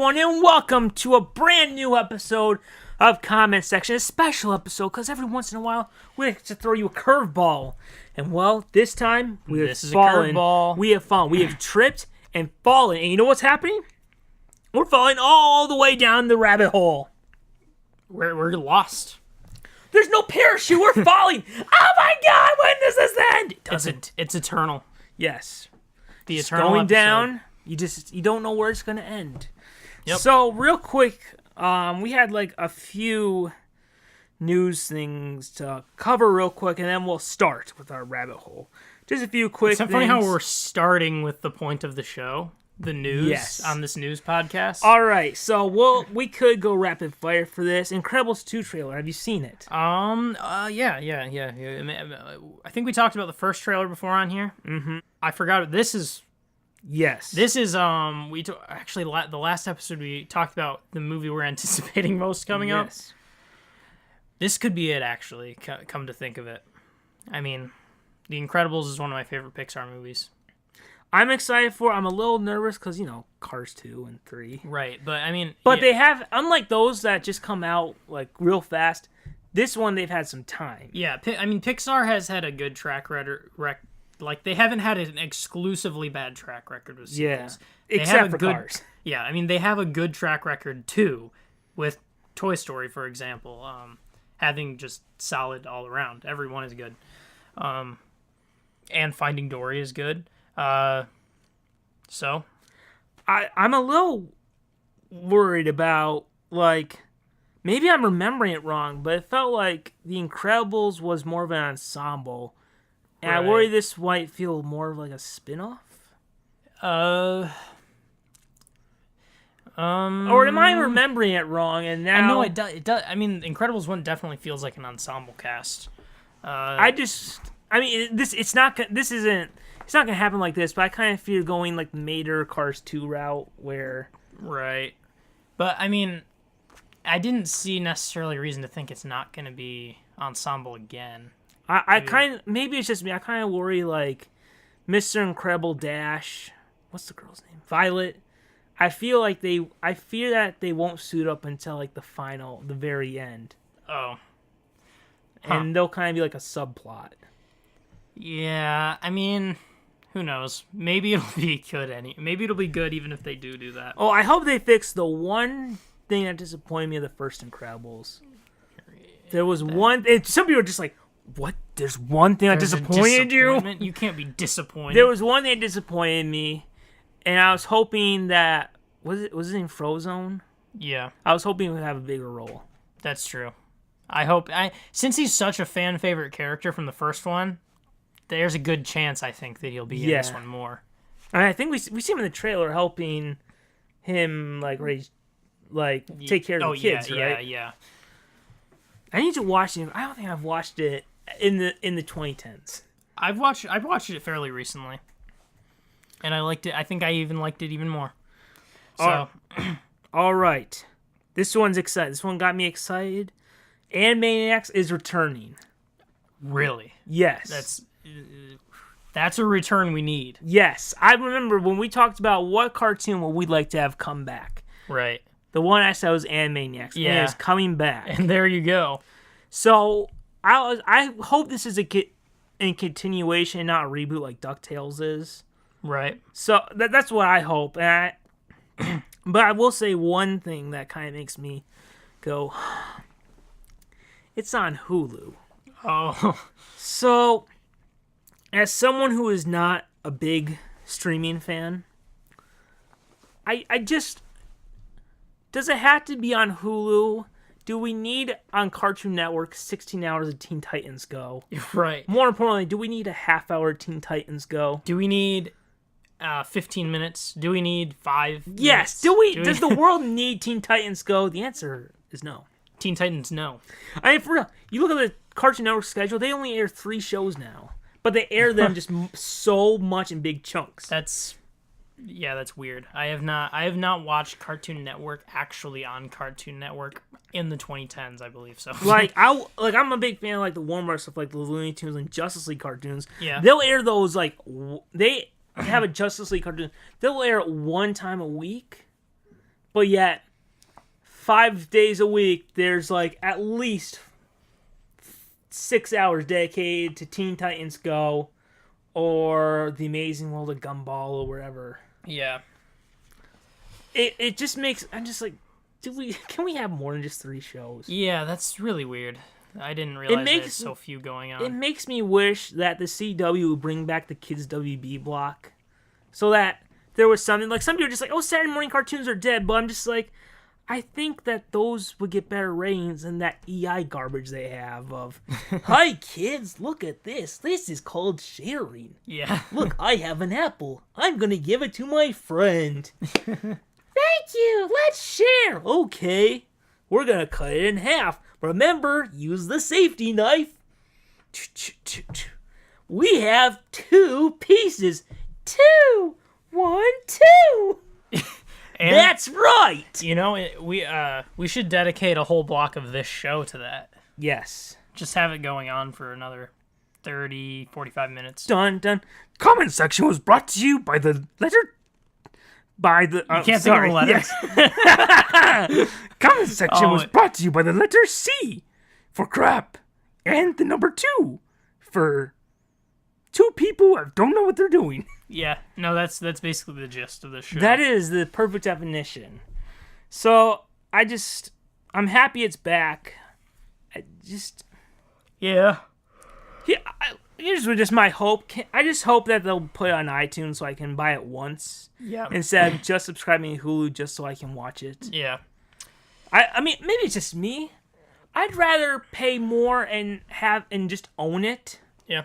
everyone, and welcome to a brand new episode of Comment Section, a special episode, because every once in a while, we like to throw you a curveball. And, well, this time, we have fallen. A curveball. We have fallen. We have tripped and fallen. And you know what's happening? We're falling all the way down the rabbit hole. We're lost. There's no parachute. We're falling. Oh, my God. When does this end? It doesn't. It's eternal. Yes. The It's eternal going episode. down. You don't know where it's going to end. Yep. So, real quick, we had like a few news things to cover real quick, and then we'll start with our rabbit hole. Just a few quick It's funny how we're starting with the point of the show, the news, on this news podcast. All right, so we could go rapid fire for this. Incredibles 2 trailer. Have you seen it? Yeah. I think we talked about the first trailer before on here. Mm-hmm. I forgot. This is actually the last episode we talked about the movie we're anticipating most coming up. This could be it, actually, come to think of it. I mean, The Incredibles is one of my favorite Pixar movies. I'm excited for it. I'm a little nervous because, Cars 2 and 3. Right, but I mean... But they have, unlike those that just come out, like, real fast, this one they've had some time. Yeah, I mean, Pixar has had a good track record. Like, they haven't had an exclusively bad track record with sequels. Yeah, except for Cars. Yeah, I mean, they have a good track record, too, with Toy Story, for example. Having just solid all around. Everyone is good. And Finding Dory is good. So? I'm a little worried about, like, maybe I'm remembering it wrong, but it felt like The Incredibles was more of an ensemble. And I worry this might feel more of like a spin-off. Or am I remembering it wrong? And now I know it does. It does. I mean, Incredibles 1 definitely feels like an ensemble cast. It's not gonna happen like this. But I kind of feel going like the Mater Cars 2 route where. Right. But I mean, I didn't see necessarily a reason to think it's not gonna be ensemble again. Maybe it's just me. I kind of worry like Mr. Incredible Dash. What's the girl's name? Violet. I fear that they won't suit up until like the very end. Oh. And they'll kind of be like a subplot. Yeah, I mean, who knows? Maybe it'll be good. Maybe it'll be good even if they do that. Oh, I hope they fix the one thing that disappointed me of the first Incredibles. There was one. Some people were just like, "What? There's one thing that disappointed you? You can't be disappointed." There was one thing that disappointed me, and I was hoping that was it in Frozone? Yeah, I was hoping he would have a bigger role. That's true. Since he's such a fan favorite character from the first one, there's a good chance I think that he'll be in this one more. And I think we see him in the trailer helping him take care of the kids, right? Yeah. I need to watch it. I don't think I've watched it in the 2010s. I've watched it fairly recently, and I liked it. I think I even liked it even more. So, all right, this one's exciting. This one got me excited. Animaniacs is returning. Really? Yes. That's a return we need. Yes, I remember when we talked about what cartoon would we like to have come back. Right. The one I said was Animaniacs. Yeah, and it's coming back. And there you go. So I hope this is in continuation, not a reboot like DuckTales is. Right. So that's what I hope. But I will say one thing that kind of makes me go, it's on Hulu. Oh. So, as someone who is not a big streaming fan, I just... Does it have to be on Hulu? Do we need on Cartoon Network 16 hours of Teen Titans Go? Right. More importantly, do we need a half hour Teen Titans Go? Do we need 15 minutes? Do we need 5 minutes? Yes. Does the world need Teen Titans Go? The answer is no. Teen Titans, no. I mean, for real, you look at the Cartoon Network schedule, they only air 3 shows now. But they air them just so much in big chunks. That's weird. I have not watched Cartoon Network actually on Cartoon Network in the 2010s, I believe so. I'm a big fan of like the Warner stuff, like the Looney Tunes and Justice League cartoons. Yeah. They'll air those they have a Justice League cartoon. They'll air it one time a week. but yet 5 days a week there's like at least 6 hours dedicated to Teen Titans Go or The Amazing World of Gumball or wherever. Yeah. It just makes, I'm just like, can we have more than just 3 shows? Yeah, that's really weird. I didn't realize there's so few going on. It makes me wish that the CW would bring back the Kids WB block, so that there was something like, some people are just like, oh, Saturday morning cartoons are dead, but I'm just like, I think that those would get better ratings than that EI garbage they have of, hi kids, look at this. This is called sharing. Yeah. Look, I have an apple. I'm gonna give it to my friend. Thank you. Let's share. Okay. We're gonna cut it in half. Remember, use the safety knife. We have 2 pieces. 2. 1, 2. And, that's right. You know, we should dedicate a whole block of this show to that. Yes. Just have it going on for another 30, 45 minutes. Dun dun. Comment section was brought to you by the letter. By the. You can't think of a letter. Yes. Comment section was brought to you by the letter C for crap, and the number 2 for 2 people who don't know what they're doing. Yeah, no, that's basically the gist of the show. That is the perfect definition. So I'm happy it's back. Yeah. Here's just my hope. I just hope that they'll put it on iTunes so I can buy it once. Yeah. Instead of just subscribing to Hulu just so I can watch it. Yeah. I mean, maybe it's just me. I'd rather pay more and just own it. Yeah.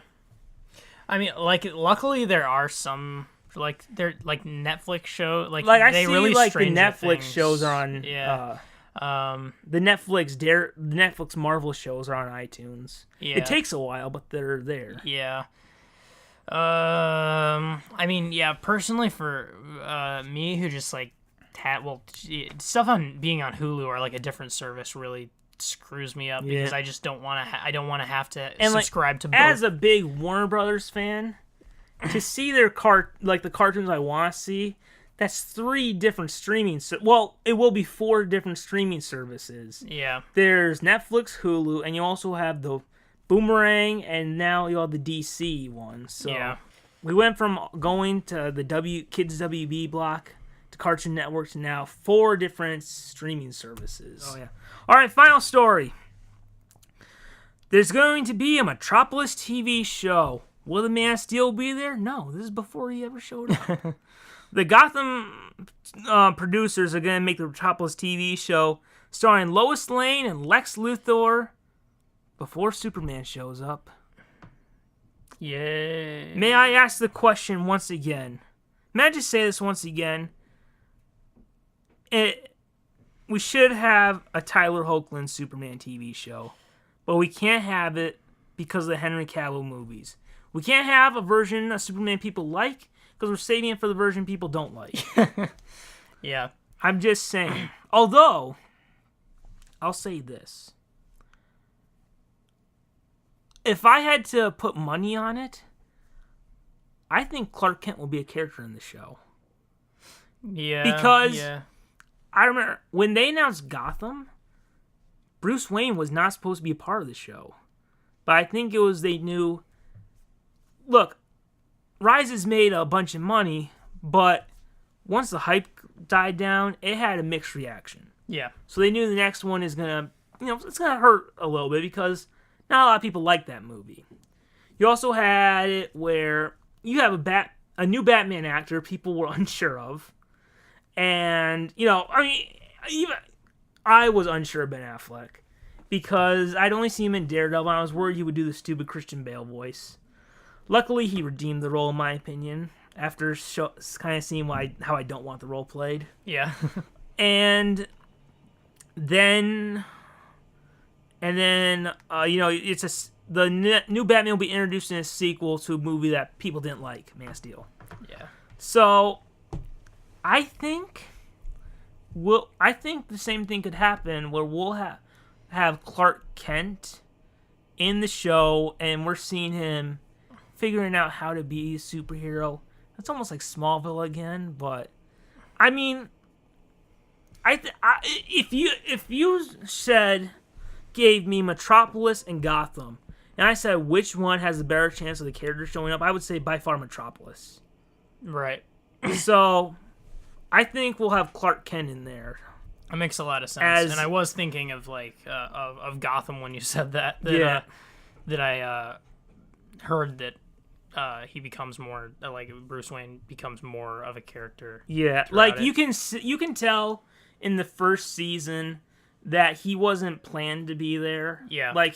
I mean, like, luckily there are some, like, they're like Netflix show, like I they see really like the Stranger Netflix Things. shows are on. Yeah. The Netflix Marvel shows are on iTunes. Yeah. It takes a while, but they're there. Yeah. I mean, yeah. Personally, for me, who just like stuff on being on Hulu or like a different service really screws me up because I just don't want to. I don't want to have to subscribe to both. As a big Warner Brothers fan, to see their the cartoons I want to see, that's 3 different streaming. Well, it will be 4 different streaming services. Yeah. There's Netflix, Hulu, and you also have the Boomerang, and now you have the DC one. So yeah. We went from going to the Kids WB block to Cartoon Network to now 4 different streaming services. Oh yeah. All right, final story. There's going to be a Metropolis TV show. Will the Man of Steel be there? No, this is before he ever showed up. The Gotham producers are going to make the Metropolis TV show starring Lois Lane and Lex Luthor before Superman shows up. Yay. May I ask the question once again? May I just say this once again? We should have a Tyler Hoechlin Superman TV show, but we can't have it because of the Henry Cavill movies. We can't have a version of Superman people like because we're saving it for the version people don't like. Yeah. I'm just saying. Although, I'll say this. If I had to put money on it, I think Clark Kent will be a character in the show. Yeah. Because I remember when they announced Gotham, Bruce Wayne was not supposed to be a part of the show. But I think it was they knew, look, Rises made a bunch of money, but once the hype died down, it had a mixed reaction. Yeah. So they knew the next one is going to, it's going to hurt a little bit because not a lot of people like that movie. You also had it where you have a new Batman actor people were unsure of. And, even I was unsure of Ben Affleck because I'd only seen him in Daredevil and I was worried he would do the stupid Christian Bale voice. Luckily, he redeemed the role, in my opinion, after kind of seeing how I don't want the role played. Yeah. And then, it's the new Batman will be introduced in a sequel to a movie that people didn't like, Man of Steel. Yeah. So, I think the same thing could happen where we'll have Clark Kent in the show, and we're seeing him figuring out how to be a superhero. It's almost like Smallville again, but I mean, if you gave me Metropolis and Gotham, and I said which one has the better chance of the characters showing up, I would say by far Metropolis. Right. So, I think we'll have Clark Kent in there. That makes a lot of sense. And I was thinking of of Gotham when you said that. That I heard that he becomes more Bruce Wayne becomes more of a character. Yeah, like you can tell in the first season that he wasn't planned to be there. Yeah, like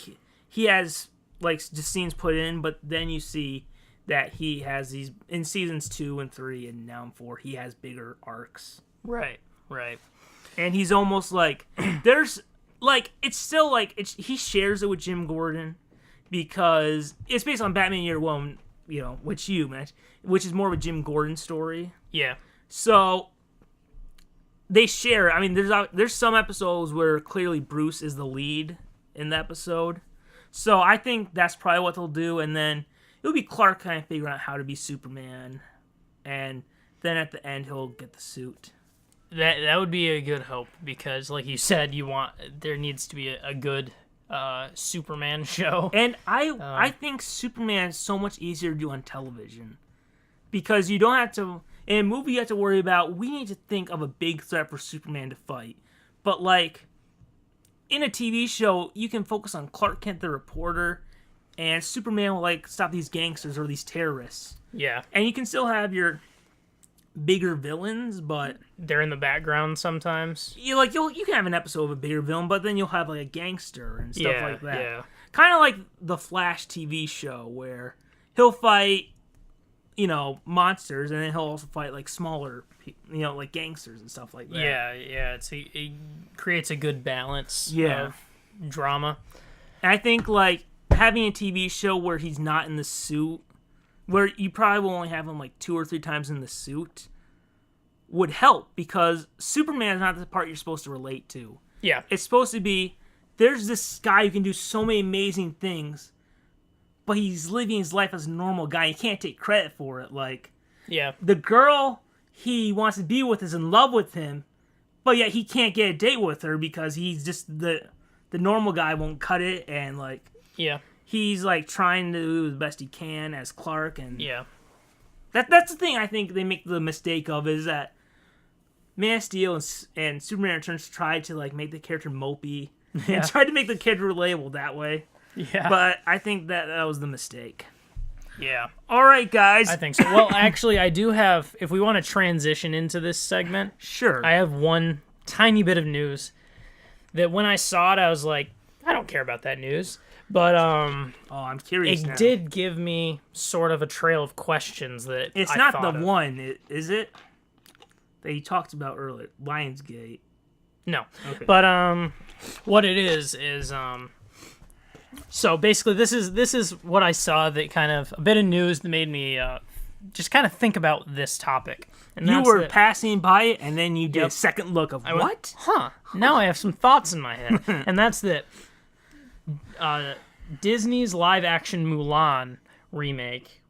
he has just scenes put in, but then you see that he has these in seasons 2 and 3 and now in 4. He has bigger arcs. Right. And he's almost there's it's still he shares it with Jim Gordon because it's based on Batman Year One, which you mentioned, which is more of a Jim Gordon story. Yeah. So they share. I mean, there's some episodes where clearly Bruce is the lead in the episode. So I think that's probably what they'll do, and then it'll be Clark kind of figuring out how to be Superman, and then at the end he'll get the suit. That would be a good hope because, like you said, there needs to be a good Superman show. And I think Superman is so much easier to do on television because you don't have to in a movie. You have to worry about we need to think of a big threat for Superman to fight, but in a TV show you can focus on Clark Kent the reporter, and Superman will stop these gangsters or these terrorists. Yeah, and you can still have your bigger villains, but they're in the background sometimes. You can have an episode of a bigger villain, but then you'll have a gangster and stuff like that. Yeah. Kind of like the Flash TV show where he'll fight, monsters, and then he'll also fight smaller, gangsters and stuff like that. Yeah. It creates a good balance of drama. And I think having a TV show where he's not in the suit, where you probably will only have him 2 or 3 times in the suit, would help because Superman is not the part you're supposed to relate to. Yeah. It's supposed to be, there's this guy who can do so many amazing things, but he's living his life as a normal guy. He can't take credit for it. The girl he wants to be with is in love with him, but yet he can't get a date with her because he's just the normal guy won't cut it, and he's trying to do the best he can as Clark, and that's the thing I think they make the mistake of is that Man of Steel and Superman Returns tried to make the character mopey and tried to make the character relatable that way. Yeah, but I think that was the mistake. Yeah. All right, guys. I think so. Well, actually, I do have. If we want to transition into this segment, sure. I have one tiny bit of news that when I saw it, I was like, I don't care about that news. But I'm curious. It did give me sort of a trail of questions that it's not the one, is it? That you talked about earlier, Lionsgate. No. Okay. But what it is so basically this is what I saw that kind of a bit of news that made me just kind of think about this topic. And you were passing by it, and then you did a second look of what? Now I have some thoughts in my head, and that's that. Disney's live-action Mulan remake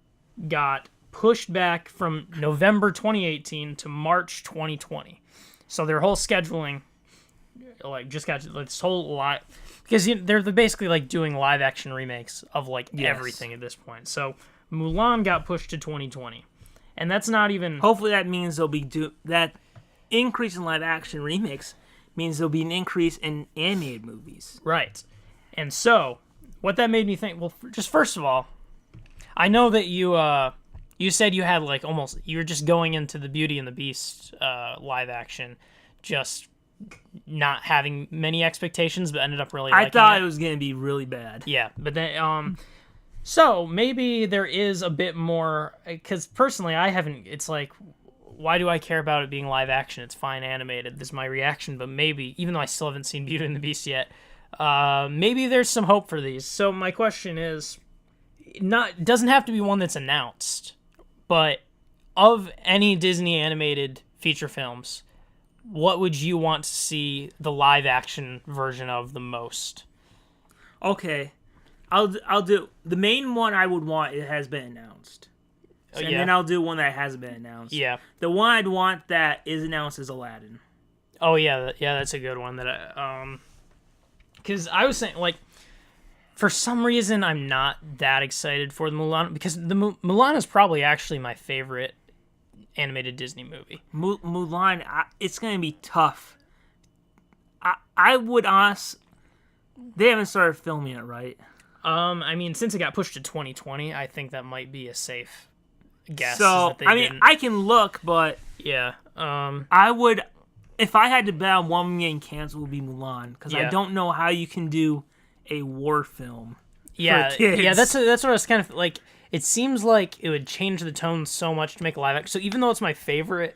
got pushed back from November 2018 to March 2020. So their whole scheduling, just got this whole lot because they're basically doing live-action remakes of everything at this point. So Mulan got pushed to 2020, and that's not even. Hopefully, that means there'll be that increase in live-action remakes means there'll be an increase in animated movies. Right. And so, what that made me think, well, just first of all, I know that you said you had you were just going into the Beauty and the Beast live action, just not having many expectations, but ended up really liking it. I thought it was going to be really bad. Yeah, but then, so maybe there is a bit more, because personally I haven't, it's why do I care about it being live action? It's fine animated. This is my reaction, but maybe, even though I still haven't seen Beauty and the Beast yet, maybe there's some hope for these. So my question is, it doesn't have to be one that's announced, but of any Disney animated feature films, what would you want to see the live action version of the most? Okay, I'll do the main one I would want. It has been announced, and then I'll do one that hasn't been announced. Yeah, the one I'd want that is announced is Aladdin. Oh yeah, that's a good one. Because I was saying like, for some reason I'm not that excited for the Mulan because Mulan is probably actually my favorite animated Disney movie. Mulan, it's gonna be tough. I would ask. They haven't started filming it, right? I mean, since it got pushed to 2020, I think that might be a safe guess. So, I can look, but yeah, I would, if I had to bet on one getting canceled, would be Mulan, because I don't know how you can do a war film. For kids. Yeah, that's what I was kind of like. It seems like it would change the tone so much to make a live action. So even though it's my favorite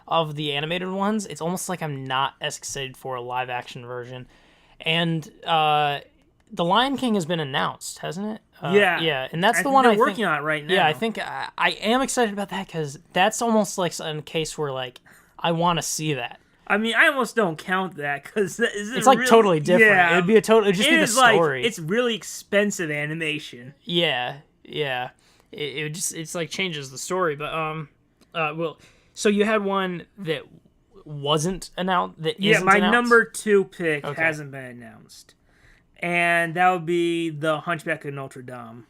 of the animated ones, it's almost like I'm not as excited for a live action version. And The Lion King has been announced, hasn't it? Yeah, and that's the one they're working on it right now. Yeah, I think I am excited about that because that's almost like a case where like I want to see that. I mean, I almost don't count that because it's like really, totally different. Yeah, it'd be a total. It'd just be the story. Like, it's really expensive animation. Yeah. It just it's like changes the story, but well, so you had one that wasn't announced. That isn't my announced? number 2 pick hasn't been announced, and that would be the Hunchback of Notre Dame.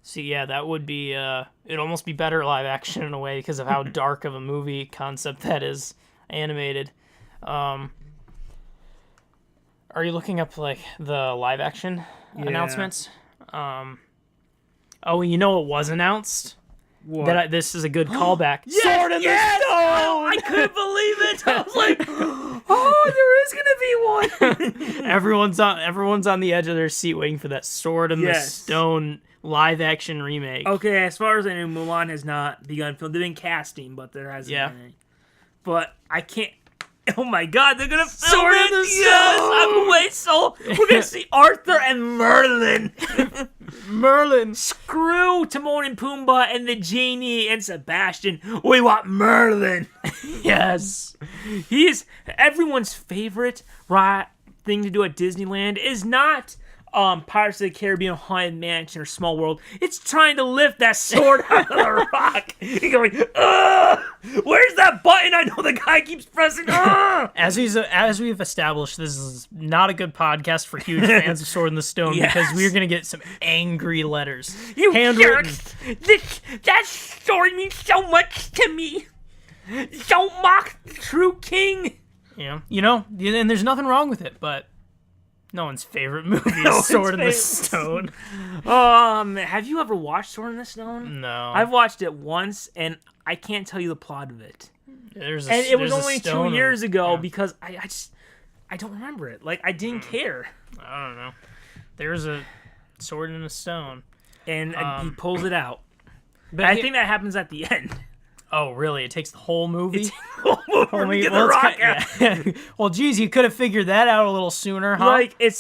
See, yeah, that would be it'd almost be better live action in a way because of how dark of a movie concept that is animated. Are you looking up like the live action announcements? Oh, you know what was announced? What? This is a good callback. Sword in the Stone! I couldn't believe it! I was like, oh, there is gonna be one! everyone's on the edge of their seat waiting for that Sword in the Stone live action remake. Okay, as far as I know, Mulan has not begun film. They've been casting, but there hasn't been any. But I can't... Oh my god, they're gonna film Sword it! in the Yes! I'm way so... We're gonna see Arthur and Merlin! Merlin! Screw Timon and Pumbaa and the genie and Sebastian. We want Merlin! Yes! He is everyone's favorite thing to do at Disneyland is not... Pirates of the Caribbean, Haunted Mansion, or Small World. It's trying to lift that sword out of the rock. He's going, ugh! Where's that button? I know the guy keeps pressing. Ugh! As we've established, this is not a good podcast for huge fans of Sword in the Stone because we're gonna get some angry letters. You handwritten. That story means so much to me. Don't mock the true king. Yeah, and there's nothing wrong with it, but. No one's favorite movie is Sword in the Stone. Have you ever watched Sword in the Stone? No. I've watched it once, and I can't tell you the plot of it. It was only 2 years ago because I don't remember it. Like, I didn't care. I don't know. There's a sword in a stone. And he pulls it out. But I think that happens at the end. Oh, really? It takes the whole movie? Well, geez, you could have figured that out a little sooner, huh? It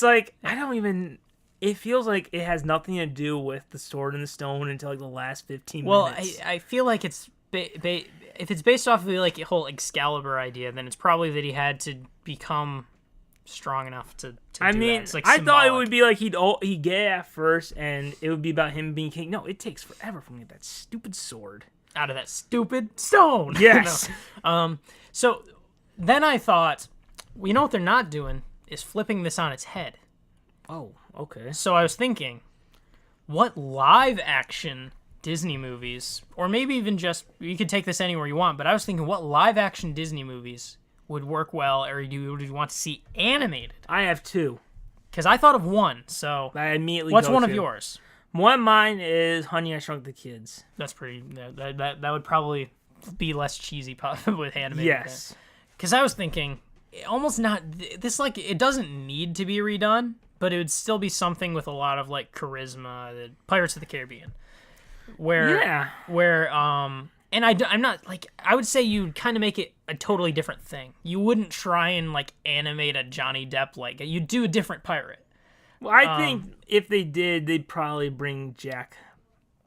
feels like it has nothing to do with the sword and the stone until like the last 15 minutes. Well, I feel like it's if it's based off of the like whole Excalibur idea, then it's probably that he had to become strong enough to do that. It's like I thought it would be like he'd get it at first, and it would be about him being king. No, it takes forever for him to get that stupid sword out of that stupid stone. Yes. So then I thought, well, you know what they're not doing is flipping this on its head. Oh, okay. So I was thinking, what live action Disney movies, or maybe even just, you could take this anywhere you want, but I was thinking what live action Disney movies would work well, or would you want to see animated? I have 2. Because I thought of one, so I immediately what's one of yours? One of mine is Honey, I Shrunk the Kids. That's pretty, that would probably be less cheesy with animated. Yes. Because I was thinking, almost not, this like, it doesn't need to be redone, but it would still be something with a lot of like charisma, the Pirates of the Caribbean. And I'm not like, I would say you'd kind of make it a totally different thing. You wouldn't try and like animate a Johnny Depp like you'd do a different pirate. Well, I think if they did, they'd probably bring Jack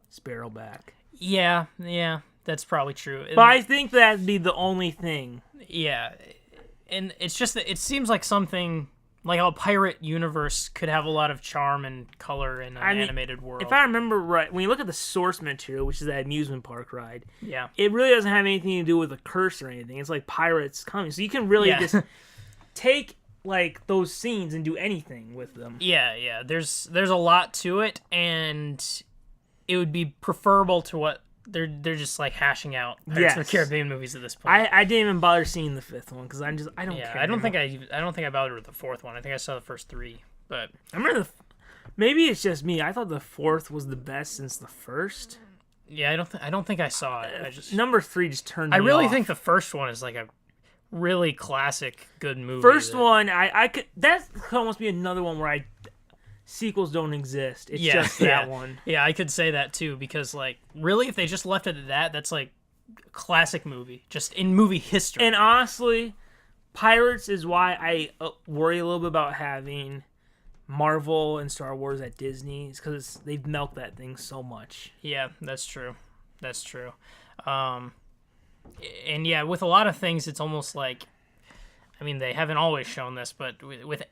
Sparrow back. Yeah, that's probably true. But I think that'd be the only thing. Yeah, and it's just that it seems like something like a pirate universe could have a lot of charm and color in an animated world. If I remember right, when you look at the source material, which is that amusement park ride, yeah, it really doesn't have anything to do with a curse or anything. It's like pirates coming, so you can really just take like those scenes and do anything with them. Yeah. There's a lot to it, and it would be preferable to what they're just like hashing out Pirates of the Caribbean movies at this point. I didn't even bother seeing the fifth one because I don't care. I don't think I bothered with the fourth one. I think I saw the first three, but I remember maybe it's just me. I thought the fourth was the best since the first. Yeah, I don't think I saw it. I just number 3 just turned me I really off. think the first one is like a really classic good movie. First one, I could that could almost be another one where sequels don't exist. It's just that one. Yeah, I could say that too because like really if they just left it at that, that's like a classic movie just in movie history. And honestly, Pirates is why I worry a little bit about having Marvel and Star Wars at Disney because they've milked that thing so much. Yeah, that's true. And yeah, with a lot of things, it's almost like, I mean, they haven't always shown this, but with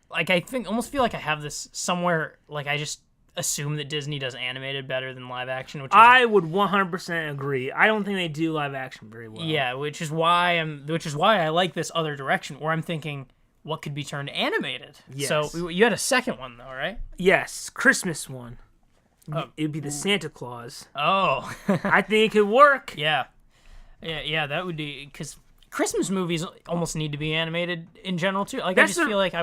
like, I almost feel like I have this somewhere, like I just assume that Disney does animated better than live action, which I would 100% agree. I don't think they do live action very well. Yeah, which is why I like this other direction where I'm thinking, what could be turned animated? Yes. So you had a second one though, right? Yes, Christmas one. It'd be the Santa Claus. Oh. I think it could work. Yeah, that would be, because Christmas movies almost need to be animated in general too. Like I just feel like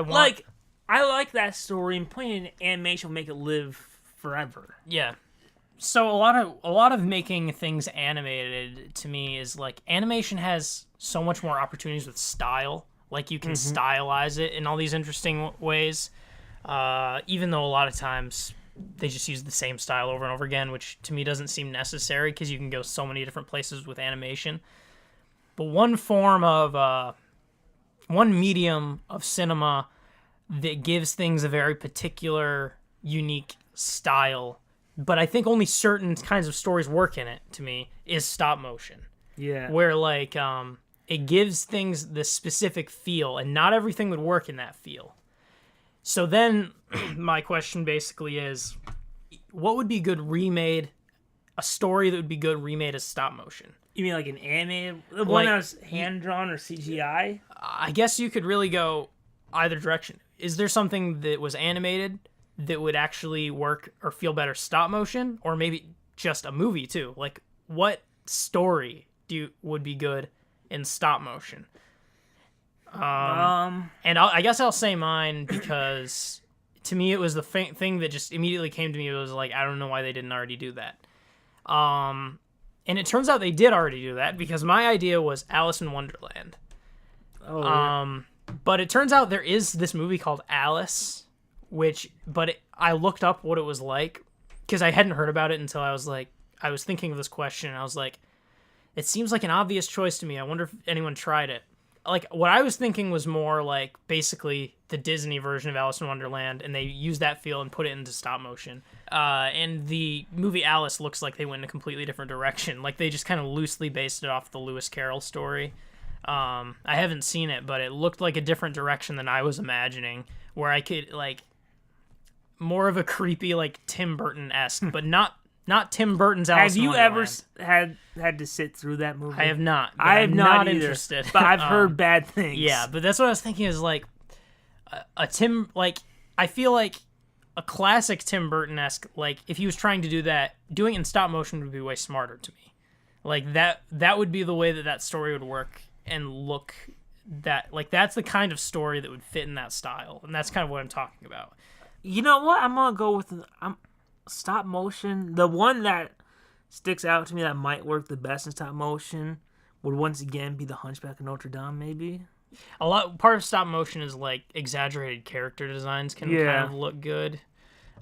I like that story, and putting it in animation will make it live forever. Yeah. So a lot of making things animated to me is like animation has so much more opportunities with style. Like you can stylize it in all these interesting ways, even though a lot of times they just use the same style over and over again, which to me doesn't seem necessary because you can go so many different places with animation. But one medium of cinema that gives things a very particular, unique style, but I think only certain kinds of stories work in it, to me, is stop motion. Yeah. Where, like, it gives things this specific feel, and not everything would work in that feel. So then, my question basically is, what would be good remade, a story that would be good remade as stop motion? You mean like an animated, the one that was hand-drawn or CGI? I guess you could really go either direction. Is there something that was animated that would actually work or feel better stop motion, or maybe just a movie too? Like, what story would be good in stop motion? And I guess I'll say mine because to me it was the thing that just immediately came to me. It was like, I don't know why they didn't already do that. And it turns out they did already do that because my idea was Alice in Wonderland. Oh. Yeah. But it turns out there is this movie called Alice, I looked up what it was like because I hadn't heard about it until I was thinking of this question, and I was like, it seems like an obvious choice to me. I wonder if anyone tried it. Like, what I was thinking was more like basically the Disney version of Alice in Wonderland, and they used that feel and put it into stop motion. And the movie Alice looks like they went in a completely different direction. Like, they just kind of loosely based it off the Lewis Carroll story. I haven't seen it, but it looked like a different direction than I was imagining, where I could, like, more of a creepy, like, Tim Burton-esque, but not Tim Burton's Alice in Wonderland. Have you ever had to sit through that movie? I have not. I have not either, interested. But I've heard bad things. Yeah, but that's what I was thinking is, like, I feel like a classic Tim Burton-esque, like, if he was trying to do that, doing it in stop motion would be way smarter to me. Like, that would be the way that story would work and look that's the kind of story that would fit in that style. And that's kind of what I'm talking about. You know what? I'm going to go with stop motion. The one that sticks out to me that might work the best in stop motion would once again be The Hunchback of Notre Dame, maybe. Part of stop motion is like exaggerated character designs can kind of look good.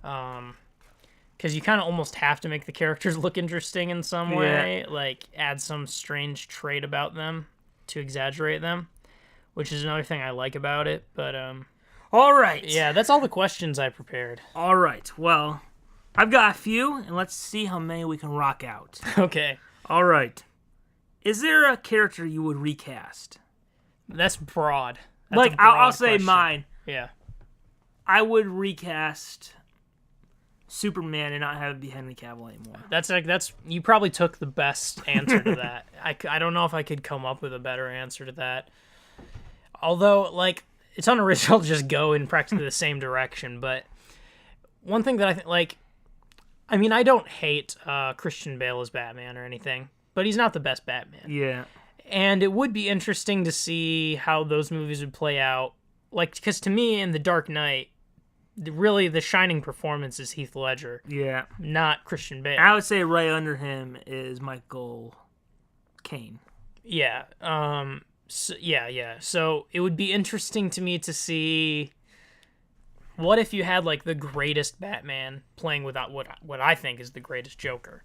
Because you kind of almost have to make the characters look interesting in some way. Like, add some strange trait about them to exaggerate them, which is another thing I like about it. But, all right. Yeah, that's all the questions I prepared. All right. Well, I've got a few, and let's see how many we can rock out. Okay. All right. Is there a character you would recast? That's broad. I'll say mine. Yeah. I would recast Superman and not have it be Henry Cavill anymore. That's you probably took the best answer to that. I don't know if I could come up with a better answer to that. Although, like, it's unoriginal to just go in practically the same direction, but one thing that I think, like, I mean, I don't hate Christian Bale as Batman or anything, but he's not the best Batman. Yeah. And it would be interesting to see how those movies would play out. Like, because to me, in The Dark Knight, really the shining performance is Heath Ledger. Yeah. Not Christian Bale. I would say right under him is Michael Caine. Yeah. Yeah. So it would be interesting to me to see what if you had like the greatest Batman playing without what I think is the greatest Joker.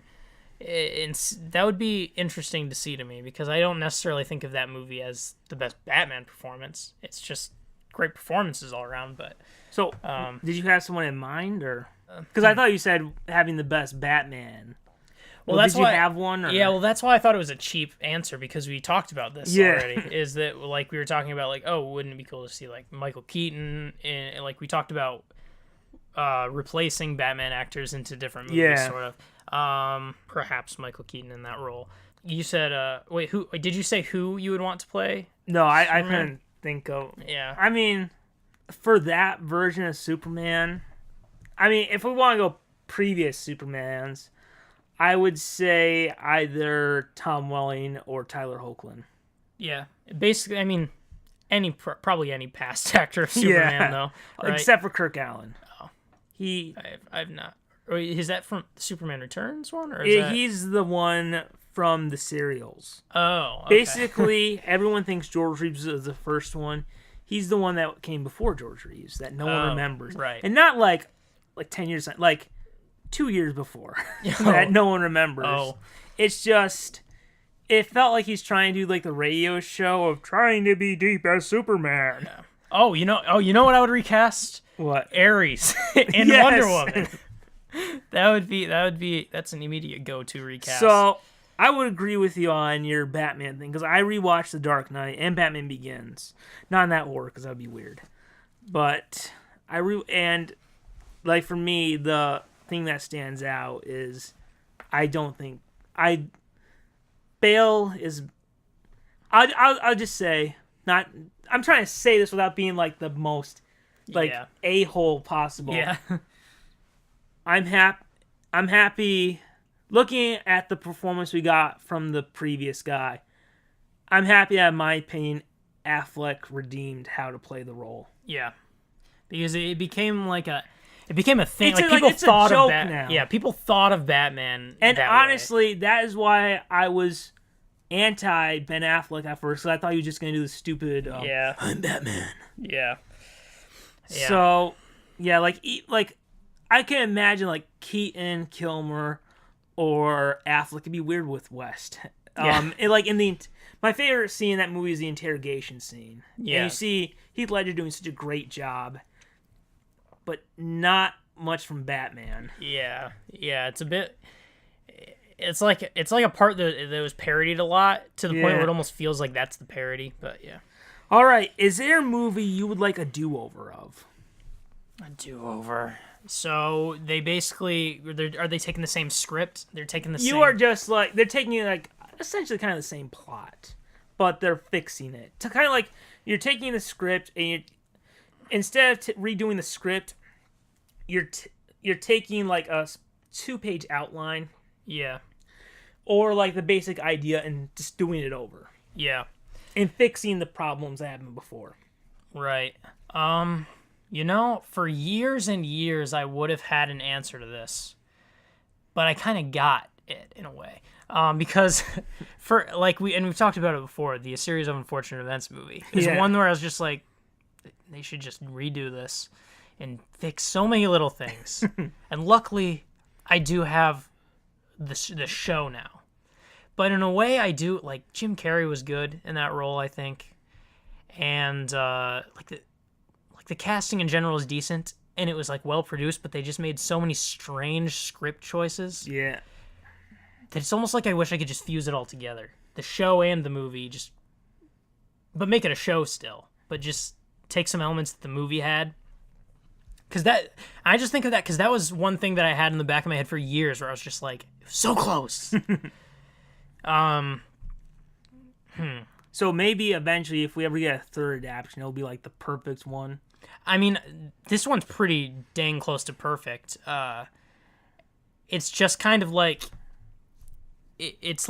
And that would be interesting to see to me because I don't necessarily think of that movie as the best Batman performance. It's just great performances all around. But so, did you have someone in mind, or because I thought you said having the best Batman? Well, that's did you why, have one? Or? Yeah, well, that's why I thought it was a cheap answer because we talked about this already. Is that like we were talking about like, oh, wouldn't it be cool to see like Michael Keaton and like we talked about replacing Batman actors into different movies, sort of. Perhaps Michael Keaton in that role. You said, wait, who did you say? Who you would want to play? No, I couldn't think of. Yeah, I mean, for that version of Superman, I mean, if we want to go previous Supermans. I would say either Tom Welling or Tyler Hoechlin. Yeah, basically, I mean, probably any past actor of Superman, though, right? Except for Kirk Allen. Oh, I've not. Is that from Superman Returns one, or is he's the one from the serials? Oh, okay. Basically, everyone thinks George Reeves is the first one. He's the one that came before George Reeves that no one remembers, right? And not like 10 years, like 2 years before that no one remembers. Oh. It's just, it felt like he's trying to do like the radio show of trying to be deep as Superman. Yeah. Oh, you know what I would recast? What? Ares in Wonder Woman. That's an immediate go-to recast. So I would agree with you on your Batman thing because I rewatched The Dark Knight and Batman Begins. Not in that order because that would be weird. But and like for me, the thing that stands out is Bale is I'll just say not I'm trying to say this without being like the most like a-hole possible. Yeah. I'm happy looking at the performance we got from the previous guy. I'm happy that in my opinion Affleck redeemed how to play the role. Yeah. Because it became a thing. It's like people thought of Batman. Yeah, people thought of Batman. And honestly, that is why I was anti Ben Affleck at first. Because I thought he was just going to do the stupid. I'm Batman. Yeah. So, yeah, like I can imagine like Keaton, Kilmer, or Affleck. It'd be weird with West. My favorite scene in that movie is the interrogation scene. Yeah. And you see Heath Ledger doing such a great job. But not much from Batman. Yeah, it's a bit. It's like a part that was parodied a lot to the point where it almost feels like that's the parody. But yeah. All right, is there a movie you would like a do-over of? A do-over. So they basically are they taking the same script? They're taking the same. You are just like they're taking like essentially kind of the same plot, but they're fixing it to kind of like you're taking the script and instead of redoing the script, you're taking like a 2-page outline, or like the basic idea and just doing it over, and fixing the problems that happened before. Right. For years and years, I would have had an answer to this, but I kind of got it in a way, because for like we've talked about it before, the A Series of Unfortunate Events movie is one where I was just like, they should just redo this and fix so many little things. And luckily, I do have the show now. But in a way, I do, like, Jim Carrey was good in that role, I think. And, the casting in general is decent. And it was, like, well-produced, but they just made so many strange script choices. Yeah. That it's almost like I wish I could just fuse it all together. The show and the movie, but make it a show still. But just take some elements that the movie had I just think of that because that was one thing that I had in the back of my head for years where I was just like, so close. So maybe eventually, if we ever get a third adaptation, it'll be like the perfect one. I mean, this one's pretty dang close to perfect. It's just kind of like, it's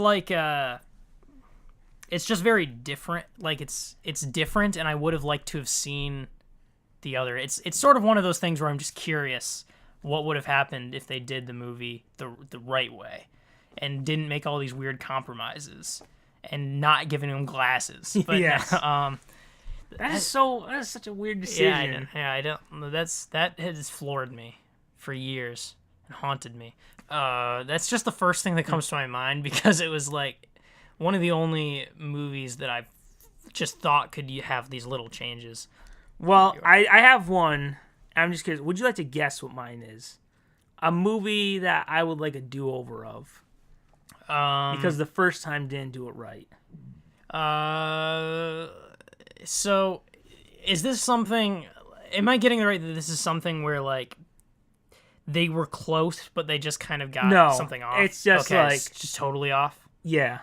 just very different. Like it's different, and I would have liked to have seen the other. It's sort of one of those things where I'm just curious what would have happened if they did the movie the right way, and didn't make all these weird compromises, and not giving him glasses. But Yes. That is such a weird decision. I don't. That has floored me for years and haunted me. That's just the first thing that comes to my mind because it was like one of the only movies that I just thought could have these little changes. Well, I have one. I'm just curious. Would you like to guess what mine is? A movie that I would like a do-over of. Because the first time didn't do it right. So, is this something... Am I getting it right that this is something where, like, they were close, but they just kind of got something off? It's just it's just totally off? Yeah.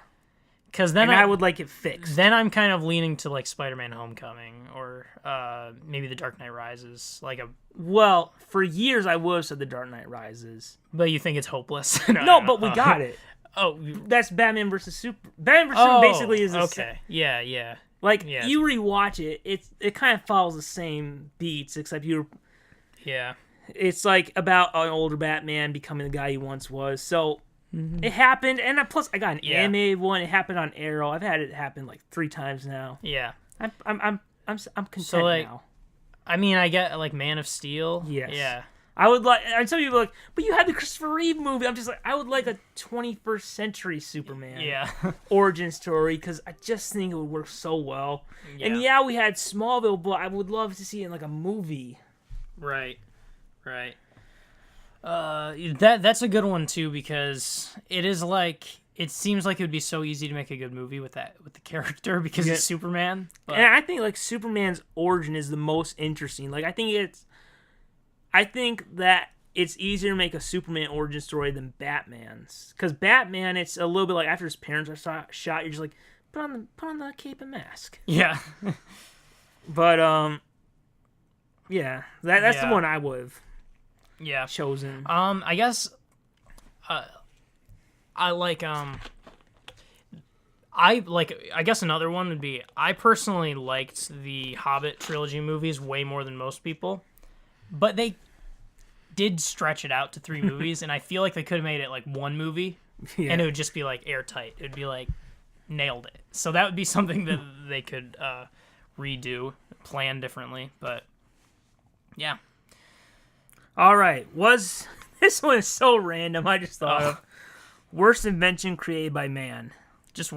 Because then I would like it fixed. Then I'm kind of leaning to, like, Spider-Man Homecoming or maybe The Dark Knight Rises. Well, for years I would have said The Dark Knight Rises. But you think it's hopeless? No, but we got it. Oh, that's Batman versus Super. Batman versus Superman basically is okay. Yeah. You rewatch it, it kind of follows the same beats, except it's like about an older Batman becoming the guy he once was. So it happened, and plus I got an animated one. It happened on Arrow. I've had it happen like 3 times now. Yeah, I'm content so, now. I mean, I get like Man of Steel. Yes. Yeah. I would like, and some people are like, but you had the Christopher Reeve movie. I'm just like, I would like a 21st century Superman origin story because I just think it would work so well. Yeah. And we had Smallville, but I would love to see it in like a movie. Right. That's a good one too because it is like it seems like it would be so easy to make a good movie with the character because it's Superman. But... And I think like Superman's origin is the most interesting. Like I think that it's easier to make a Superman origin story than Batman's. Because Batman, it's a little bit like after his parents are shot, you're just like, put on the cape and mask. Yeah. But, that's the one I would have chosen. I guess, I guess another one would be, I personally liked the Hobbit trilogy movies way more than most people. But they did stretch it out to 3 movies, and I feel like they could have made it like 1 movie, and it would just be like airtight. It would be like nailed it. So that would be something that they could redo, plan differently. But yeah. All right. This one is so random? I just thought of worst invention created by man. Just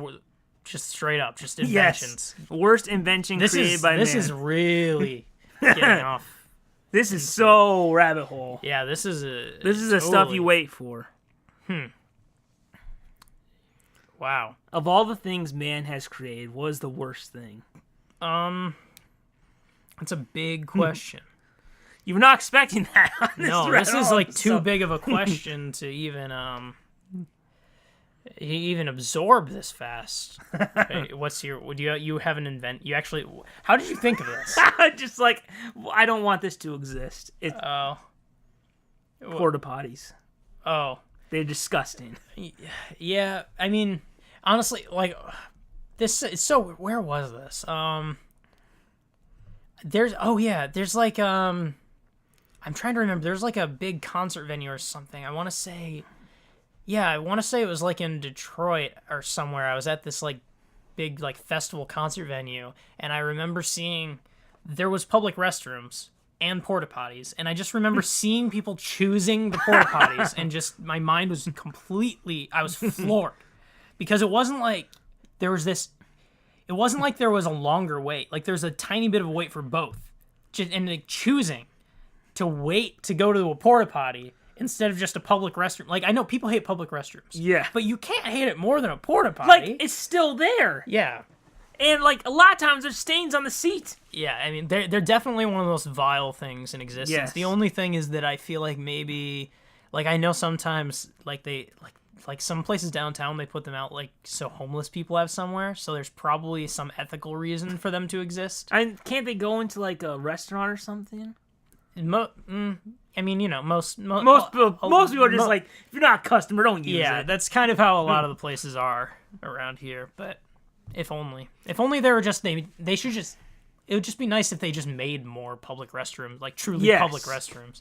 straight up, just inventions. Yes. Worst invention created by man. This is really getting off. This is so rabbit hole. Yeah, this is the stuff you wait for. Wow. Of all the things man has created, what is the worst thing? It's a big question. You were not expecting that. This is like too big of a question to even absorb this fast. You have an invent? You actually? How did you think of this? Just like I don't want this to exist. It's porta potties. Oh, they're disgusting. Yeah, I mean, honestly, like this. So where was this? There's like I'm trying to remember. There's like a big concert venue or something. I want to say it was like in Detroit or somewhere. I was at this like big like festival concert venue, and I remember seeing there was public restrooms and porta potties, and I just remember seeing people choosing the porta potties, and just my mind was I was floored because it wasn't like there was a longer wait. Like there's a tiny bit of a wait for both, and like choosing to wait to go to a porta potty instead of just a public restroom. Like, I know people hate public restrooms. Yeah. But you can't hate it more than a porta potty. Like, it's still there. Yeah. And, like, a lot of times there's stains on the seat. Yeah, I mean, they're definitely one of the most vile things in existence. Yes. The only thing is that I feel like maybe, like, I know sometimes, like, like some places downtown, they put them out, like, so homeless people have somewhere, so there's probably some ethical reason for them to exist. And can't they go into, like, a restaurant or something? I mean, you know, most people are just like, if you're not a customer, don't use it. Yeah, that's kind of how a lot of the places are around here, but if only they were just, they should just, it would just be nice if they just made more public restrooms, like truly public restrooms.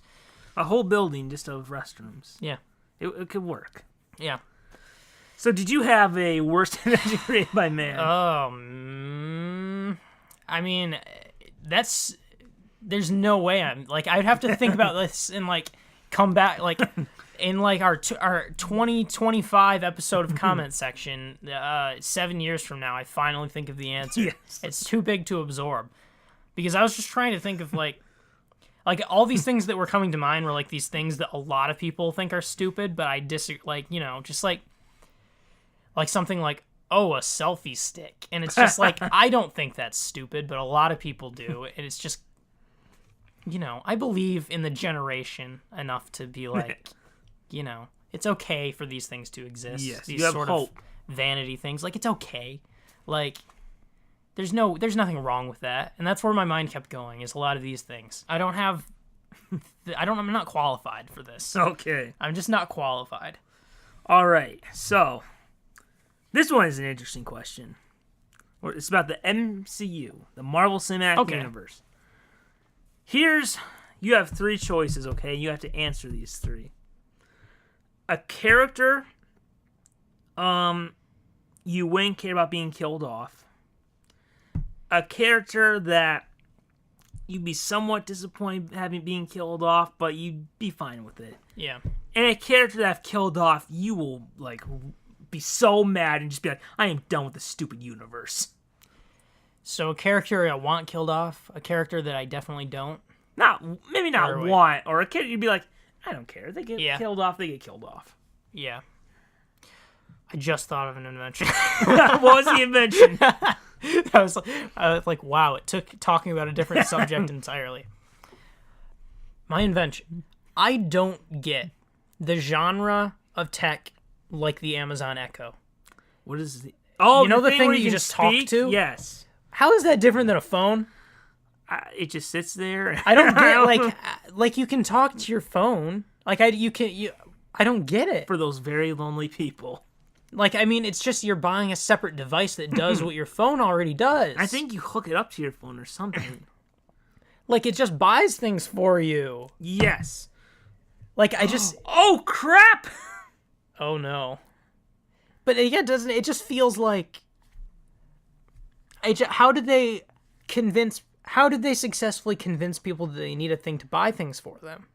A whole building just of restrooms. Yeah. It could work. Yeah. So did you have a worst invention created by man? I mean, there's no way I'd have to think about this and, like, come back, like, in, like, our 2025 episode of comment section, 7 years from now, I finally think of the answer. Yes. It's too big to absorb. Because I was just trying to think of, like all these things that were coming to mind were, like, these things that a lot of people think are stupid, but I disagree, like, you know, just, like something like, oh, a selfie stick. And it's just, like, I don't think that's stupid, but a lot of people do, and it's just, you know, I believe in the generation enough to be like, you know, it's okay for these things to exist. Yes, these you have sort hope. of vanity things. Like, it's okay. Like, there's nothing wrong with that. And that's where my mind kept going, is a lot of these things. I'm not qualified for this. Okay. I'm just not qualified. All right. So, this one is an interesting question. It's about the MCU, the Marvel Cinematic Universe. You have 3 choices, okay? You have to answer these 3. A character you wouldn't care about being killed off. A character that you'd be somewhat disappointed having being killed off, but you'd be fine with it. Yeah. And a character that I've killed off, you will, like, be so mad and just be like, I am done with this stupid universe. So a character I want killed off, a character that I definitely don't. Maybe not want, or a character you'd be like, I don't care. They get killed off, they get killed off. Yeah. I just thought of an invention. What was the invention? I was like, wow, it took talking about a different subject entirely. My invention. I don't get the genre of tech like the Amazon Echo. What is the... Oh, you know the thing where that you just talk to? Yes. How is that different than a phone? It just sits there. I don't get like you can talk to your phone. Like I don't get it. For those very lonely people. Like, I mean, it's just you're buying a separate device that does what your phone already does. I think you hook it up to your phone or something. Like, it just buys things for you. Yes. Like, I just... Oh, crap! Oh, no. But, yeah, doesn't it just feels like... How did they successfully convince people that they need a thing to buy things for them?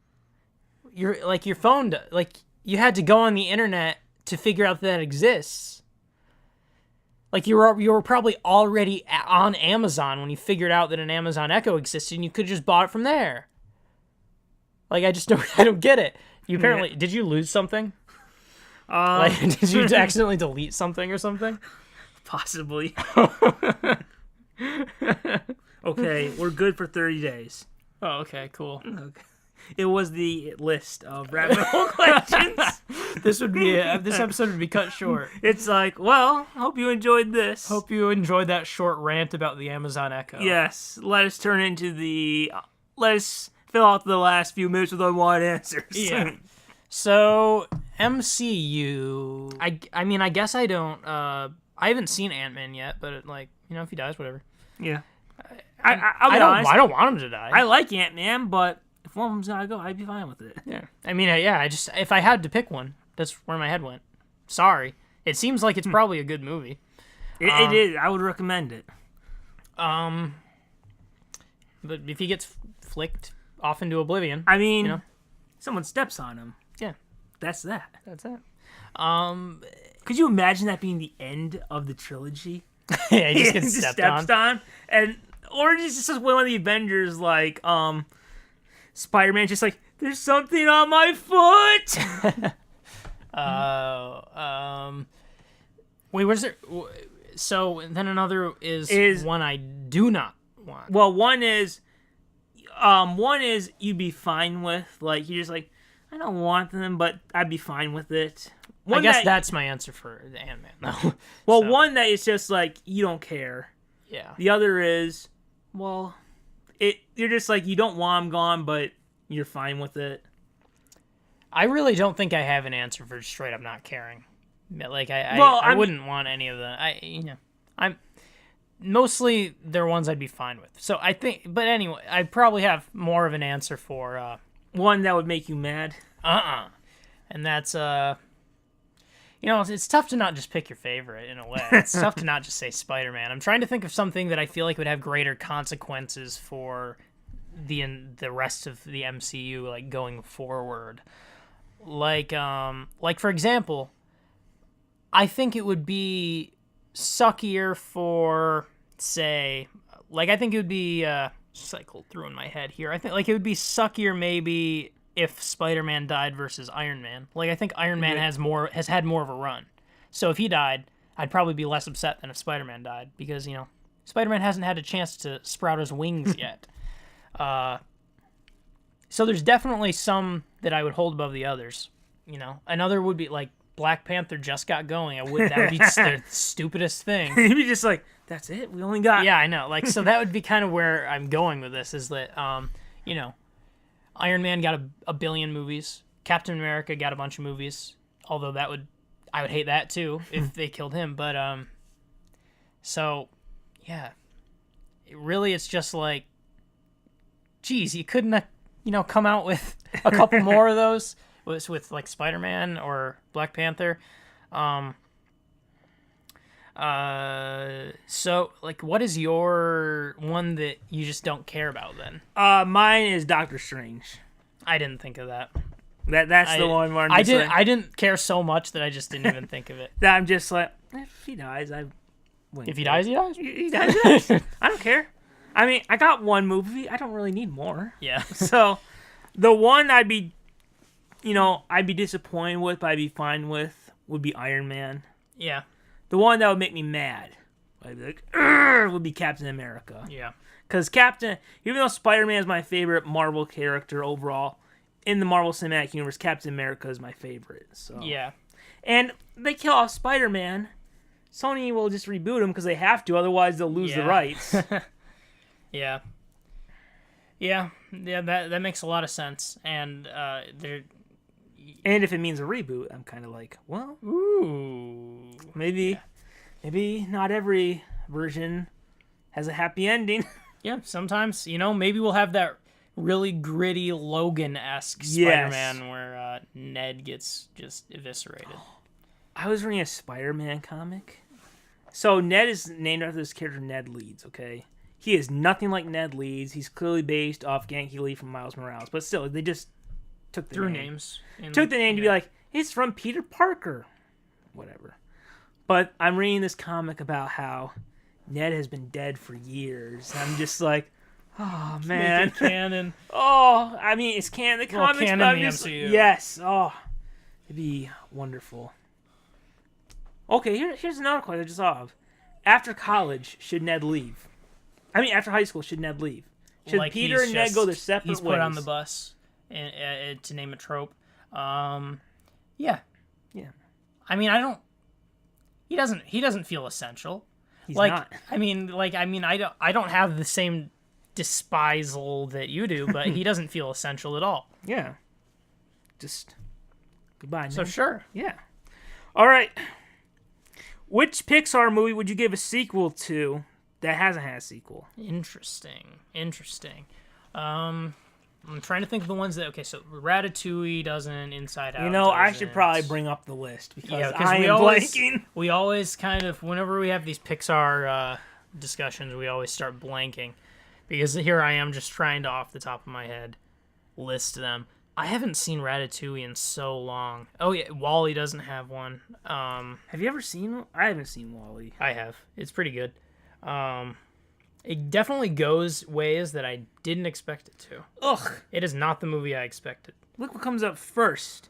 Your phone... Like, you had to go on the internet to figure out that exists. Like, you were probably already on Amazon when you figured out that an Amazon Echo existed, and you could have just bought it from there. Like, I don't get it. You apparently... Did you lose something? Did you accidentally delete something or something? Possibly. Okay, we're good for 30 days. Oh, okay, cool. Okay. It was the list of rabbit hole questions. This episode would be cut short. It's like, well, hope you enjoyed this. Hope you enjoyed that short rant about the Amazon Echo. Yes, let us fill out the last few minutes with unwanted answers. Yeah. So, MCU, I mean, I guess I don't, I haven't seen Ant-Man yet, but if he dies, whatever. Yeah. I don't want him to die. I like Ant-Man, but if one of them's gotta go, I'd be fine with it. Yeah. I mean, if I had to pick one, that's where my head went. Sorry. It seems like it's probably a good movie. It is. I would recommend it. But if he gets flicked off into oblivion, I mean, someone steps on him. Yeah. That's that. That's it. Could you imagine that being the end of the trilogy? Yeah, he just gets stepped on. Or just one of the Avengers, like, Spider-Man, just like, there's something on my foot! Wait, was there... So then another is one I do not want. Well, one is you'd be fine with. Like, you're just like, I don't want them, but I'd be fine with it. I guess that's my answer for the Ant-Man, though. Well, so. One that is just like, you don't care. Yeah. The other is, well, you're just like, you don't want them gone, but you're fine with it. I really don't think I have an answer for straight up not caring. Like, I wouldn't want any of the... I'm mostly they're ones I'd be fine with. So I think... But anyway, I probably have more of an answer for... one that would make you mad? And that's... it's tough to not just pick your favorite, in a way. It's tough to not just say Spider-Man. I'm trying to think of something that I feel like would have greater consequences for the rest of the MCU, like, going forward. Like, for example, I think it would be suckier for, say... Like, I think it would be... cycled through in my head here. I think, like, it would be suckier, maybe... if Spider-Man died versus Iron Man. Like, I think Iron Man has had more of a run. So if he died, I'd probably be less upset than if Spider-Man died, because, Spider-Man hasn't had a chance to sprout his wings yet. So there's definitely some that I would hold above the others. Another would be, like, Black Panther just got going. That would be the stupidest thing. You'd be just like, that's it? We only got... Yeah, I know. Like, so that would be kind of where I'm going with this, is that, Iron Man got a billion movies. Captain America got a bunch of movies. Although I would hate that too if they killed him. But so yeah, it's just like, geez, you couldn't come out with a couple more of those with like Spider-Man or Black Panther. So like, what is your one that you just don't care about then? Mine is Doctor Strange. I didn't think of that. That's the one where I didn't care so much that I just didn't even think of it. That I'm just like, if he dies, If he dies, he dies. He dies. I don't care. I mean, I got one movie. I don't really need more. Yeah. So, the one I'd be disappointed with, but I'd be fine with, would be Iron Man. Yeah. The one that would make me mad, I'd be like, would be Captain America. Yeah. Because even though Spider-Man is my favorite Marvel character overall, in the Marvel Cinematic Universe, Captain America is my favorite. So yeah. And they kill off Spider-Man, Sony will just reboot him because they have to, otherwise they'll lose the rights. Yeah. Yeah, that makes a lot of sense. And and if it means a reboot, I'm kind of like, well, ooh, maybe not every version has a happy ending. Yeah, sometimes, maybe we'll have that really gritty Logan-esque Spider-Man where Ned gets just eviscerated. I was reading a Spider-Man comic. So Ned is named after this character Ned Leeds, okay? He is nothing like Ned Leeds. He's clearly based off Genki Lee from Miles Morales. But still, they just took the name. Names. Took the name to be like, it's from Peter Parker. Whatever. But I'm reading this comic about how Ned has been dead for years. I'm just like, oh, man. Make it canon. Oh, I mean, it's canon. The comics, canon but I'm the just, MCU. Yes. Oh, it'd be wonderful. Okay, here's another question I just thought of. After college, should Ned leave? I mean, after high school, should Ned leave? Should like Peter and Ned go their separate ways? He's put on the bus, and to name a trope. Yeah. I mean, He doesn't feel essential. He's not. I don't have the same despisal that you do, but he doesn't feel essential at all. Yeah. Just goodbye, Ned. So sure. Yeah. All right. Which Pixar movie would you give a sequel to that hasn't had a sequel? Interesting. I'm trying to think of the ones that... Okay, so Ratatouille doesn't, Inside Out doesn't. I should probably bring up the list because I am blanking. We always kind of... Whenever we have these Pixar discussions, we always start blanking. Because here I am just trying to, off the top of my head, list them. I haven't seen Ratatouille in so long. Oh, yeah, WALL-E doesn't have one. Have you ever seen... I haven't seen WALL-E. I have. It's pretty good. It definitely goes ways that I didn't expect it to. Ugh. It is not the movie I expected. Look what comes up first.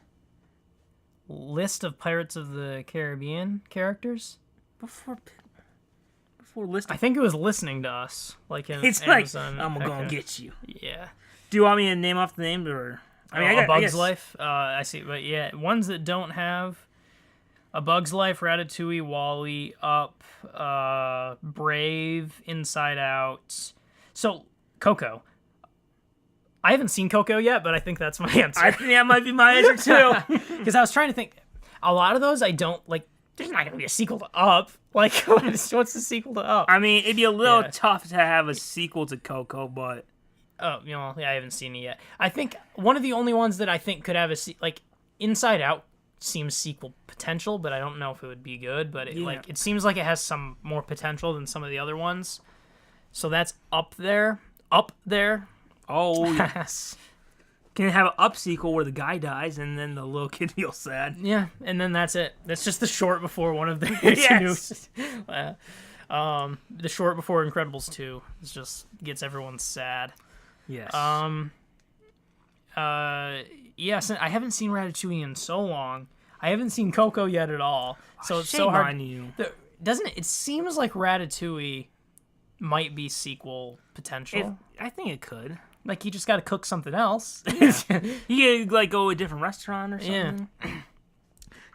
List of Pirates of the Caribbean characters? for listening? I think it was listening to us, like in It's Amazon. like, I'm gonna get you. Yeah. Do you want me to name off the names, or A Bug's Life. I see, but yeah, ones that don't have A Bug's Life, Ratatouille, Wall-E, Up, Brave, Inside Out. So Coco. I haven't seen Coco yet, but I think that's my answer. I think that might be my answer too. Because I was trying to think. A lot of those I don't like. There's not gonna be a sequel to Up. Like, what's the sequel to Up? I mean, it'd be a little tough to have a sequel to Coco, but Oh, I haven't seen it yet. I think one of the only ones that I think could have Inside Out seems sequel potential, but I don't know if it would be good. But it seems like it has some more potential than some of the other ones. So that's up there. Up there. Oh yes. Can have an Up sequel where the guy dies and then the little kid feels sad. Yeah, and then that's it. That's just the short before one of the Yes. The short before Incredibles 2 just gets everyone sad. Yes. Yes, I haven't seen Ratatouille in so long. I haven't seen Coco yet at all. So it's so hard. On you. Doesn't it? It seems like Ratatouille might be sequel potential. I think it could. Like, you just got to cook something else. Yeah. You could like go to a different restaurant or something. Yeah.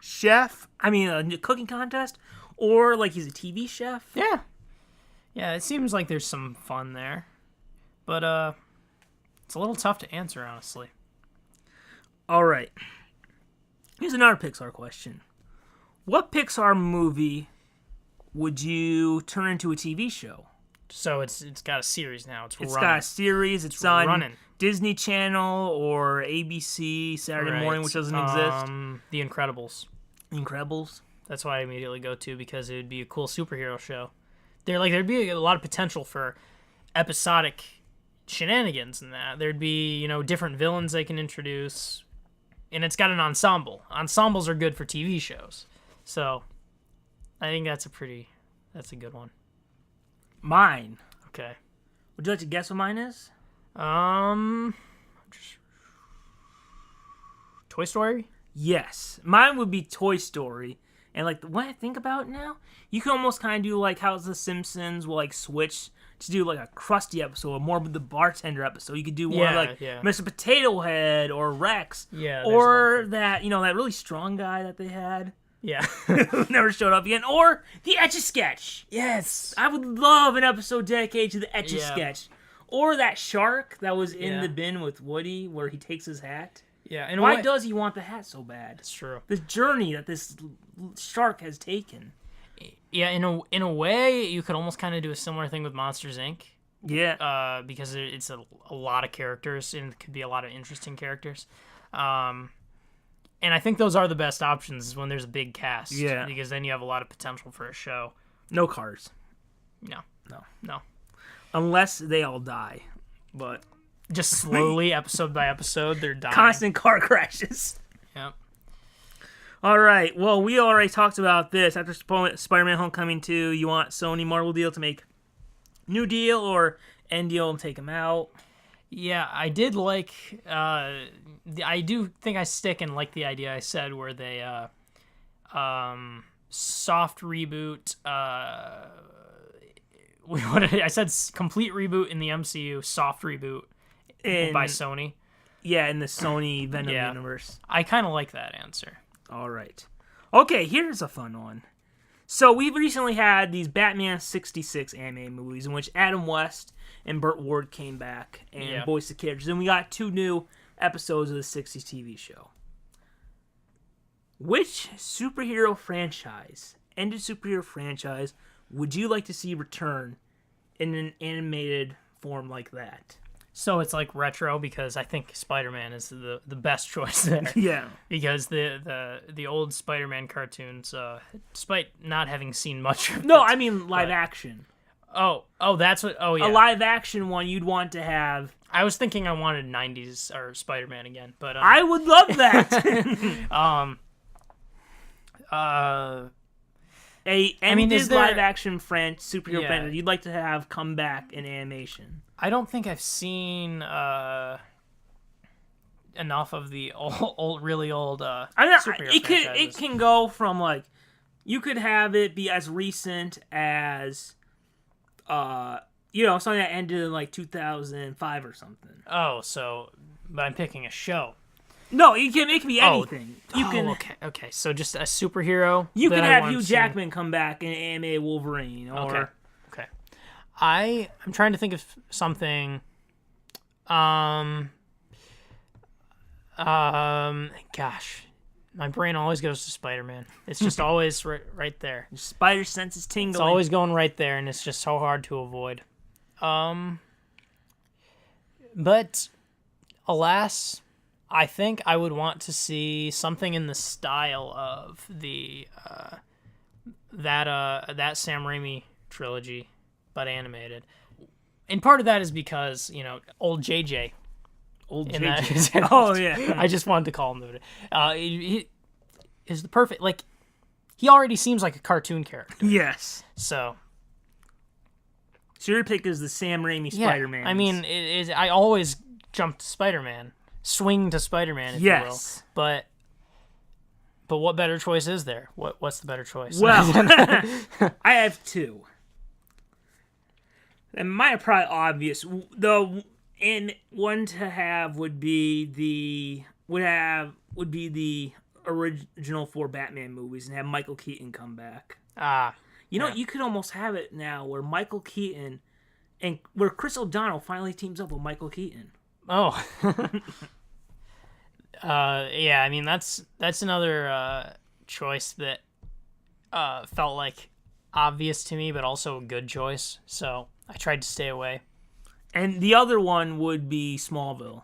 Chef. I mean, a cooking contest, or like he's a TV chef. Yeah. Yeah, it seems like there's some fun there, but it's a little tough to answer, honestly. All right. Here's another Pixar question. What Pixar movie would you turn into a TV show? So it's got a series now. It's got a series. It's on Disney Channel or ABC Saturday morning, which doesn't exist. The Incredibles. Incredibles. That's why I immediately go to, because it would be a cool superhero show. There'd be a lot of potential for episodic shenanigans in that. There'd be, different villains they can introduce, and it's got an ensemble. Ensembles are good for TV shows, so I think that's a good one. Mine. Okay. Would you like to guess what mine is? Toy Story? Yes. Mine would be Toy Story. And like when I think about it now, you can almost kind of do like how The Simpsons will like switch to do like a Krusty episode or more of the bartender epispisode. You could do more Mr. Potato Head or Rex. Yeah. Or that, that really strong guy that they had. Yeah. Who never showed up again. Or the Etch-a-Sketch. Yes. I would love an episode dedicated to the Etch-a-Sketch. Or that shark that was in the bin with Woody where he takes his hat. Yeah. And why does he want the hat so bad? It's true. The journey that this shark has taken. Yeah, in a way, you could almost kind of do a similar thing with Monsters, Inc. Yeah. Because it's a lot of characters, and it could be a lot of interesting characters. And I think those are the best options when there's a big cast. Yeah. Because then you have a lot of potential for a show. No cars. No. Unless they all die. But just slowly, episode by episode, they're dying. Constant car crashes. Yep. All right. Well, we already talked about this. After Spider-Man Homecoming 2, you want Sony Marvel deal to make new deal or end deal and take them out? Yeah, I did like... I do think I stick and like the idea I said where they soft reboot... I said complete reboot in the MCU, soft reboot by Sony. Yeah, in the Sony Venom universe. I kind of like that answer. All right. Okay, here's a fun one. So we've recently had these Batman 66 anime movies in which Adam West and Burt Ward came back and voiced the characters. And we got 2 new episodes of the 60s TV show. Which superhero franchise, ended superhero franchise, would you like to see return in an animated form like that? So it's like retro, because I think Spider-Man is the best choice there. Yeah. Because the old Spider-Man cartoons, despite not having seen much of I mean live action. Oh, that's what... Oh, yeah. A live action one you'd want to have... I was thinking I wanted 90s or Spider-Man again, but... I would love that! Is live action superhero franchise you'd like to have come back in animation? I don't think I've seen enough of the really old superhero franchises. It can go from like, you could have it be as recent as something that ended in like 2005 or something. Oh, but I'm picking a show. No, it can be anything. Okay. So just a superhero. You can have Hugh Jackman come back in anime Wolverine, or okay. I'm trying to think of something. Gosh, my brain always goes to Spider-Man. It's just always right there. Your spider sense is tingling. It's always going right there, and it's just so hard to avoid. But alas, I think I would want to see something in the style of the that Sam Raimi trilogy, but animated. And part of that is because old JJ. Old JJ. Oh yeah. I just wanted to call him that. He is the perfect. Like, he already seems like a cartoon character. Yes. So your pick is the Sam Raimi Spider-Man. I mean, I always jump to Spider-Man, swing to Spider-Man, if you will. But what better choice is there? What's the better choice? Well, I have two. And mine are probably obvious. And one to have would be the original 4 Batman movies and have Michael Keaton come back. You could almost have it now where Michael Keaton where Chris O'Donnell finally teams up with Michael Keaton. Oh. Yeah, I mean that's another choice that felt like obvious to me, but also a good choice. So I tried to stay away. And the other one would be Smallville,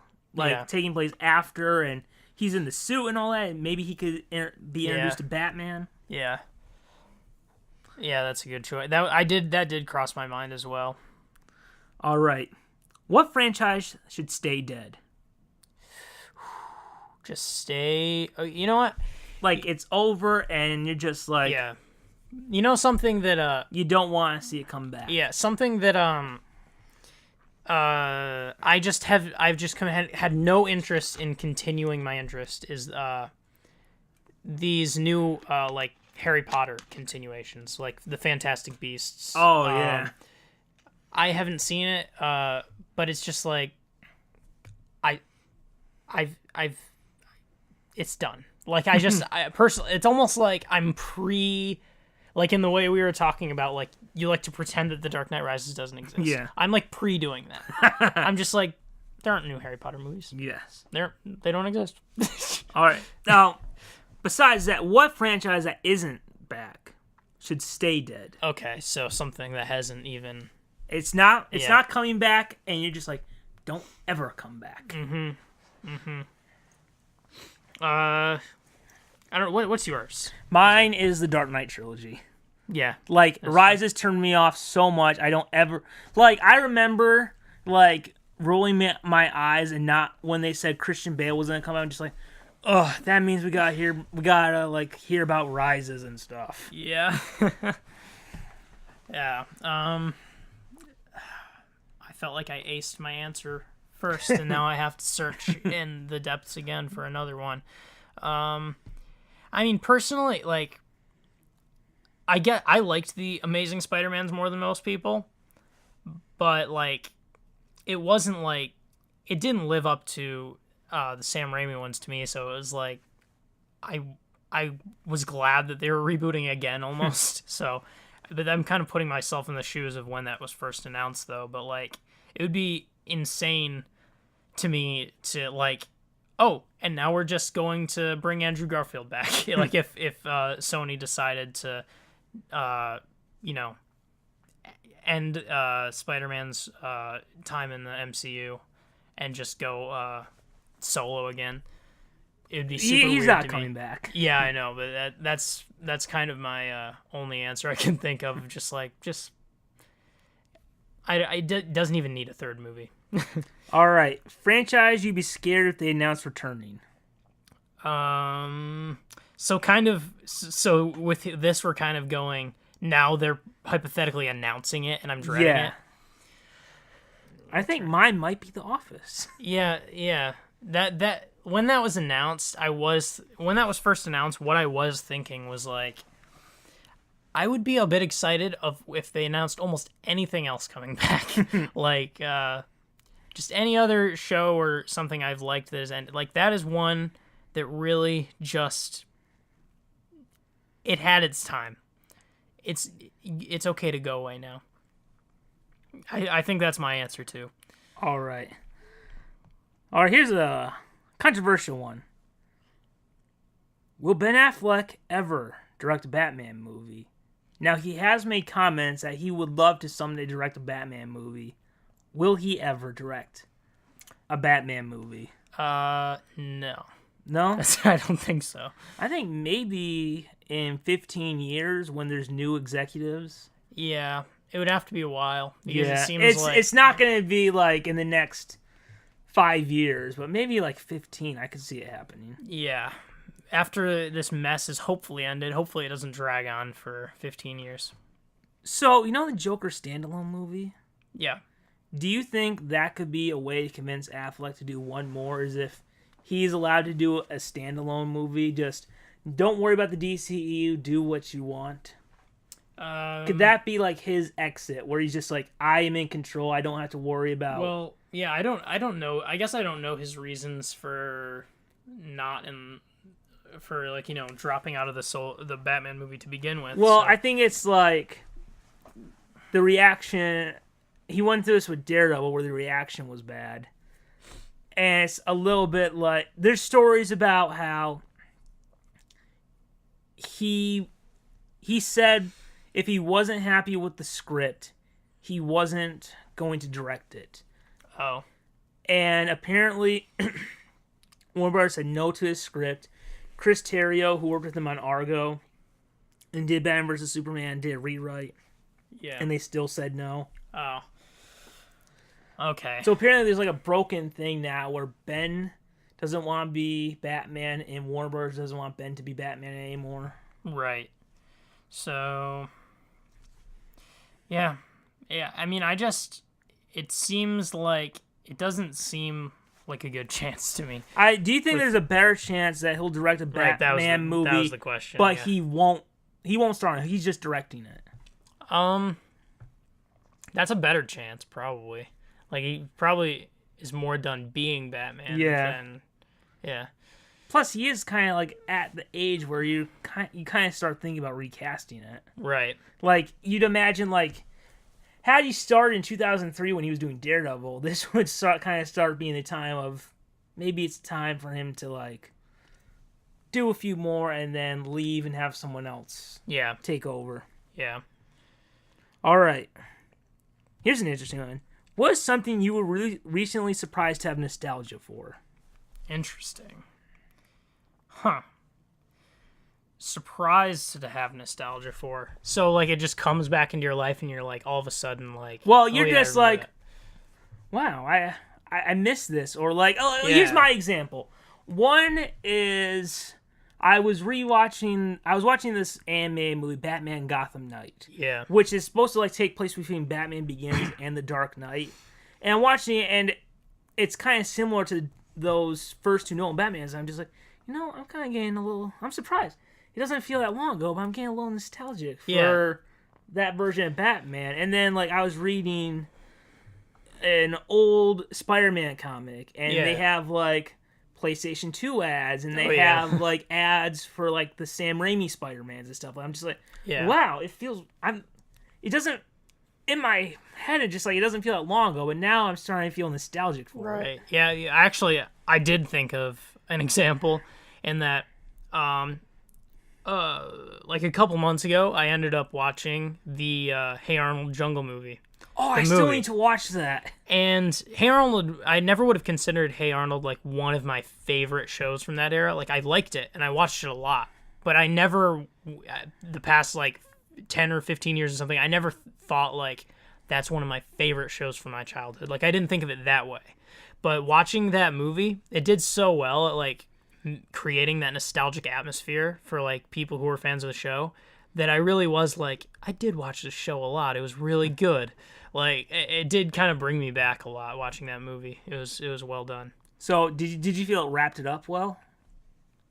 taking place after, and he's in the suit and all that. And maybe he could be introduced to Batman. Yeah. Yeah, that's a good choice. That did cross my mind as well. All right, what franchise should stay dead? Just stay. You know what? Like, it's over, and you're just like, yeah. Something that you don't want to see it come back. Yeah, something that I've just had no interest in continuing my interest is these new like Harry Potter continuations, like the Fantastic Beasts. Oh yeah. I haven't seen it, but it's just like I've it's done. Like, I personally, it's almost like I'm like in the way we were talking about, like, you like to pretend that The Dark Knight Rises doesn't exist. Yeah. I'm like pre-doing that. I'm just like, there aren't new Harry Potter movies. Yes. They don't exist. All right. Now, besides that, what franchise that isn't back should stay dead? Okay, so something that hasn't even... It's not coming back, and you're just like, don't ever come back. I don't know. What's yours? Mine is the Dark Knight trilogy. Yeah. Like, Rises turned me off so much. I don't ever... Like, I remember, like, rolling my eyes and not... When they said Christian Bale was going to come out, I'm just like, ugh, that means we gotta hear about Rises and stuff. Yeah. Yeah. I felt like I aced my answer first, and now I have to search in the depths again for another one. I mean, personally, like, I liked the Amazing Spider-Mans more than most people, but, like, it wasn't like, it didn't live up to the Sam Raimi ones to me, so it was like, I was glad that they were rebooting again almost. So, but I'm kind of putting myself in the shoes of when that was first announced, though. But, like, it would be insane to me to, like, oh, and now we're just going to bring Andrew Garfield back. Like, if Sony decided to, end Spider-Man's time in the MCU and just go solo again, it would be super weird. He's not coming back. Yeah, I know, but that's kind of my only answer I can think of. It doesn't even need a third movie. All right, franchise you'd be scared if they announced returning. So with this, we're kind of going, now they're hypothetically announcing it, and I'm dreading it. I think mine might be The Office. Yeah. That when that was announced, when that was first announced, what I was thinking was like, I would be a bit excited if they announced almost anything else coming back, like just any other show or something I've liked that has ended. Like that is one that really just it had its time. It's okay to go away now. I think that's my answer too. All right. Here's a controversial one. Will Ben Affleck ever direct a Batman movie? Now, he has made comments that he would love to someday direct a Batman movie. Will he ever direct a Batman movie? No. No? I don't think so. I think maybe in 15 years when there's new executives. Yeah, it would have to be a while. Because Yeah, it seems it's not going to be like in the next 5 years, but maybe like 15. I could see it happening. Yeah. After this mess is hopefully ended, hopefully it doesn't drag on for 15 years. So, you know the Joker standalone movie? Yeah. Do you think that could be a way to convince Affleck to do one more, as if he's allowed to do a standalone movie? Just don't worry about the DCEU, do what you want. Could that be like his exit, where he's just like, I am in control, I don't have to worry about... Well, yeah, I don't know. I guess I don't know his reasons for dropping out of the Batman movie to begin with. Well, so. I think it's like the reaction. He went through this with Daredevil, where the reaction was bad, and it's a little bit like there's stories about how he said if he wasn't happy with the script, he wasn't going to direct it. Oh, and apparently, Warner Bros. Said no to his script. Chris Terrio, who worked with him on Argo and did Batman vs. Superman, did a rewrite. Yeah. And they still said no. Oh. Okay. So apparently there's like a broken thing now where Ben doesn't want to be Batman and Warner Bros. Doesn't want Ben to be Batman anymore. Right. So... Yeah. Yeah, I mean, it seems like... It doesn't seem... like a good chance to me. Do you think there's a better chance that he'll direct a Batman movie? That was the question. But yeah. he won't star in it. He's just directing it. That's a better chance, probably. Like he probably is more done being Batman. Yeah. Plus, he is kind of like at the age where you kind of start thinking about recasting it. Right. Like you'd imagine like. Had he started in 2003 when he was doing Daredevil, this would start being the time of maybe it's time for him to like do a few more and then leave and have someone else take over. Yeah. All right. Here's an interesting one. What is something you were really recently surprised to have nostalgia for? Interesting. Huh. Surprised to have nostalgia for. So like it just comes back into your life and you're like all of a sudden like well you're just like that. Wow, I missed this, or like here's my example. One is I was watching this anime movie Batman Gotham Knight. Yeah. Which is supposed to like take place between Batman Begins and The Dark Knight. And I'm watching it and it's kind of similar to those first two Nolan Batmans. I'm just like, I'm kind of getting I'm surprised. It doesn't feel that long ago, but I'm getting a little nostalgic for that version of Batman. And then, like, I was reading an old Spider-Man comic, and they have, like, PlayStation 2 ads, and they have, like, ads for, like, the Sam Raimi Spider-Mans and stuff. I'm just like, wow, it feels... It doesn't... In my head, it just, like, it doesn't feel that long ago, but now I'm starting to feel nostalgic for it. Right. Yeah, actually, I did think of an example in that... like a couple months ago, I ended up watching the Hey Arnold Jungle movie. Oh, I still need to watch that. And Hey Arnold, I never would have considered Hey Arnold like one of my favorite shows from that era. Like I liked it and I watched it a lot, but I never, the past like 10 or 15 years or something, I never thought like that's one of my favorite shows from my childhood. Like I didn't think of it that way. But watching that movie, it did so well at like creating that nostalgic atmosphere for like people who were fans of the show that I really was like, I did watch this show a lot. It was really good. Like it did kind of bring me back a lot watching that movie. It was well done. So did you feel it wrapped it up well?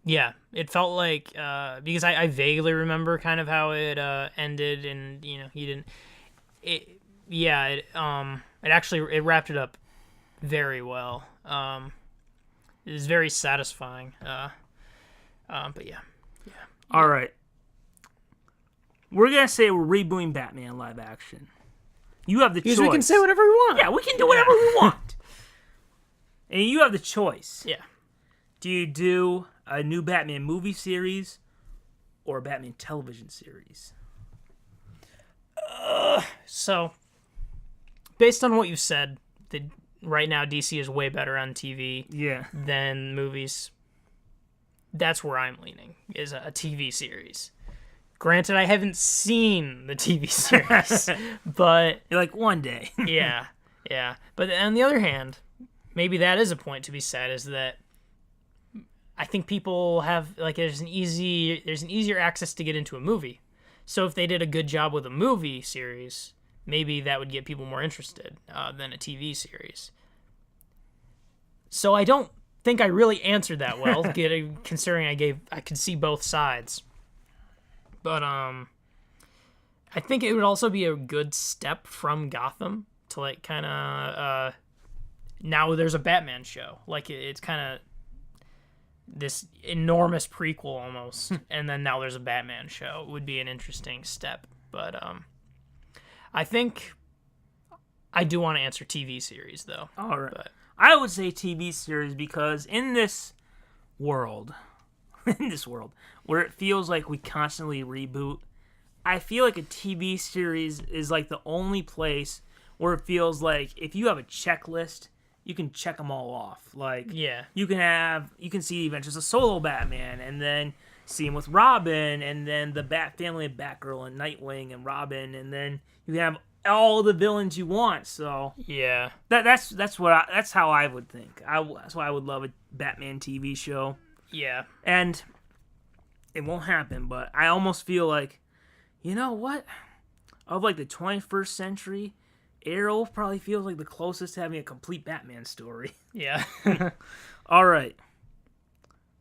Yeah, it felt like because I vaguely remember kind of how it ended, and he didn't. It yeah it actually it wrapped it up very well. It was very satisfying. But yeah. All right. We're going to say we're rebooting Batman live action. You have the choice. Because we can say whatever we want. Yeah, we can do whatever we want. And you have the choice. Yeah. Do you do a new Batman movie series or a Batman television series? So, based on what you said, right now DC is way better on TV than movies. That's where I'm leaning, is a TV series. Granted, I haven't seen the TV series, but... You're like, one day. yeah. But on the other hand, maybe that is a point to be said, is that I think people have, like, there's an easier access to get into a movie. So if they did a good job with a movie series, maybe that would get people more interested than a TV series. So I don't think I really answered that well, considering I could see both sides. But I think it would also be a good step from Gotham to, like, kind of now there's a Batman show. Like, it's kind of this enormous prequel almost, and then now there's a Batman show. It would be an interesting step. But I think I do want to answer TV series, though. All right. But I would say TV series because in this world where it feels like we constantly reboot, I feel like a TV series is like the only place where it feels like if you have a checklist, you can check them all off. Like, you can see the Adventures of Solo Batman, and then see him with Robin, and then the Bat Family of Batgirl and Nightwing and Robin, and then you can have all the villains you want. So yeah, that's how I would think. That's why I would love a Batman TV show. Yeah, and it won't happen, but I almost feel like, you know what? Of like the 21st century, Arrow probably feels like the closest to having a complete Batman story. Yeah. All right.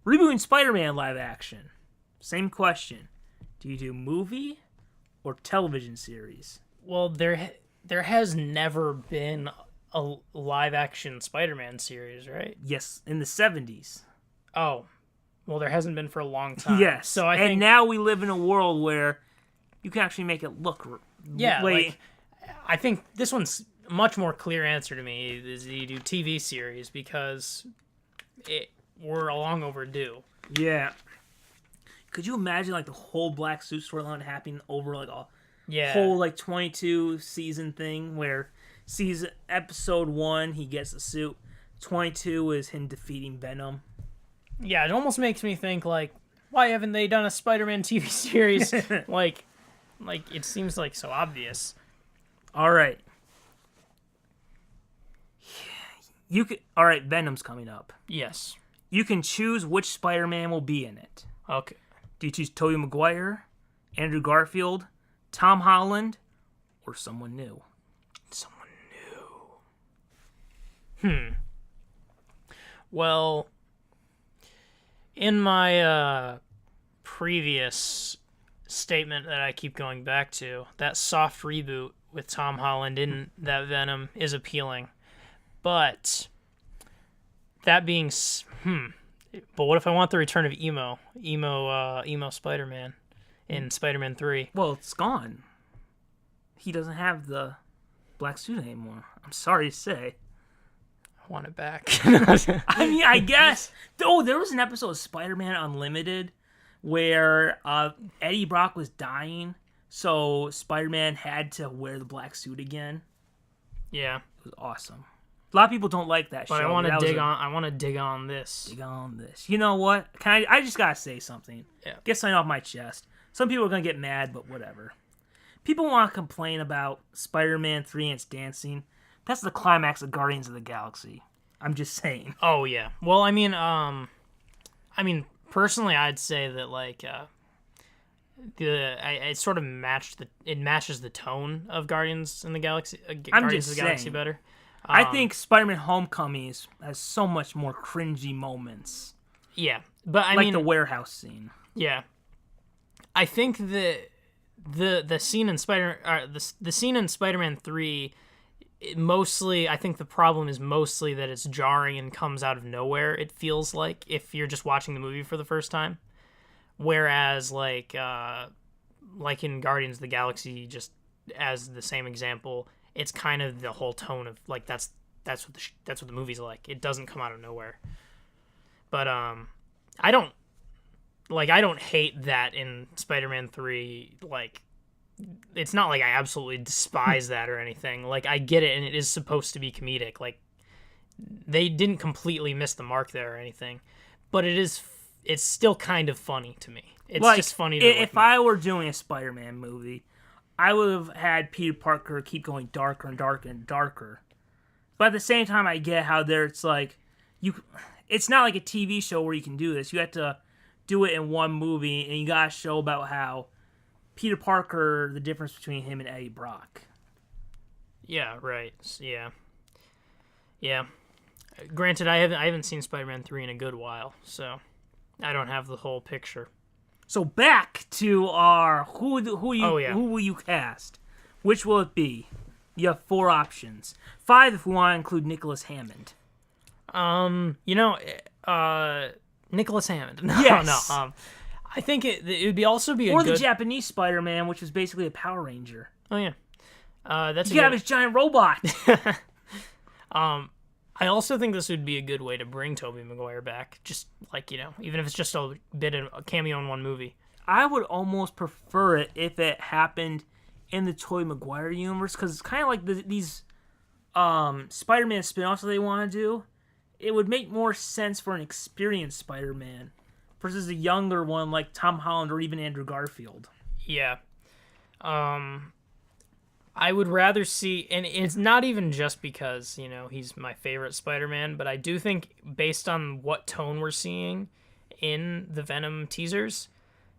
Rebooting Spider-Man live action. Same question. Do you do movie or television series? Well, there has never been a live action Spider-Man series, right? Yes, in the 70s. Oh. Well, there hasn't been for a long time. Yes. So I think... And now we live in a world where you can actually make it look... like, I think this one's a much more clear answer to me is you do TV series because we're long overdue. Yeah. Could you imagine like the whole Black Suit storyline happening over like a whole like 22 season thing where episode 1 he gets the suit, 22 is him defeating Venom. Yeah, it almost makes me think like, why haven't they done a Spider-Man TV series? like it seems like so obvious. All right. All right, Venom's coming up. Yes. You can choose which Spider-Man will be in it. Okay. Do you choose Tobey Maguire, Andrew Garfield, Tom Holland, or someone new? Someone new. Well, in my previous statement that I keep going back to, that soft reboot with Tom Holland in that Venom is appealing. But that being... But what if I want the return of emo Spider-Man in Spider-Man 3? Well, it's gone. He doesn't have the black suit anymore. I'm sorry to say. I want it back. I mean, I guess. Oh, there was an episode of Spider-Man Unlimited where Eddie Brock was dying, so Spider-Man had to wear the black suit again. Yeah. It was awesome. A lot of people don't like that show. But I want to dig on this. Dig on this. You know what? I just gotta say something. Yeah. Get something off my chest. Some people are gonna get mad, but whatever. People want to complain about Spider-Man 3 and its dancing. That's the climax of Guardians of the Galaxy. I'm just saying. Oh yeah. Well, I mean, personally, I'd say that like it sort of matches the tone of Guardians of the Galaxy better. I think Spider-Man Homecoming has so much more cringy moments. Yeah, but I like mean, the warehouse scene. yeah, I think the scene in the scene in Spider-Man 3, mostly, I think the problem is mostly that it's jarring and comes out of nowhere. It feels like if you're just watching the movie for the first time, whereas like in Guardians of the Galaxy, just as the same example, it's kind of the whole tone of like that's what the movie's like. It doesn't come out of nowhere. But I don't hate that in Spider-Man 3. Like, it's not like I absolutely despise that or anything. Like, I get it, and it is supposed to be comedic. Like, they didn't completely miss the mark there or anything, but it's still kind of funny to me. It's like, just funny to if I were doing a Spider-Man movie, I would have had Peter Parker keep going darker and darker and darker. But at the same time, I get how it's like it's not like a TV show where you can do this. You have to do it in one movie, and you gotta show about how Peter Parker, the difference between him and Eddie Brock. Yeah, right. Yeah. Granted, I haven't seen Spider-Man 3 in a good while, so I don't have the whole picture. So back to our who will you cast? Which will it be? You have 4 options. 5 if we want to include Nicholas Hammond. Nicholas Hammond. Yes. No. I think it would be also be a or good... the Japanese Spider-Man, which was basically a Power Ranger. Oh yeah. That's you have his giant robot. I also think this would be a good way to bring Tobey Maguire back. Just like, even if it's just a bit of a cameo in one movie. I would almost prefer it if it happened in the Tobey Maguire universe, because it's kind of like these Spider-Man spin-offs that they want to do. It would make more sense for an experienced Spider-Man versus a younger one like Tom Holland or even Andrew Garfield. Yeah. I would rather see, and it's not even just because, he's my favorite Spider-Man, but I do think based on what tone we're seeing in the Venom teasers,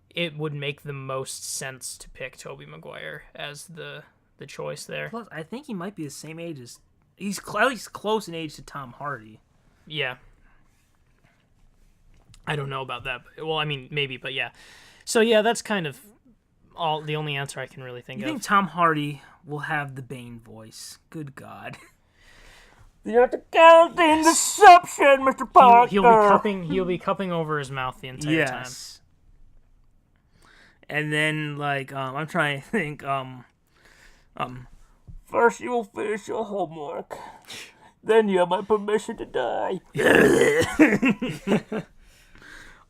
it would make the most sense to pick Tobey Maguire as the choice there. Plus, I think he might be the same age as... He's at least close in age to Tom Hardy. Yeah. I don't know about that. Well, I mean, maybe, but yeah. So, yeah, that's kind of the only answer I can really think of. You think Tom Hardy will have the Bane voice? Good God. You have to count the deception, Mr. Parker. He'll be cupping over his mouth the entire time. And then, like, I'm trying to think, first you will finish your homework. Then you have my permission to die.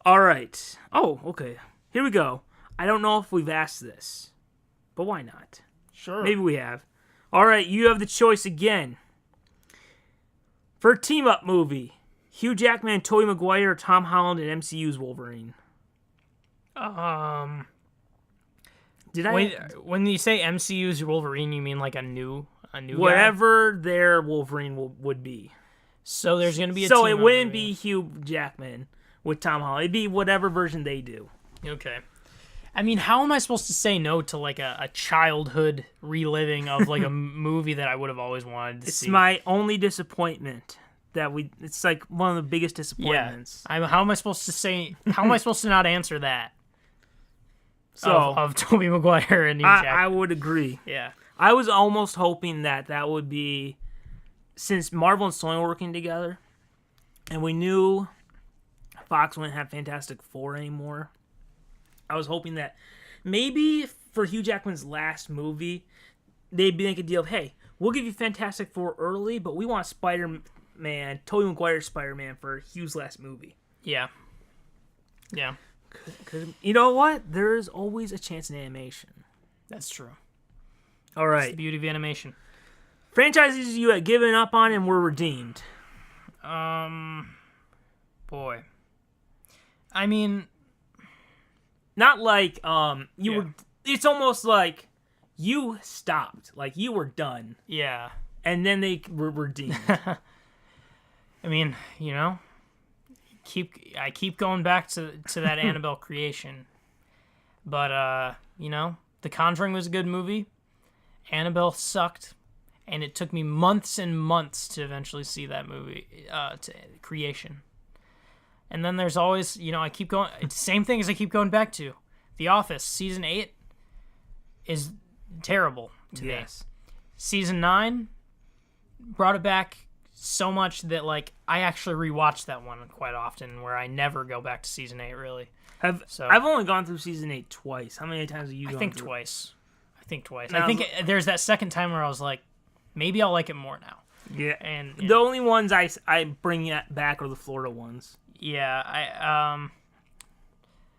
All right. Oh, okay. Here we go. I don't know if we've asked this, but why not? Sure. Maybe we have. All right, you have the choice again. For a team-up movie, Hugh Jackman, Tobey Maguire, or Tom Holland, and MCU's Wolverine. When you say MCU's Wolverine, you mean like a new whatever guy? Their Wolverine would be. So there's going to be a So it wouldn't be Hugh Jackman with Tom Holland. It'd be whatever version they do. Okay. I mean, how am I supposed to say no to like a childhood reliving of like a movie that I would have always wanted to see? It's my only disappointment it's like one of the biggest disappointments. Yeah. How am I supposed to not answer that? So of Tobey Maguire and Hugh Jackman. I would agree. Yeah. I was almost hoping that would be, since Marvel and Sony were working together, and we knew Fox wouldn't have Fantastic Four anymore. I was hoping that maybe for Hugh Jackman's last movie, they'd make a deal of, hey, we'll give you Fantastic Four early, but we want Spider-Man, Tobey Maguire's Spider-Man for Hugh's last movie. Yeah. Yeah. Because you know what? There's always a chance in animation. That's true. All right. That's the beauty of animation. Franchises you had given up on and were redeemed. Boy. I mean, not like you were. It's almost like you stopped, like you were done. Yeah. And then they were redeemed. I mean, I keep going back to that Annabelle creation, but The Conjuring was a good movie. Annabelle sucked, and it took me months and months to eventually see that movie, to creation. And then there's always, I keep going. It's the same thing as I keep going back to. The Office, season 8 is terrible to me. Season 9 brought it back so much that, like, I actually rewatched that one quite often, where I never go back to season 8, really. I've only gone through season 8 twice. How many times have you gone through? I think twice. I think there's that second time where I was like, maybe I'll like it more now. Yeah. And the only ones I bring back are the Florida ones. Yeah,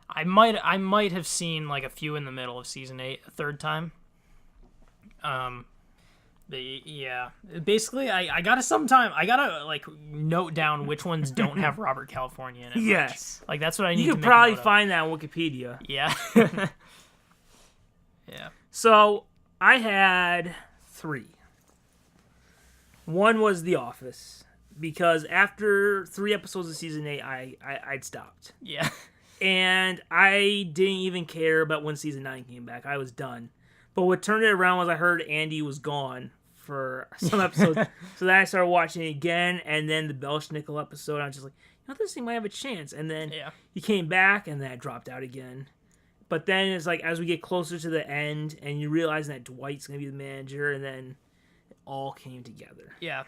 I might have seen like a few in the middle of season 8 a third time. Yeah, basically I gotta like note down which ones don't have Robert California in it. Yes, like that's what I need. You could probably find that on Wikipedia. Yeah. Yeah. So I had 3. One was The Office, because after 3 episodes of season 8, I'd stopped. Yeah. And I didn't even care about when season 9 came back. I was done. But what turned it around was I heard Andy was gone for some episodes. So then I started watching it again, and then the Belschnickel episode, I was just like, this thing might have a chance. And then he came back, and then I dropped out again. But then it's like, as we get closer to the end, and you realize that Dwight's going to be the manager, and then it all came together. Yeah.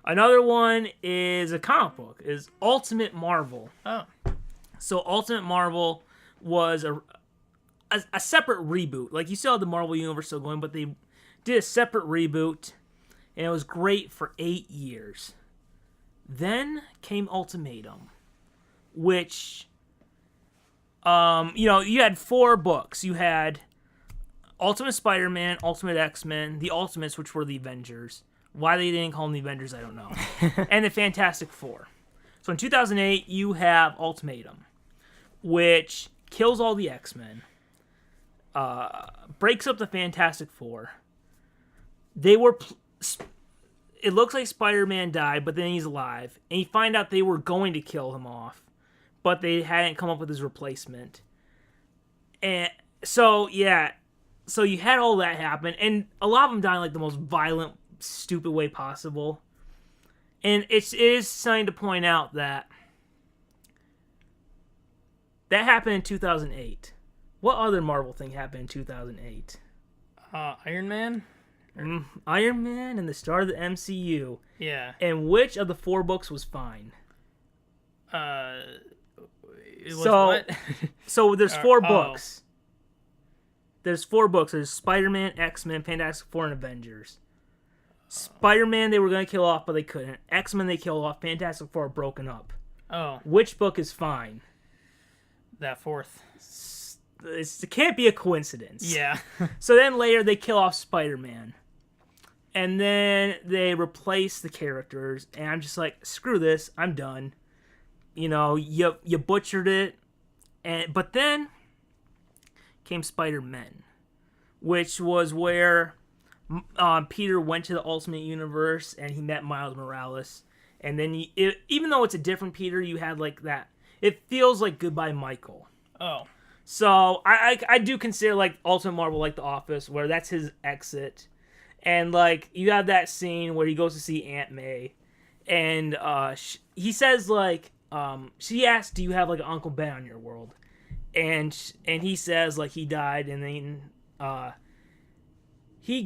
Another one is a comic book, is Ultimate Marvel. Oh. So Ultimate Marvel was a separate reboot. Like, you still had the Marvel Universe still going, but they did a separate reboot, and it was great for 8 years. Then came Ultimatum, which, you had 4 books. You had Ultimate Spider-Man, Ultimate X-Men, the Ultimates, which were the Avengers. Why they didn't call them the Avengers, I don't know. And the Fantastic Four. So in 2008, you have Ultimatum, which kills all the X-Men, breaks up the Fantastic Four. It looks like Spider-Man died, but then he's alive. And you find out they were going to kill him off, but they hadn't come up with his replacement. And so, yeah. So you had all that happen, and a lot of them died in like the most violent, stupid way possible. And it is something to point out that happened in 2008. What other Marvel thing happened in 2008? Iron Man? Iron Man and the start of the MCU. Yeah. And which of the 4 books was fine? What? So there's 4 books. There's 4 books. There's Spider-Man, X-Men, Fantastic Four, and Avengers. Spider-Man they were going to kill off, but they couldn't. X-Men they killed off. Fantastic Four are broken up. Oh. Which book is fine? That 4th. It can't be a coincidence. Yeah. So then later they kill off Spider-Man. And then they replace the characters. And I'm just like, screw this. I'm done. You butchered it. But then came Spider-Man, which was where Peter went to the Ultimate Universe and he met Miles Morales. And then even though it's a different Peter, you had like that. It feels like Goodbye Michael. Oh. So I do consider like Ultimate Marvel like The Office, where that's his exit. And like you have that scene where he goes to see Aunt May, and he says like she asks, "Do you have like an Uncle Ben on your world?" And he says like he died, and then he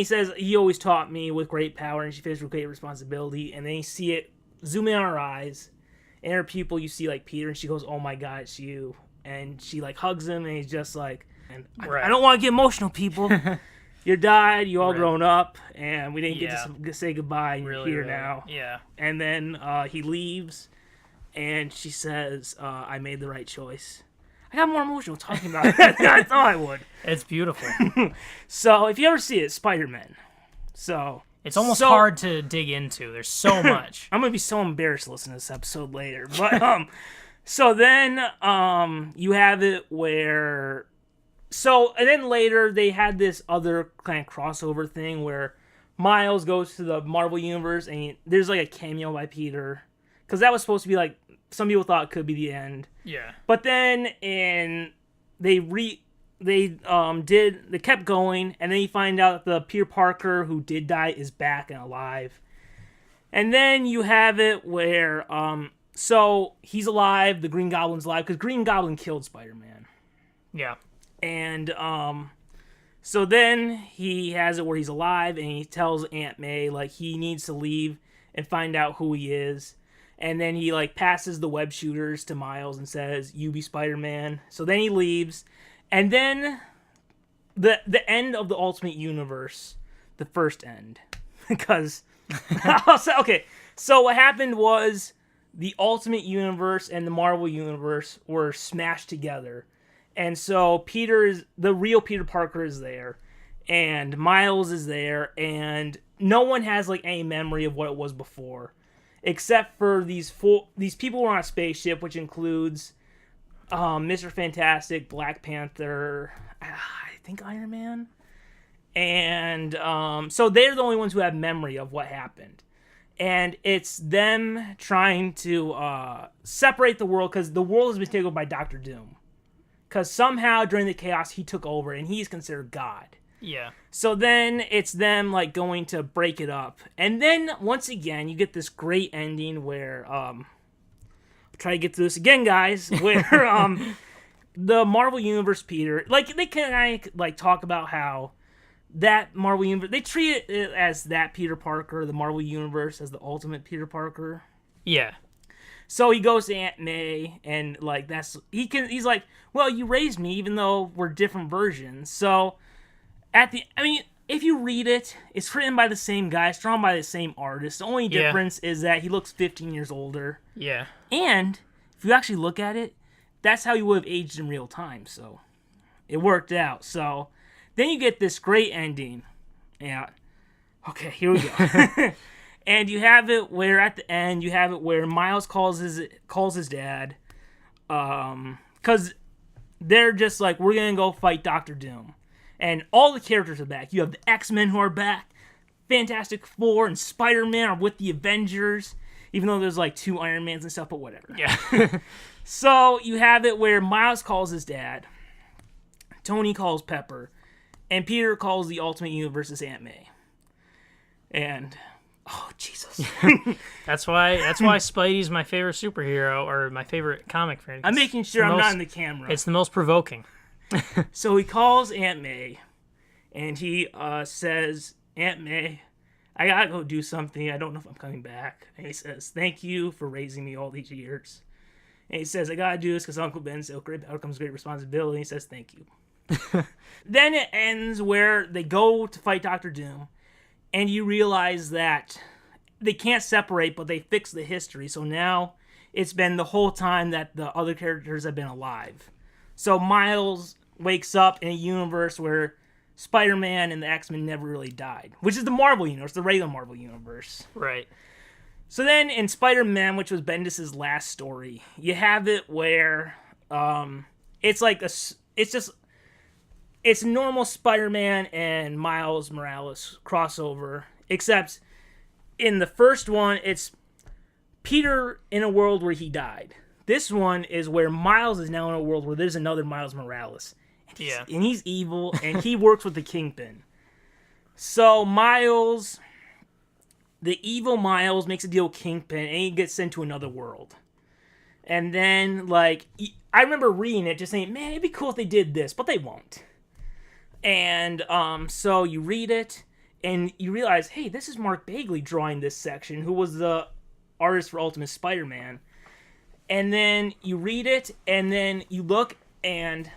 says he always taught me with great power, and she faced with great responsibility. And then you see it zoom in on her eyes, and her pupil, you see like Peter, and she goes, "Oh my God, it's you." And she like hugs him, and he's just like, I don't want to get emotional, people. You died, you all grown up, and we didn't get to say goodbye, and you're here now. Yeah. And then he leaves, and she says, I made the right choice. I got more emotional talking about it than I thought I would. It's beautiful. So if you ever see it, Spider-Man. So it's almost hard to dig into. There's so much. I'm going to be so embarrassed listening to this episode later. But so then you have it where... and then later they had this other kind of crossover thing where Miles goes to the Marvel Universe and there's like a cameo by Peter. Because that was supposed to be like... Some people thought it could be the end. Yeah. But then they kept going, and then you find out that the Peter Parker who did die is back and alive. And then you have it where So he's alive. The Green Goblin's alive because Green Goblin killed Spider-Man. Yeah. And so then he has it where he's alive, and he tells Aunt May like he needs to leave and find out who he is. And then he like passes the web shooters to Miles and says, "You be Spider-Man." So then he leaves, and then the end of the Ultimate Universe, the first end, because okay. So what happened was the Ultimate Universe and the Marvel Universe were smashed together. And so the real Peter Parker is there, and Miles is there, and no one has like any memory of what it was before, except for these people who are on a spaceship, which includes Mr. Fantastic, Black Panther, I think Iron Man, and so they're the only ones who have memory of what happened. And it's them trying to separate the world, because the world has been taken over by Doctor Doom. Because somehow during the chaos he took over, and he's considered God. Yeah. So then it's them like going to break it up, and then once again you get this great ending where I'll try to get through this again, guys. Where the Marvel Universe Peter, like they can like talk about how that Marvel Universe, they treat it as that Peter Parker, the Marvel Universe as the ultimate Peter Parker. Yeah. So he goes to Aunt May, and like he's like, well, you raised me even though we're different versions. So if you read it, it's written by the same guy, it's drawn by the same artist. The only difference is that he looks 15 years older. Yeah. And if you actually look at it, that's how you would have aged in real time. So it worked out. So then you get this great ending. Yeah. Okay, here we go. And you have it where at the end Miles calls his dad, because they're just like, we're gonna go fight Doctor Doom, and all the characters are back. You have the X-Men who are back, Fantastic Four and Spider-Man are with the Avengers, even though there's like 2 Iron Mans and stuff, but whatever. Yeah. So you have it where Miles calls his dad, Tony calls Pepper, and Peter calls the Ultimate Universe's Aunt May, and. Oh, Jesus. That's why Spidey's my favorite superhero, or my favorite comic fan. I'm making sure I'm not in the camera. It's the most provoking. So he calls Aunt May, and he says, "Aunt May, I gotta go do something. I don't know if I'm coming back." And he says, "Thank you for raising me all these years." And he says, "I gotta do this because Uncle Ben said, out comes great responsibility." And he says, "Thank you." Then it ends where they go to fight Doctor Doom. And you realize that they can't separate, but they fix the history. So now it's been the whole time that the other characters have been alive. So Miles wakes up in a universe where Spider-Man and the X-Men never really died, which is the Marvel Universe, the regular Marvel Universe. Right. So then in Spider-Man, which was Bendis' last story, you have it where it's like it's normal Spider-Man and Miles Morales crossover, except in the first one, it's Peter in a world where he died. This one is where Miles is now in a world where there's another Miles Morales. And he's evil, and he works with the Kingpin. So Miles, the evil Miles, makes a deal with Kingpin, and he gets sent to another world. And then, like, I remember reading it just saying, man, it'd be cool if they did this, but they won't. And so you read it, and you realize, hey, this is Mark Bagley drawing this section, who was the artist for Ultimate Spider-Man. And then you read it, and then you look, and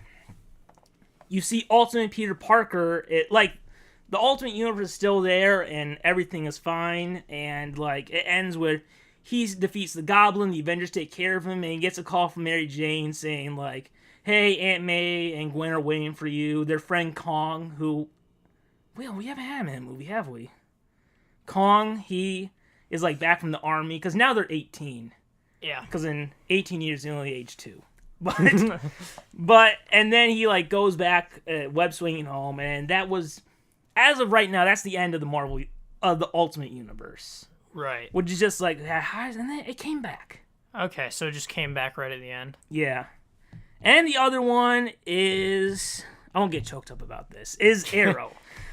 you see Ultimate Peter Parker. The Ultimate Universe is still there, and everything is fine. And, like, it ends with he defeats the Goblin, the Avengers take care of him, and he gets a call from Mary Jane saying, like, hey, Aunt May and Gwen are waiting for you. Their friend Kong, who... Well, we haven't had him in a movie, have we? Kong, he is, like, back from the army, because now they're 18. Yeah. Because in 18 years, they only age 2. And then he, like, goes back, web-swinging home, and that was... As of right now, that's the end of the Ultimate Universe. Right. Which is just, like, and then it came back. Okay, so it just came back right at the end. Yeah. And the other one is... I won't get choked up about this. Is Arrow.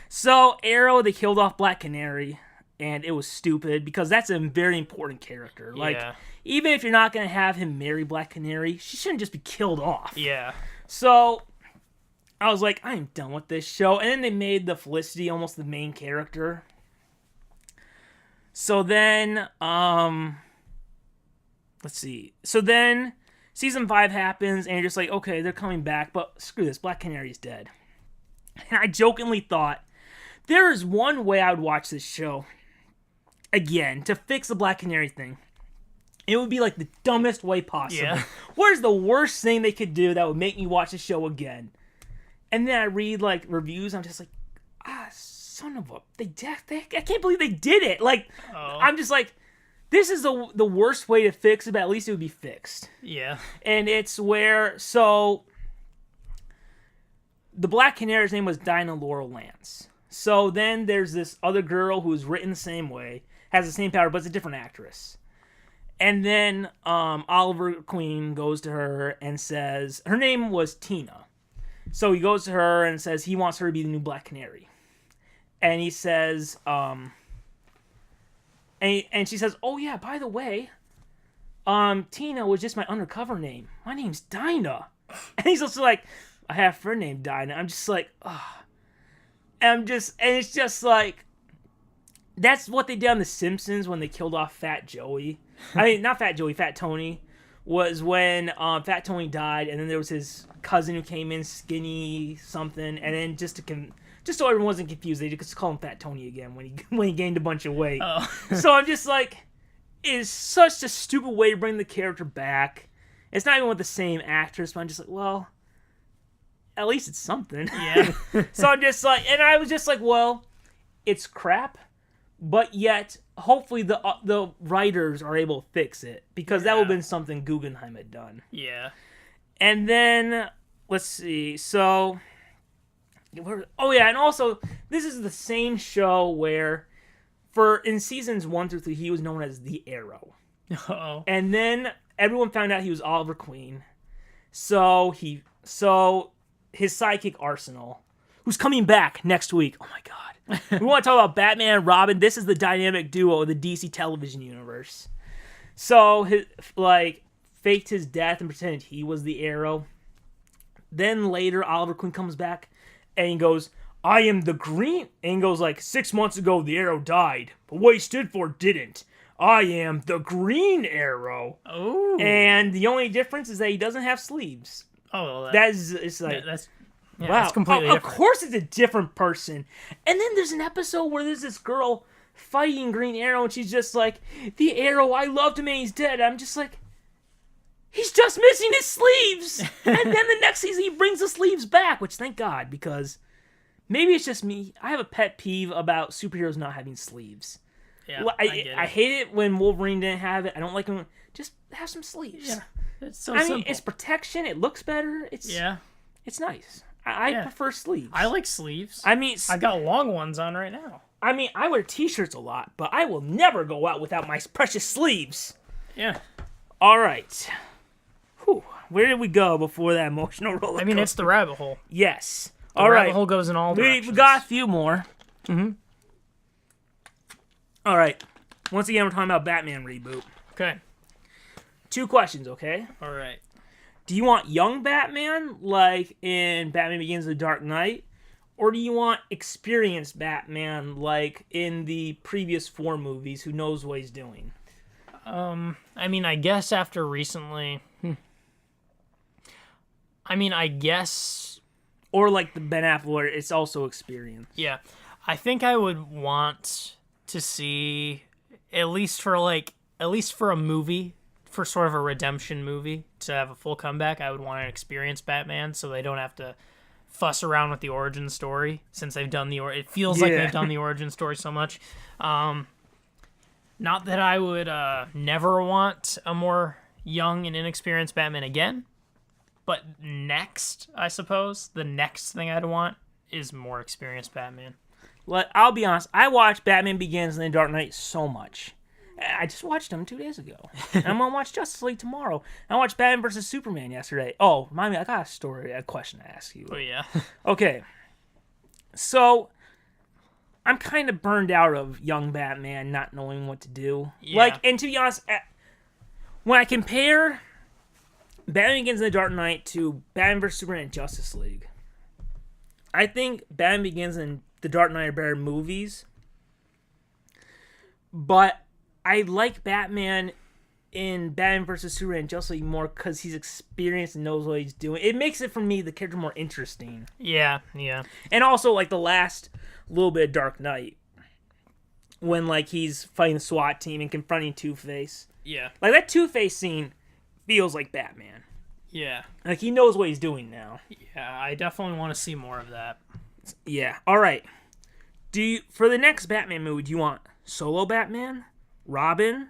So, Arrow, they killed off Black Canary. and it was stupid because that's a very important character. Like, Yeah. even if you're not going to have him marry Black Canary, she shouldn't just be killed off. Yeah. So I was like, I'm done with this show. And then they made the Felicity almost the main character. So then, let's see. So then season 5 happens, and you're just like, okay, they're coming back, but screw this, Black Canary's dead. And I jokingly thought, there is one way I would watch this show again to fix the Black Canary thing. It would be like the dumbest way possible. Yeah. What is the worst thing they could do that would make me watch the show again? And then I read like reviews. I'm just like, son of a, I can't believe they did it. Like, I'm just like, this is the worst way to fix it, but at least it would be fixed. Yeah. And it's where, so the Black Canary's name was Dinah Laurel Lance. So then there's this other girl who's written the same way, has the same power, but it's a different actress. And then Oliver Queen goes to her and says, her name was Tina. So he goes to her and says he wants her to be the new Black Canary. And he says, and she says, oh yeah, by the way, Tina was just my undercover name. My name's Dinah. And he's also like, I have a friend named Dinah. I'm just like, ugh. And it's just like, that's what they did on The Simpsons when they killed off Fat Joey. I mean, not Fat Joey, Fat Tony. Was when Fat Tony died, and then there was his cousin who came in, Skinny something, and then just so everyone wasn't confused, they just call him Fat Tony again when he gained a bunch of weight. Oh. So I'm just like, it's such a stupid way to bring the character back. It's not even with the same actress, but I'm just like, well, at least it's something. Yeah. So I'm just like, and I was just like, well, it's crap. But yet, hopefully the writers are able to fix it. Because that would have been something Guggenheim had done. Yeah. And then, let's see. So, oh yeah, and also, this is the same show where, in seasons 1 through 3, he was known as the Arrow. Uh-oh. And then, everyone found out he was Oliver Queen. So, his sidekick, Arsenal, who's coming back next week. Oh my god. We want to talk about Batman and Robin. This is the dynamic duo of the DC television universe. So, faked his death and pretended he was the Arrow. Then later, Oliver Queen comes back and he goes, I am the Green. And he goes 6 months ago, the Arrow died. But what he stood for didn't. I am the Green Arrow. Oh. And the only difference is that he doesn't have sleeves. Oh, well, It's like... Yeah, wow, that's completely of different. course it's a different person. And then there's an episode where there's this girl fighting Green Arrow, and she's just like, the Arrow, I loved him and he's dead. I'm just like, he's just missing his sleeves. And then the next season he brings the sleeves back, which thank God, because maybe it's just me. I have a pet peeve about superheroes not having sleeves. Yeah, I hate it when Wolverine didn't have it. I don't like him. Just have some sleeves. Yeah, it's so I simple. mean, it's protection. It looks better. It's nice. I prefer sleeves. I like sleeves. I mean, I got long ones on right now. I mean, I wear t-shirts a lot, but I will never go out without my precious sleeves. Yeah. All right. Whew. Where did we go before that emotional roller coaster? I mean, it's the rabbit hole. Yes. The All right. rabbit hole goes in all directions. We got a few more. Mm-hmm. All right. Once again, we're talking about Batman reboot. Okay. 2 questions, okay? All right. Do you want young Batman, like in Batman Begins: The Dark Knight? Or do you want experienced Batman, like in the previous 4 movies, who knows what he's doing? I mean, I guess after recently... I mean, I guess... Or like the Ben Affleck, where it's also experience. Yeah. I think I would want to see, at least for a movie, for sort of a redemption movie, to have a full comeback, I would want an experienced Batman, so they don't have to fuss around with the origin story, since they've done it feels like they've done the origin story so much. Not that I would never want a more young and inexperienced Batman again, but next, I suppose, the next thing I'd want is more experienced Batman. I'll be honest, I watched Batman Begins and The Dark Knight so much. I just watched them 2 days ago. And I'm going to watch Justice League tomorrow. I watched Batman vs. Superman yesterday. Oh, remind me, I got a question to ask you. Oh, yeah. Okay. So, I'm kind of burned out of young Batman not knowing what to do. Yeah. And to be honest, when I compare Batman Begins in the Dark Knight to Batman vs Superman and Justice League, I think Batman Begins and the Dark Knight are better movies. But I like Batman in Batman vs Superman and Justice League more because he's experienced and knows what he's doing. It makes it, for me, the character more interesting. Yeah. And also, like, the last little bit of Dark Knight, when, like, he's fighting the SWAT team and confronting Two-Face. Yeah. Like, that Two-Face scene feels like Batman. Yeah. Like, he knows what he's doing now. Yeah, I definitely want to see more of that. Yeah. All right. For the next Batman movie, do you want solo Batman, Robin,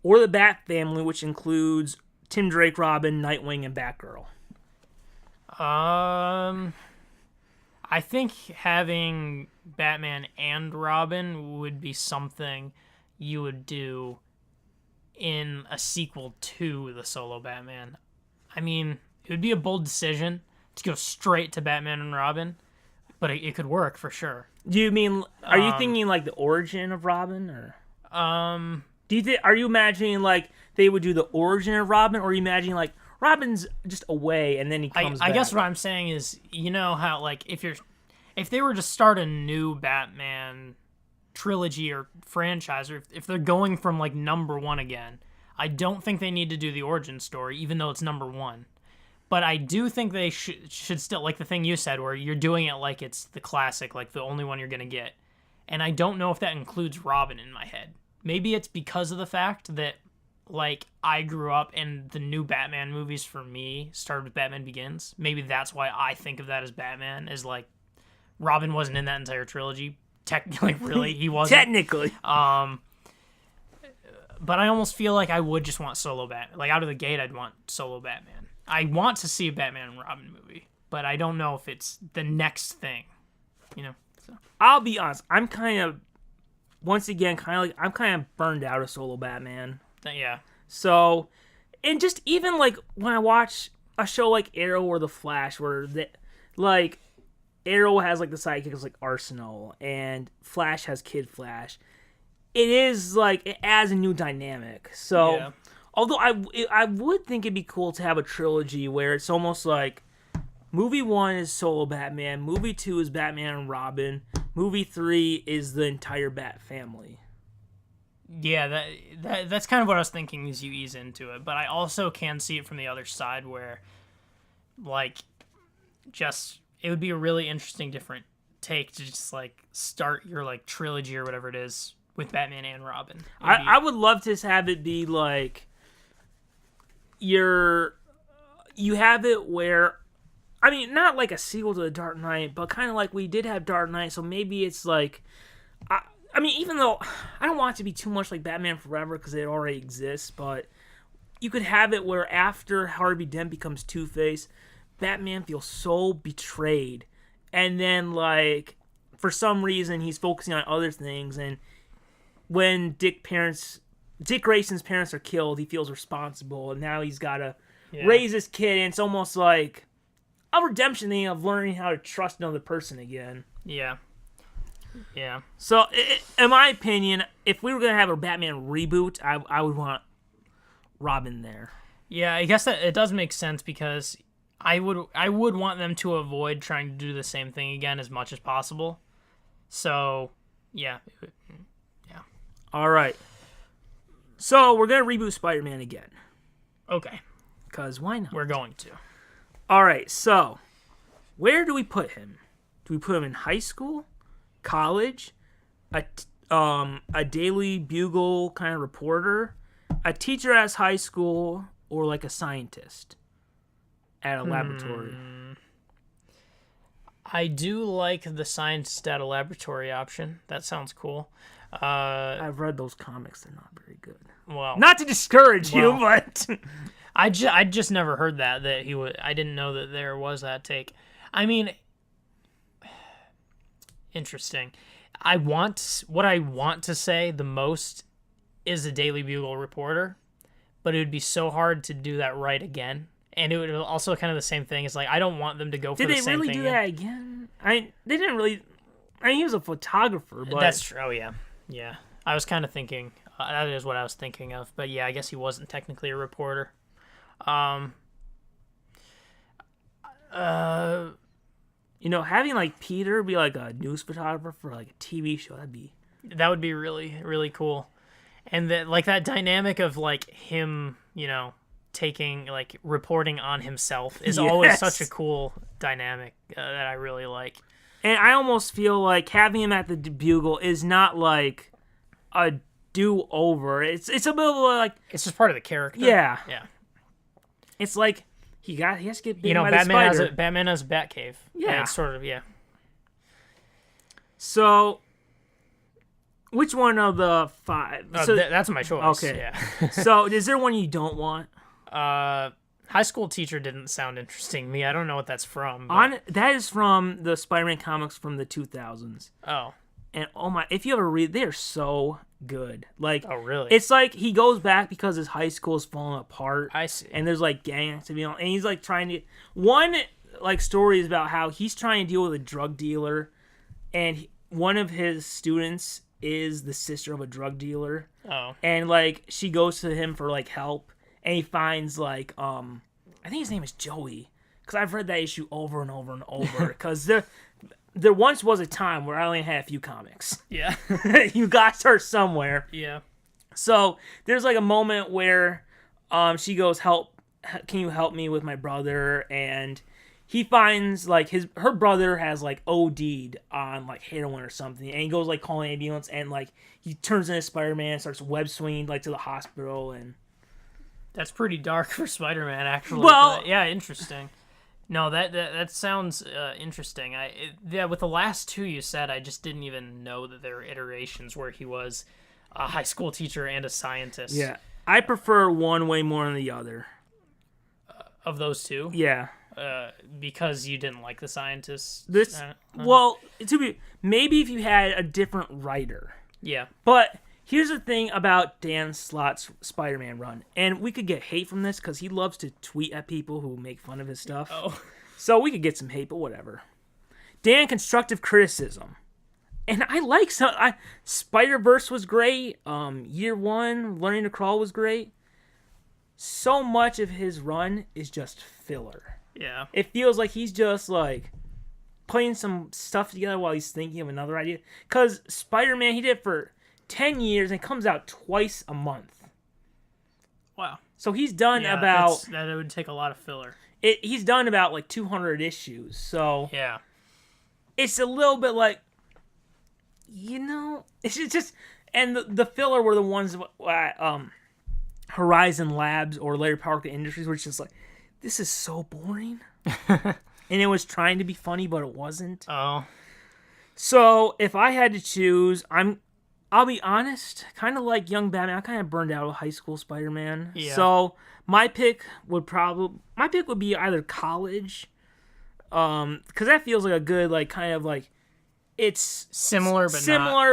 or the Bat Family, which includes Tim Drake, Robin, Nightwing, and Batgirl? I think having Batman and Robin would be something you would do in a sequel to the solo Batman. I mean, it would be a bold decision to go straight to Batman and Robin, but it could work for sure. Do you mean, are you thinking like the origin of Robin, or are you imagining like they would do the origin of Robin, or are you imagining like Robin's just away and then he comes back? I guess what I'm saying is, you know how like if they were to start a new Batman trilogy or franchise, or if they're going from like number one again, I don't think they need to do the origin story, even though it's number one. But I do think they should still, like the thing you said, where you're doing it like it's the classic, like the only one you're going to get. And I don't know if that includes Robin in my head. Maybe it's because of the fact that, like, I grew up and the new Batman movies for me started with Batman Begins. Maybe that's why I think of that as Batman, is like, Robin wasn't in that entire trilogy. Technically, really, he wasn't. Technically. But I almost feel like I would just want solo Batman. Like, out of the gate, I'd want solo Batman. I want to see a Batman and Robin movie, but I don't know if it's the next thing, you know? So. I'll be honest. I'm kind of, once again, I'm kind of burned out of solo Batman. Yeah. So, and just even like when I watch a show like Arrow or The Flash, where like Arrow has like the sidekicks like Arsenal, and Flash has Kid Flash. It is like, it adds a new dynamic. So, yeah. Although I would think it'd be cool to have a trilogy where it's almost like movie 1 is solo Batman, movie 2 is Batman and Robin, movie 3 is the entire Bat family. Yeah, that's kind of what I was thinking as you ease into it. But I also can see it from the other side where, like, just, it would be a really interesting different take to just, like, start your, like, trilogy or whatever it is with Batman and Robin. I would love to have it be, like, you have it where, I mean, not like a sequel to The Dark Knight, but kind of like we did have Dark Knight, so maybe it's like, I mean, even though I don't want it to be too much like Batman Forever because it already exists, but you could have it where after Harvey Dent becomes Two-Face, Batman feels so betrayed, and then, like, for some reason he's focusing on other things, and when Dick Grayson's parents are killed, he feels responsible, and now he's got to raise his kid, and it's almost like a redemption thing of learning how to trust another person again. Yeah. Yeah. So, in my opinion, if we were going to have a Batman reboot, I would want Robin there. Yeah, I guess that it does make sense, because I would want them to avoid trying to do the same thing again as much as possible. So, yeah. Yeah. All right. So, we're going to reboot Spider-Man again. Okay. Because why not? We're going to. All right, so where do we put him? Do we put him in high school, college, a Daily Bugle kind of reporter, a teacher at high school, or like a scientist at a laboratory? I do like the scientist at a laboratory option. That sounds cool. I've read those comics. They're not very good. Well, not to discourage you, but I just never heard that he would. I didn't know that there was that take. I mean, interesting. What I want to say the most is a Daily Bugle reporter, but it would be so hard to do that right again. And it would also kind of the same thing. It's like, I don't want them to go for the same thing. Did they really do that again? They didn't really. I mean, he was a photographer, but That's true. Oh, yeah. Yeah. I was kind of thinking, that is what I was thinking of. But yeah, I guess he wasn't technically a reporter. Having like Peter be like a news photographer for like a TV show, that would be really, really cool. And that dynamic of like him, taking like reporting on himself is always such a cool dynamic that I really like. And I almost feel like having him at the Bugle is not like a do-over. It's a bit of like it's just part of the character. Yeah. Yeah. It's like he has to get bitten by the spider. Batman has a Batcave. Yeah. It's sort of, yeah. So, which one of the 5? That's my choice. Okay. Yeah. So, is there one you don't want? High School Teacher didn't sound interesting to me. I don't know what that's from. That is from the Spider-Man comics from the 2000s. Oh. And oh my, if you ever read, they're so good. Like, oh really? It's like he goes back because his high school is falling apart. I see. And there's like gang activity, and he's like trying to. One like story is about how he's trying to deal with a drug dealer, and one of his students is the sister of a drug dealer. Oh. And like she goes to him for like help, and he finds like I think his name is Joey, because I've read that issue over and over and over because there once was a time where I only had a few comics. Yeah. You got to start somewhere. Yeah. So there's like a moment where she goes, can you help me with my brother? And he finds like her brother has like OD'd on like heroin or something. And he goes like calling an ambulance, and like he turns into Spider-Man and starts web swinging like to the hospital. And that's pretty dark for Spider-Man, actually. Well, but, yeah, interesting. No, that sounds interesting. With the last two you said, I just didn't even know that there were iterations where he was a high school teacher and a scientist. Yeah, I prefer one way more than the other. Of those two? Yeah. Because you didn't like the scientists? Well, maybe if you had a different writer. Yeah. But here's the thing about Dan Slott's Spider-Man run, and we could get hate from this because he loves to tweet at people who make fun of his stuff. Oh. So we could get some hate, but whatever. Dan, constructive criticism. And I like Spider-Verse was great. Year 1, Learning to Crawl was great. So much of his run is just filler. Yeah. It feels like he's just like putting some stuff together while he's thinking of another idea. Because Spider-Man, he did it for 10 years and it comes out twice a month. Wow. So he's done that it would take a lot of filler. He's done about like 200 issues. So yeah. It's a little bit like, it's just, and the filler were the ones Horizon Labs or Larry Parker Industries were just like, this is so boring. And it was trying to be funny, but it wasn't. Oh. So if I had to choose, I'll be honest, kind of like Young Batman, I kind of burned out of high school Spider-Man. Yeah. So my pick would be either college, because that feels like a good, like, kind of like, it's similar,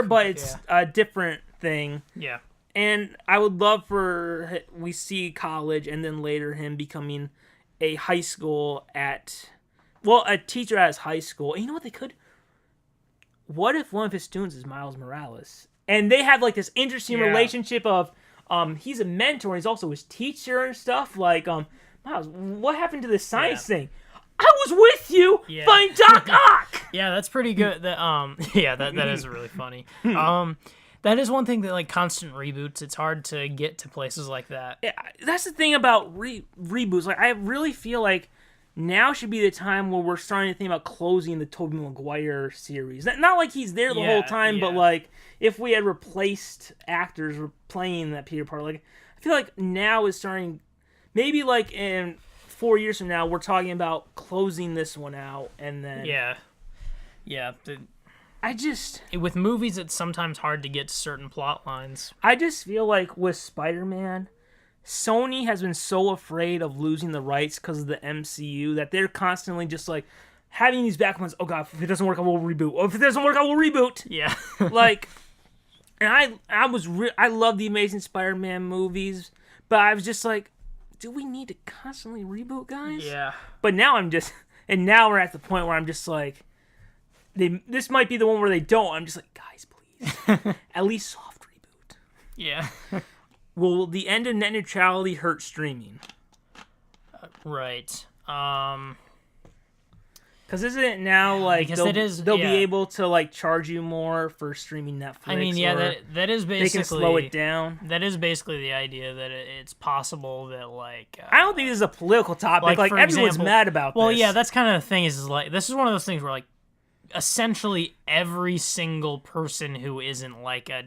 but it's a different thing. Yeah. And I would love for we see college and then later him becoming a high school a teacher at his high school. And you know what they could? What if one of his students is Miles Morales? And they have like this interesting relationship of he's a mentor, he's also his teacher and stuff. Like, Miles, what happened to this science thing? I was with you. Yeah. Find Doc Ock. Yeah, that's pretty good. That is really funny. That is one thing that, like, constant reboots, it's hard to get to places like that. Yeah, that's the thing about reboots. Like, I really feel like now should be the time where we're starting to think about closing the Tobey Maguire series. Not like he's there the whole time, but like if we had replaced actors playing that Peter Parker, like I feel like now is starting. Maybe like in 4 years from now, we're talking about closing this one out, and then yeah. With movies, it's sometimes hard to get to certain plot lines. I just feel like with Spider-Man, Sony has been so afraid of losing the rights because of the MCU that they're constantly just like having these backlines. Oh god, if it doesn't work, I will reboot. Oh, if it doesn't work, I will reboot. Yeah. Like, and I love the Amazing Spider-Man movies, but I was just like, do we need to constantly reboot, guys? Yeah. But now now we're at the point where I'm just like, this might be the one where they don't. I'm just like, guys, please, at least soft reboot. Yeah. Will the end of net neutrality hurt streaming? Right. Because isn't it now like they'll be able to like charge you more for streaming Netflix? I mean, yeah, that is basically they can slow it down. That is basically the idea that it's possible that like I don't think this is a political topic. Like everyone's mad about this. Well, yeah, that's kind of the thing. Is like this is one of those things where like essentially every single person who isn't like a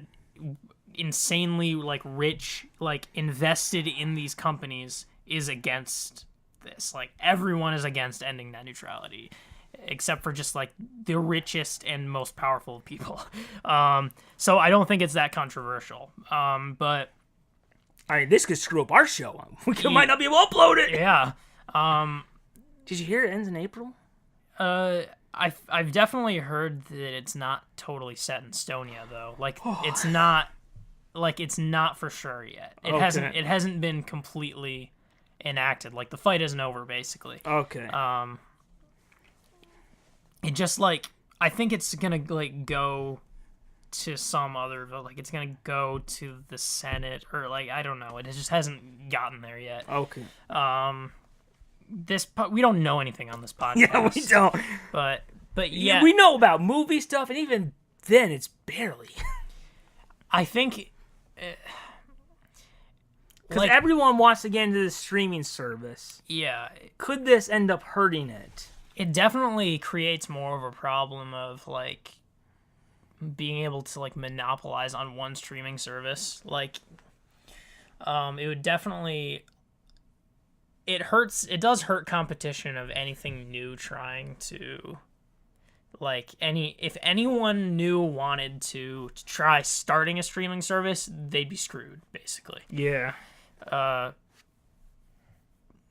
insanely like rich, like invested in these companies is against this. Like everyone is against ending net neutrality. Except for just like the richest and most powerful people. So I don't think it's that controversial. But I mean, this could screw up our show. We might not be able to upload it. Yeah. Did you hear it ends in April? I've definitely heard that it's not totally set in stone yet, though. Like it's not for sure yet. It hasn't been completely enacted. Like the fight isn't over, basically. Okay. It just like I think it's gonna like go to some other vote. Like it's gonna go to the Senate or like I don't know. It just hasn't gotten there yet. Okay. We don't know anything on this podcast. Yeah, we don't. But yeah, we know about movie stuff, and even then, it's barely. I think because like, everyone wants to get into the streaming service. Yeah. Could this end up hurting it? It definitely creates more of a problem of like being able to like monopolize on one streaming service. Like it would definitely it does hurt competition of anything new trying to like if anyone new wanted to try starting a streaming service, they'd be screwed basically. Yeah.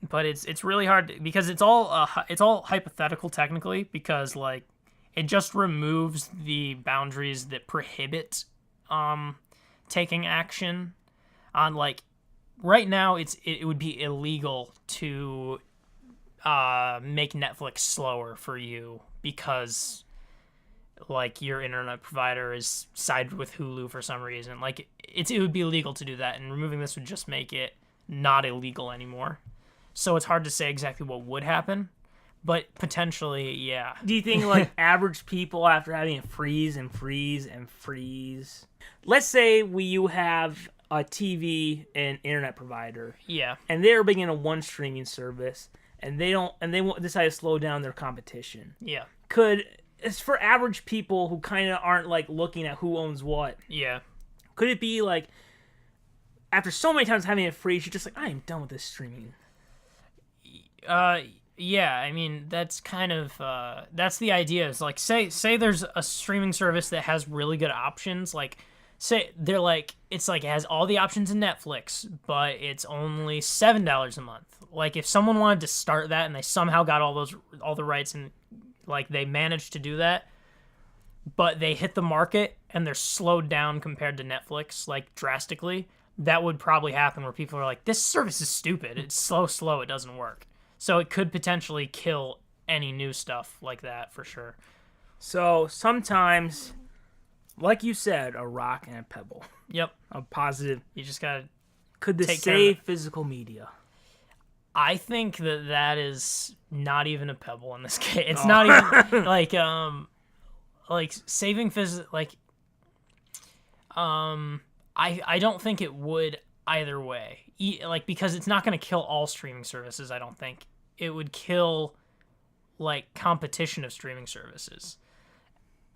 But it's really hard because it's all hypothetical technically because like it just removes the boundaries that prohibit taking action on like right now it would be illegal to make Netflix slower for you because like your internet provider is sided with Hulu for some reason. Like it would be illegal to do that, and removing this would just make it not illegal anymore. So it's hard to say exactly what would happen, but potentially, yeah. Do you think, like, average people, after having it freeze and freeze and freeze... Let's say you have a TV and internet provider. Yeah. And they're bringing in one streaming service, and they decide to slow down their competition. Yeah. It's for average people who kind of aren't, like, looking at who owns what. Yeah. Could it be, like, after so many times having it freeze, you're just like, I am done with this streaming. Yeah, I mean, that's kind of, that's the idea. Is like, say there's a streaming service that has really good options, like, say, they're like, it's like, it has all the options in Netflix, but it's only $7 a month. Like, if someone wanted to start that and they somehow got all the rights and, like, they managed to do that, but they hit the market and they're slowed down compared to Netflix, like, drastically, that would probably happen where people are like, this service is stupid. It's slow, it doesn't work. So it could potentially kill any new stuff like that for sure. So sometimes, like you said, a rock and a pebble. Yep. A positive. You just gotta. Could this save physical media? I think that is not even a pebble in this case. It's not even like saving I don't think it would either way. Like because it's not going to kill all streaming services. I don't think it would kill like competition of streaming services.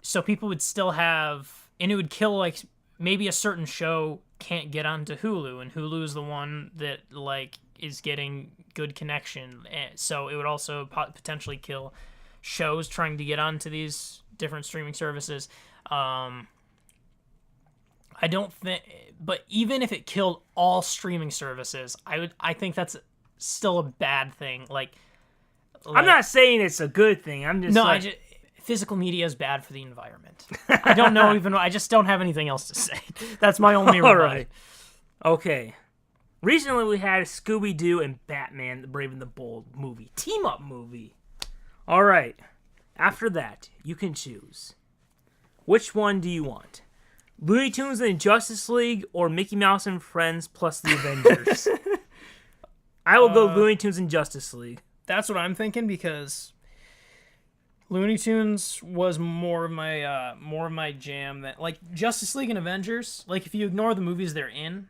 So people would still have, and it would kill like maybe a certain show can't get onto Hulu, and Hulu is the one that like is getting good connection. So it would also potentially kill shows trying to get onto these different streaming services. I don't think, but even if it killed all streaming services, I think that's still a bad thing. Like I'm not saying it's a good thing. I'm just physical media is bad for the environment. I don't know I just don't have anything else to say. That's my only reply. All right. Okay. Recently we had Scooby-Doo and Batman: The Brave and the Bold movie. Team-up movie. All right. After that, you can choose. Which one do you want? Looney Tunes and Justice League or Mickey Mouse and Friends plus the Avengers? I will go Looney Tunes and Justice League. That's what I'm thinking because Looney Tunes was more of my jam. That like Justice League and Avengers, like if you ignore the movies they're in,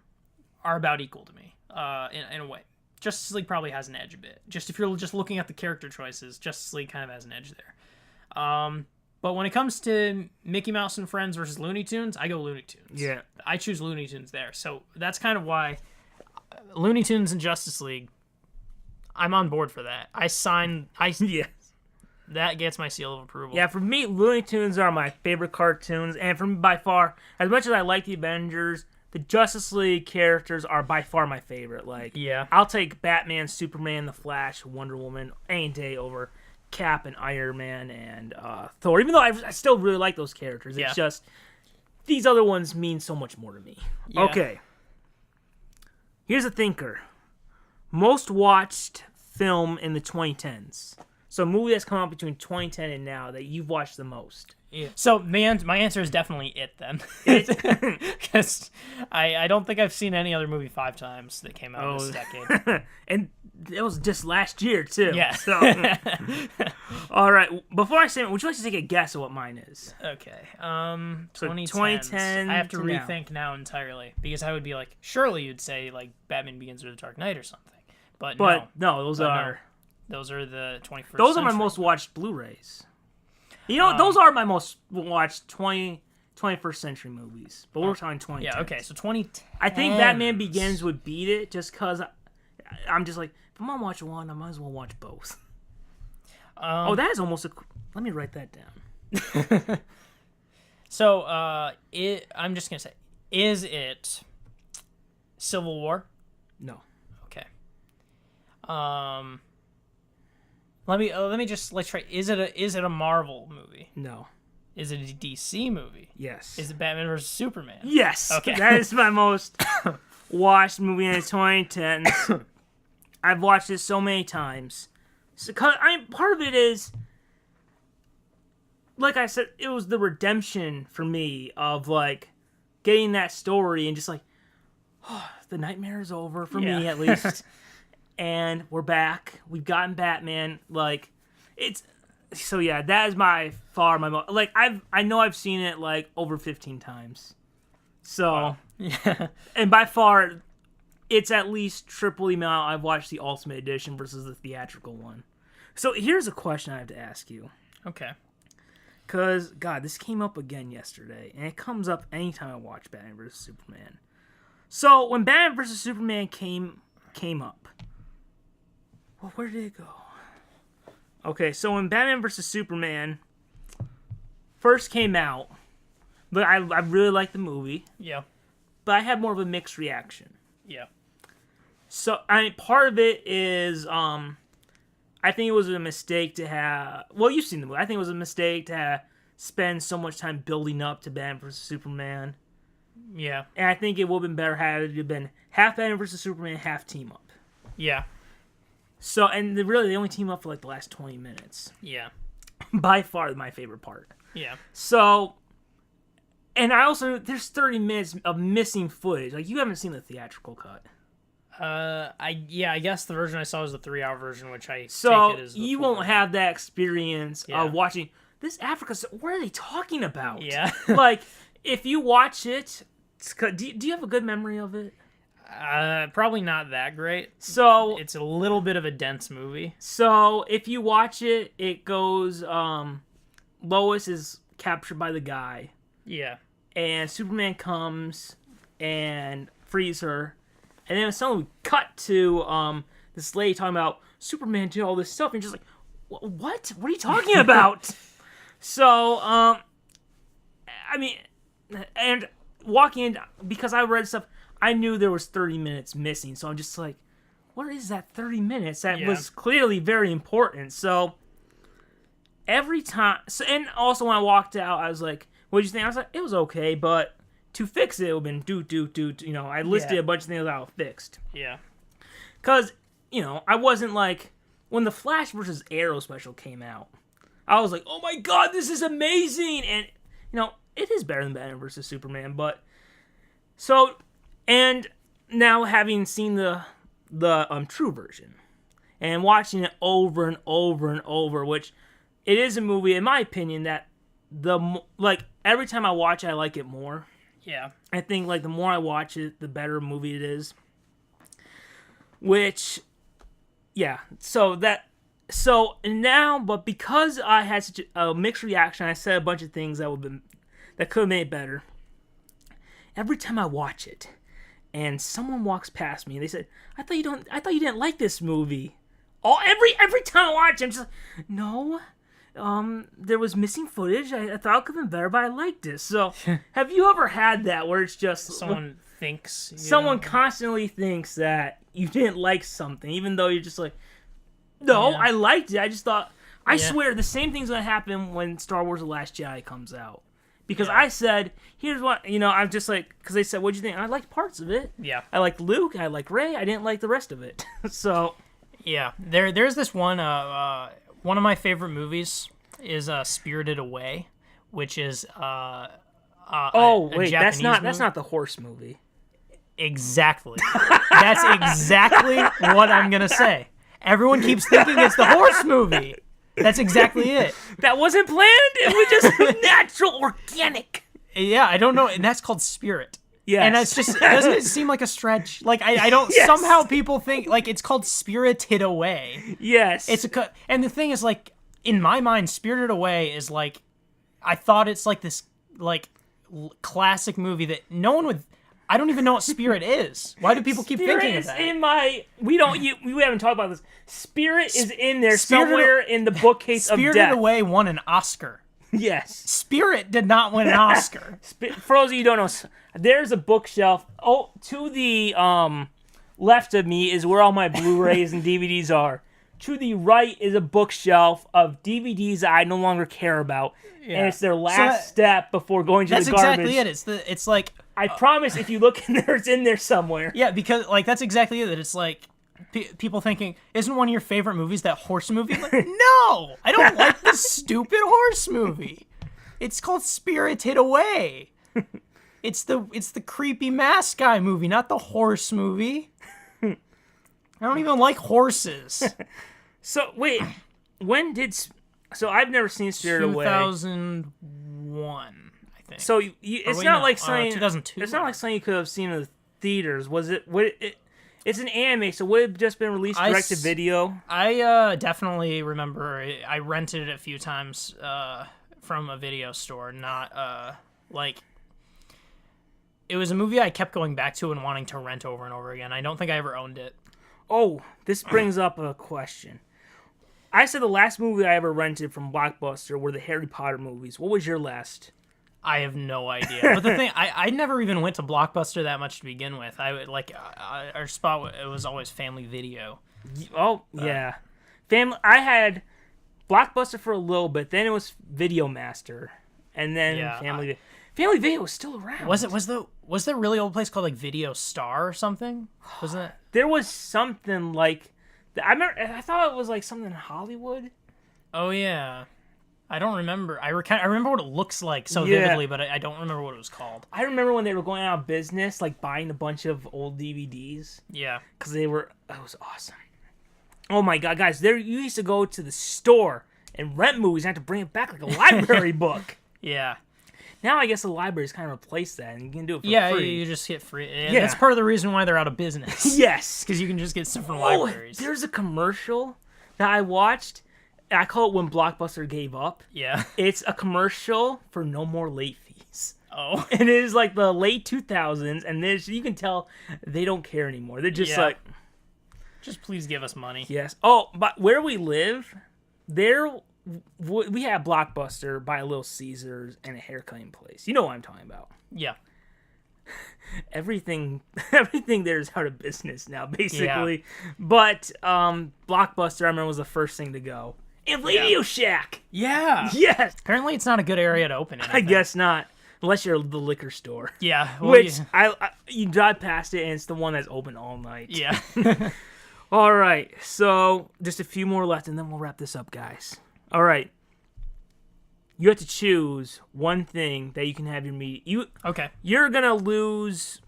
are about equal to me. In a way, Justice League probably has an edge a bit. Just if you're just looking at the character choices, Justice League kind of has an edge there. But when it comes to Mickey Mouse and Friends versus Looney Tunes, I go Looney Tunes. Yeah. I choose Looney Tunes there. So that's kind of why Looney Tunes and Justice League, I'm on board for that. Yes. That gets my seal of approval. Yeah, for me, Looney Tunes are my favorite cartoons. And for me, by far, as much as I like the Avengers, the Justice League characters are by far my favorite. Like, Yeah. I'll take Batman, Superman, The Flash, Wonder Woman any day over Cap and Iron Man and Thor, even though I still really like those characters. It's just these other ones mean so much more to me. Yeah. Okay. Here's a thinker. Most watched film in the 2010s. So a movie that's come out between 2010 and now that you've watched the most. Yeah. So my answer is definitely it then. Because I don't think I've seen any other movie 5 times that came out this decade. And it was just last year, too. Yeah. So, all right. Before I say it, would you like to take a guess of what mine is? Okay. So 2010s. 2010 I have to to rethink now entirely. Because I would be like, surely you'd say like Batman Begins with the Dark Knight or something. But no. Those are... Those are the 21st Those are century. my most watched Blu-rays. You know, those are my most watched 21st century movies. But we're talking 2010. Yeah, okay, so 2010. I think Batman Begins would beat it just because I'm just like, if I'm going to watch one, I might as well watch both. That is almost a... Let me write that down. So, I'm just going to say, is it Civil War? No. Okay. Let's try. Is it a Marvel movie? No. Is it a DC movie? Yes. Is it Batman versus Superman? Yes. Okay. That is my most watched movie in the 2010s. I've watched it so many times. So, part of it is, like I said, it was the redemption for me of like getting that story and just like, oh, the nightmare is over for me at least. And we're back. We've gotten Batman. Like, it's... So, yeah, that is my most... Like, I know I've seen it, like, over 15 times. So... Wow. Yeah. And by far, it's at least triple the amount I've watched the Ultimate Edition versus the theatrical one. So, here's a question I have to ask you. Okay. Because, God, this came up again yesterday. And it comes up anytime I watch Batman vs. Superman. So, when Batman vs. Superman came up... Well, where did it go? Okay, so when Batman vs. Superman first came out, but I really liked the movie. Yeah. But I had more of a mixed reaction. Yeah. So, part of it is, I think it was a mistake to have... Well, you've seen the movie. I think it was a mistake to spend so much time building up to Batman vs. Superman. Yeah. And I think it would have been better had it had been half Batman vs. Superman, half team up. Yeah. So, and they only team up for like the last 20 minutes. Yeah. By far my favorite part. Yeah. So, and I also, there's 30 minutes of missing footage. Like, you haven't seen the theatrical cut. I guess the version I saw was the 3-hour version, which I so take it as the you full won't version. have that experience Yeah. of watching this Africa. What are they talking about? Yeah. Like, if you watch it, do you have a good memory of it? Probably not that great. So It's a little bit of a dense movie. So if you watch it, it goes. Lois is captured by the guy. Yeah. And Superman comes and frees her, and then suddenly we cut to this lady talking about Superman did all this stuff, and you're just like, what? What are you talking about? So I mean, and walking in, because I read stuff, I knew there was 30 minutes missing, so I'm just like, what is that 30 minutes? That was clearly very important. So every time, and also when I walked out, I was like, what did you think? I was like, it was okay, but to fix it, it would have been do. You know, I listed a bunch of things that I fixed. Yeah. Because, you know, I wasn't like, when the Flash versus Arrow special came out, I was like, oh my god, this is amazing, and it is better than Batman versus Superman, but and now having seen the true version and watching it over and over and over, which it is a movie, in my opinion, that every time I watch it, I like it more. Yeah. I think the more I watch it, the better movie it is. Which, yeah. So now, but because I had such a mixed reaction, I said a bunch of things that could have made it better. Every time I watch it, and someone walks past me, and they said, I thought you didn't like this movie." Every time I watch it, I'm just like, no. There was missing footage. I thought it could have been better, but I liked it. So, have you ever had that where it's just someone thinks, someone constantly thinks that you didn't like something, even though you're just like, no, I liked it. I just thought, I swear, the same thing's gonna happen when Star Wars: The Last Jedi comes out, because I said, here's what I'm just like, because they said, what'd you think? I liked parts of it. Yeah, I liked Luke. I liked Rey. I didn't like the rest of it. So, yeah, there's this one. One of my favorite movies is Spirited Away, which is a wait, Japanese that's not the horse movie. Exactly. That's exactly what I'm gonna say. Everyone keeps thinking it's the horse movie. That's exactly it. That wasn't planned. It was just natural, organic. Yeah, I don't know, and that's called Spirit. Yes. And it's just, doesn't it seem like a stretch? Like, I don't, somehow people think, it's called Spirited Away. Yes. And the thing is, in my mind, Spirited Away is, I thought it's, this, classic movie that no one would, I don't even know what Spirit is. Why do people keep thinking of that? We haven't talked about this. Spirit is in there somewhere in the bookcase of death. Spirited Away won an Oscar. Yes. Spirit did not win an Oscar. For those of you who don't know, there's a bookshelf. Oh, to the left of me is where all my Blu-rays and DVDs are. To the right is a bookshelf of DVDs that I no longer care about. Yeah. And it's their last step before going to the garbage. That's exactly it. It's like... I promise if you look in there, it's in there somewhere. Yeah, because, that's exactly it. It's like... people thinking, isn't one of your favorite movies that horse movie? No! I don't like this stupid horse movie. It's called Spirited Away. It's the creepy mask guy movie, not the horse movie. I don't even like horses. So, wait. So, I've never seen Spirited Away. 2001, I think. So, it's not like something... 2002. It's not like something you could have seen in the theaters. It's an anime, so would it have just been released direct to video? I definitely remember I rented it a few times from a video store. Not it was a movie I kept going back to and wanting to rent over and over again. I don't think I ever owned it. Oh, this brings up a question. I said the last movie I ever rented from Blockbuster were the Harry Potter movies. What was your last? I have no idea. But the thing, I never even went to Blockbuster that much to begin with. I would our spot. It was always Family Video. Oh yeah, I had Blockbuster for a little bit. Then it was Video Master, and then Family Video was still around. Was there really old place called Video Star or something? Wasn't it? There was something like. I thought it was something in Hollywood. Oh yeah. I don't remember. I remember what it looks like so vividly, but I don't remember what it was called. I remember when they were going out of business, buying a bunch of old DVDs. Yeah. Because it was awesome. Oh my god, guys. You used to go to the store and rent movies and have to bring it back like a library book. Yeah. Now I guess the library's kind of replaced that and you can do it for free. Yeah, you just get free. And that's part of the reason why they're out of business. Yes. Because you can just get stuff from libraries. There's a commercial that I watched. I call it When Blockbuster Gave Up. Yeah. It's a commercial for no more late fees. Oh. And it is the late 2000s, and you can tell they don't care anymore. They're just just please give us money. Yes. Oh, but where we live, we have Blockbuster by a Little Caesars and a haircutting place. You know what I'm talking about. Yeah. Everything there is out of business now, basically. Yeah. But Blockbuster, I remember, was the first thing to go. And Radio Shack! Yeah! Yes! Apparently it's not a good area to open in, I guess not. Unless you're the liquor store. Yeah. Well, which, you drive past it and it's the one that's open all night. Yeah. Alright, so just a few more left and then we'll wrap this up, guys. Alright. you have to choose one thing that you can have your media. Okay. You're gonna lose.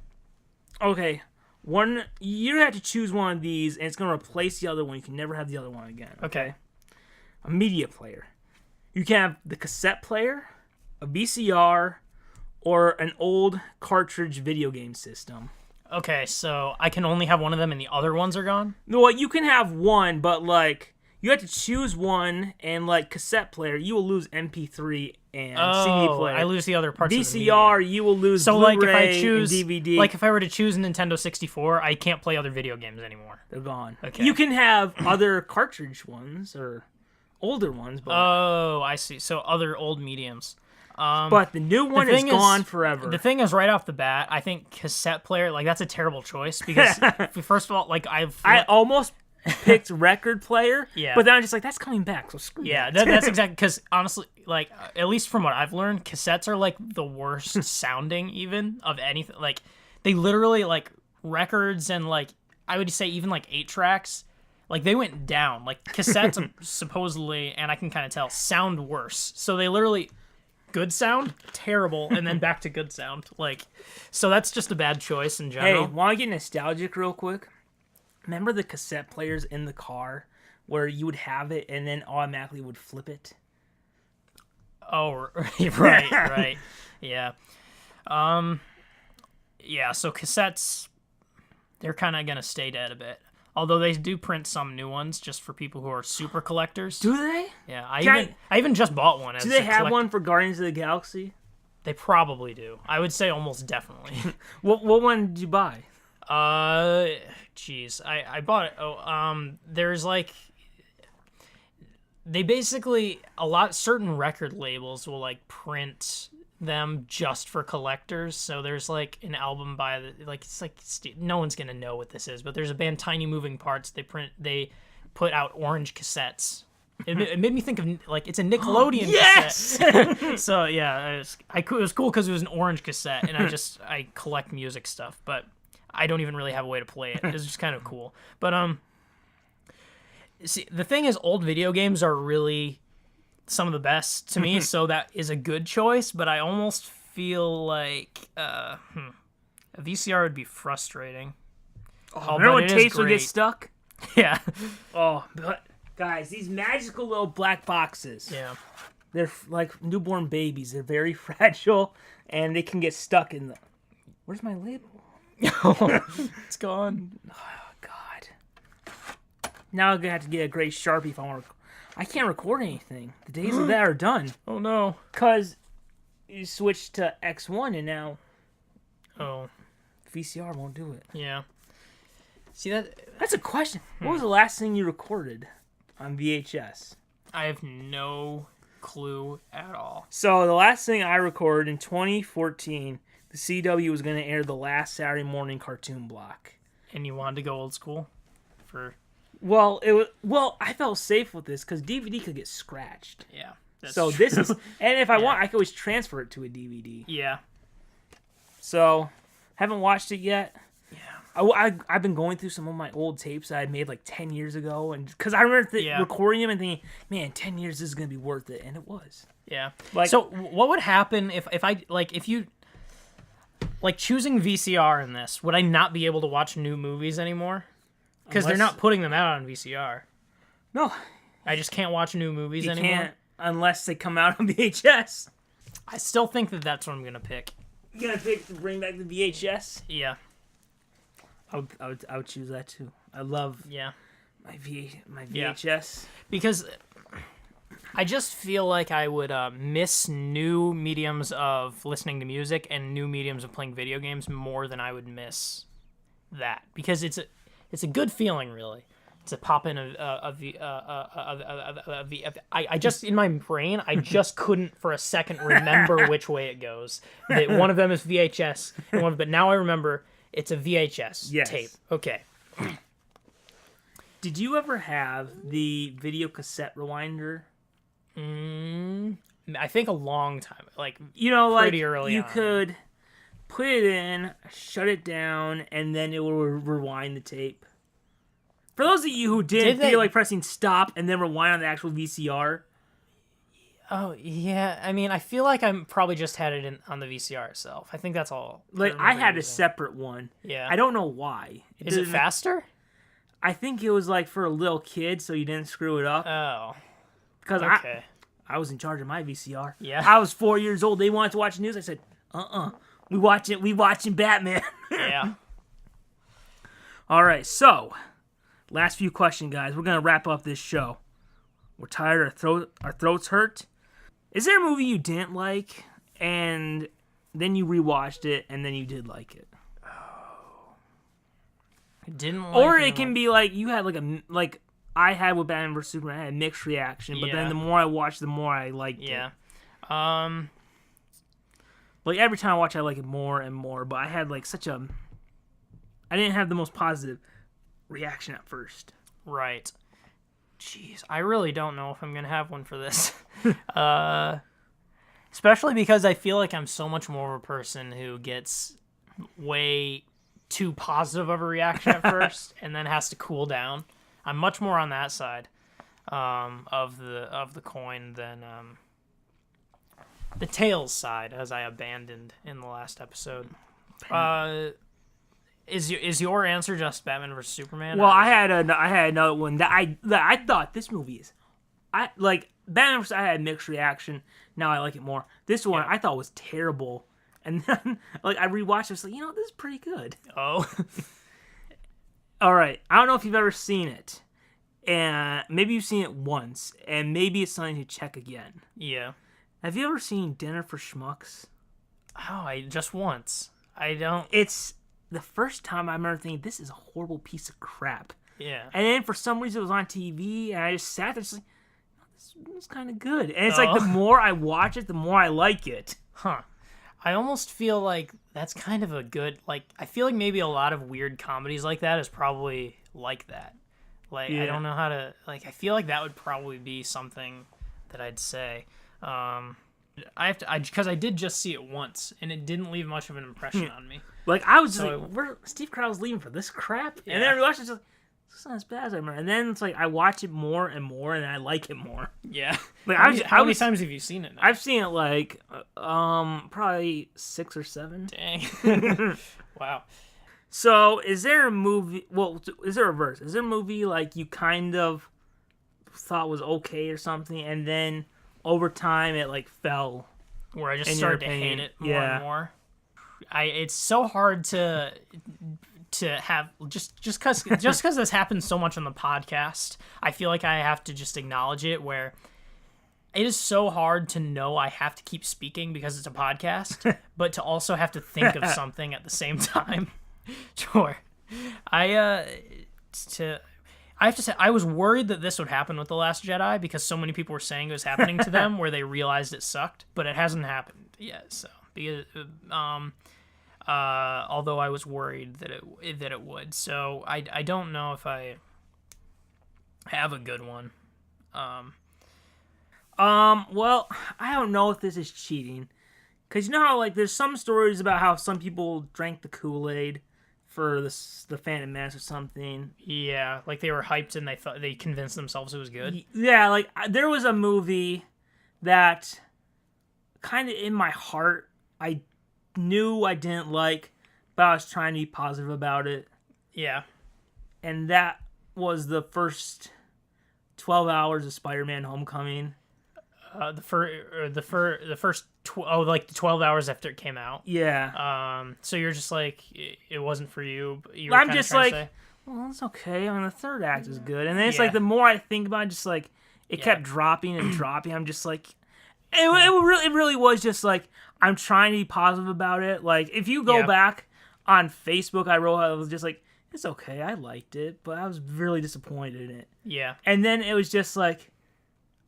Okay, you have to choose one of these, and it's gonna replace the other one. You can never have the other one again. Okay. A media player. You can have the cassette player, a VCR, or an old cartridge video game system. Okay, so I can only have one of them, and the other ones are gone. No, well, you can have one, but like you have to choose one. And like cassette player, you will lose MP3 and CD player. I lose the other parts. VCR, of the you will lose. So Blu-ray like if I choose and DVD, like if I were to choose Nintendo 64, I can't play other video games anymore. they're gone. Okay. You can have other cartridge ones or older ones, but Oh, I see. So other old mediums. but the new one is gone forever. The thing is, right off the bat, I think cassette player, like, that's a terrible choice because, first of all, like, I almost picked record player, Yeah. but then I'm just like, that's coming back, so screw yeah, that. that's exactly, because honestly, like, at least from what I've learned, cassettes are, like, the worst sounding, even, of anything. Like, they literally, like, records and, like, I would say even, like, 8-tracks, like, they went down. Like, cassettes, supposedly, and I can kind of tell, sound worse. So they literally... good sound, terrible, and then back to good sound. Like, so that's just a bad choice in general. Hey, want to get nostalgic real quick? Remember the cassette players in the car where you would have it and then automatically would flip it? Oh, right, yeah. Yeah, so cassettes, they're kind of going to stay dead a bit. Although they do print some new ones just for people who are super collectors. Do they? Yeah, I even just bought one. Do they have one for Guardians of the Galaxy? They probably do. I would say almost definitely. What one did you buy? Jeez, I bought it. There's like, they basically certain record labels will like print them just for collectors. So there's like an album by no one's gonna know what this is, but there's a band, Tiny Moving Parts. They put out orange cassettes. It made me think of like it's a Nickelodeon cassette. So yeah, it was cool because it was an orange cassette, and I collect music stuff, but I don't even really have a way to play it. It's just kind of cool. But see, the thing is, old video games are really some of the best to me, so that is a good choice, but I almost feel like a VCR would be frustrating. Remember when tapes would get stuck? Yeah. Oh, but guys, these magical little black boxes. Yeah. They're like newborn babies. They're very fragile, and they can get stuck in the... Where's my label? It's gone. Oh, God. Now I'm going to have to get a gray Sharpie if I want to... I can't record anything. The days of that are done. Oh, no. Because you switched to X1, and now VCR won't do it. Yeah. See, that's a question. What was the last thing you recorded on VHS? I have no clue at all. So the last thing I recorded in 2014, the CW was going to air the last Saturday morning cartoon block. And you wanted to go old school? Well, I felt safe with this because DVD could get scratched. Yeah. So this is, and if I want, I could always transfer it to a DVD. Yeah. So, haven't watched it yet. Yeah. I've been going through some of my old tapes that I made like 10 years ago, and because I remember recording them and thinking, man, 10 years this is gonna be worth it, and it was. Yeah. Like, so what would happen if you choosing VCR in this? Would I not be able to watch new movies anymore? Because they're not putting them out on VCR. No. I just can't watch new movies anymore. You can't unless they come out on VHS. I still think that's what I'm going to pick. You're going to bring back the VHS? Yeah. I would choose that too. I love my VHS. Yeah. Because I just feel like I would miss new mediums of listening to music and new mediums of playing video games more than I would miss that. Because it's a good feeling, really, to pop in I just, in my brain, I just couldn't for a second remember which way it goes. That one of them is VHS, but now I remember it's a VHS tape. Okay. Did you ever have the video cassette rewinder? I think a long time, pretty early you on. could put it in, shut it down, and then it will rewind the tape. For those of you who didn't feel like pressing stop and then rewind on the actual VCR. Oh, yeah. I mean, I feel like I'm probably just had it on the VCR itself. I think that's all. Like, I had a using. separate one. Yeah. I don't know why. Is it faster? I think it was like for a little kid, so you didn't screw it up. Oh. Because Okay. I was in charge of my VCR. Yeah. I was 4 years old. They wanted to watch news. I said, we watching Batman. Yeah. All right, so last few questions, guys. We're gonna wrap up this show. We're tired. Our throats hurt. Is there a movie you didn't like, and then you rewatched it, and then you did like it? Didn't like Or it can be like you had like I had with Batman vs Superman. I had a mixed reaction, but then the more I watched, the more I liked it. Yeah. Like every time I watch, I like it more and more. But I had like I didn't have the most positive reaction at first. Right. Jeez, I really don't know if I'm gonna have one for this. Especially because I feel like I'm so much more of a person who gets way too positive of a reaction at first and then has to cool down. I'm much more on that side of the coin than the Tails side, as I abandoned in the last episode. Is your answer just Batman vs Superman? Well, I had another one that I thought this movie is. I like Batman vs. I had a mixed reaction. Now I like it more. This one I thought was terrible, and then like I rewatched it. I was like, this is pretty good. Oh. All right, I don't know if you've ever seen it, and maybe you've seen it once, and maybe it's something to check again. Yeah. Have you ever seen Dinner for Schmucks? Oh, just once. I don't. It's the first time I remember thinking, this is a horrible piece of crap. Yeah. And then for some reason it was on TV, and I just sat there just like, this is kind of good. And it's like the more I watch it, the more I like it. Huh. I almost feel like that's kind of a good, like, I feel like maybe a lot of weird comedies like that is probably like that. Like, I don't know how to, like, I feel like that would probably be something that I'd say. Because I did just see it once, and it didn't leave much of an impression on me. Like, I was Steve Carell's leaving for this crap? Yeah. And then I watched it, it's like, it's not as bad as I remember. And then it's like, I watch it more and more, and I like it more. Yeah. Like, how many times have you seen it now? I've seen it like, probably 6 or 7. Dang. Wow. So, is there a movie, is there a verse? Is there a movie, like, you kind of thought was okay or something, and then over time it, like, fell? Where I just started to hate it more and more? It's so hard to have, just because this happens so much on the podcast, I feel like I have to just acknowledge it, where it is so hard to know I have to keep speaking because it's a podcast, but to also have to think of something at the same time. Sure. I have to say, I was worried that this would happen with The Last Jedi because so many people were saying it was happening to them where they realized it sucked, but it hasn't happened yet. So, because, although I was worried that it would. So I don't know if I have a good one. Well, I don't know if this is cheating, because you know how, like, there's some stories about how some people drank the Kool-Aid for the Phantom Menace or something. Yeah, like they were hyped and they convinced themselves it was good. Yeah, like there was a movie that kind of in my heart I knew I didn't like, but I was trying to be positive about it. Yeah. And that was the first 12 hours of Spider-Man Homecoming. The first 12 hours after it came out. Yeah. So you're just like, it wasn't for you. You I'm just like, well, it's okay. I mean, the third act is good, and then it's like the more I think about it, just like it kept dropping and dropping. I'm just like, it really was just like I'm trying to be positive about it. Like if you go back on Facebook, I was just like, it's okay. I liked it, but I was really disappointed in it. Yeah. And then it was just like,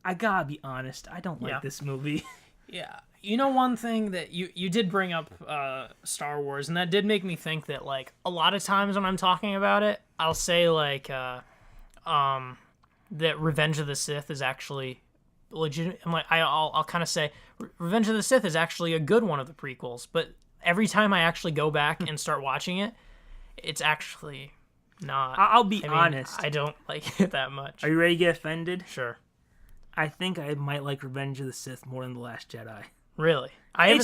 I gotta be honest, I don't like this movie. Yeah. You know, one thing that you did bring up Star Wars, and that did make me think that, like, a lot of times when I'm talking about it, I'll say, like, that Revenge of the Sith is actually legit. I'm like, I'll kind of say Revenge of the Sith is actually a good one of the prequels, but every time I actually go back and start watching it, it's actually not. I'll be honest. I don't like it that much. Are you ready to get offended? Sure. I think I might like Revenge of the Sith more than The Last Jedi. Really? I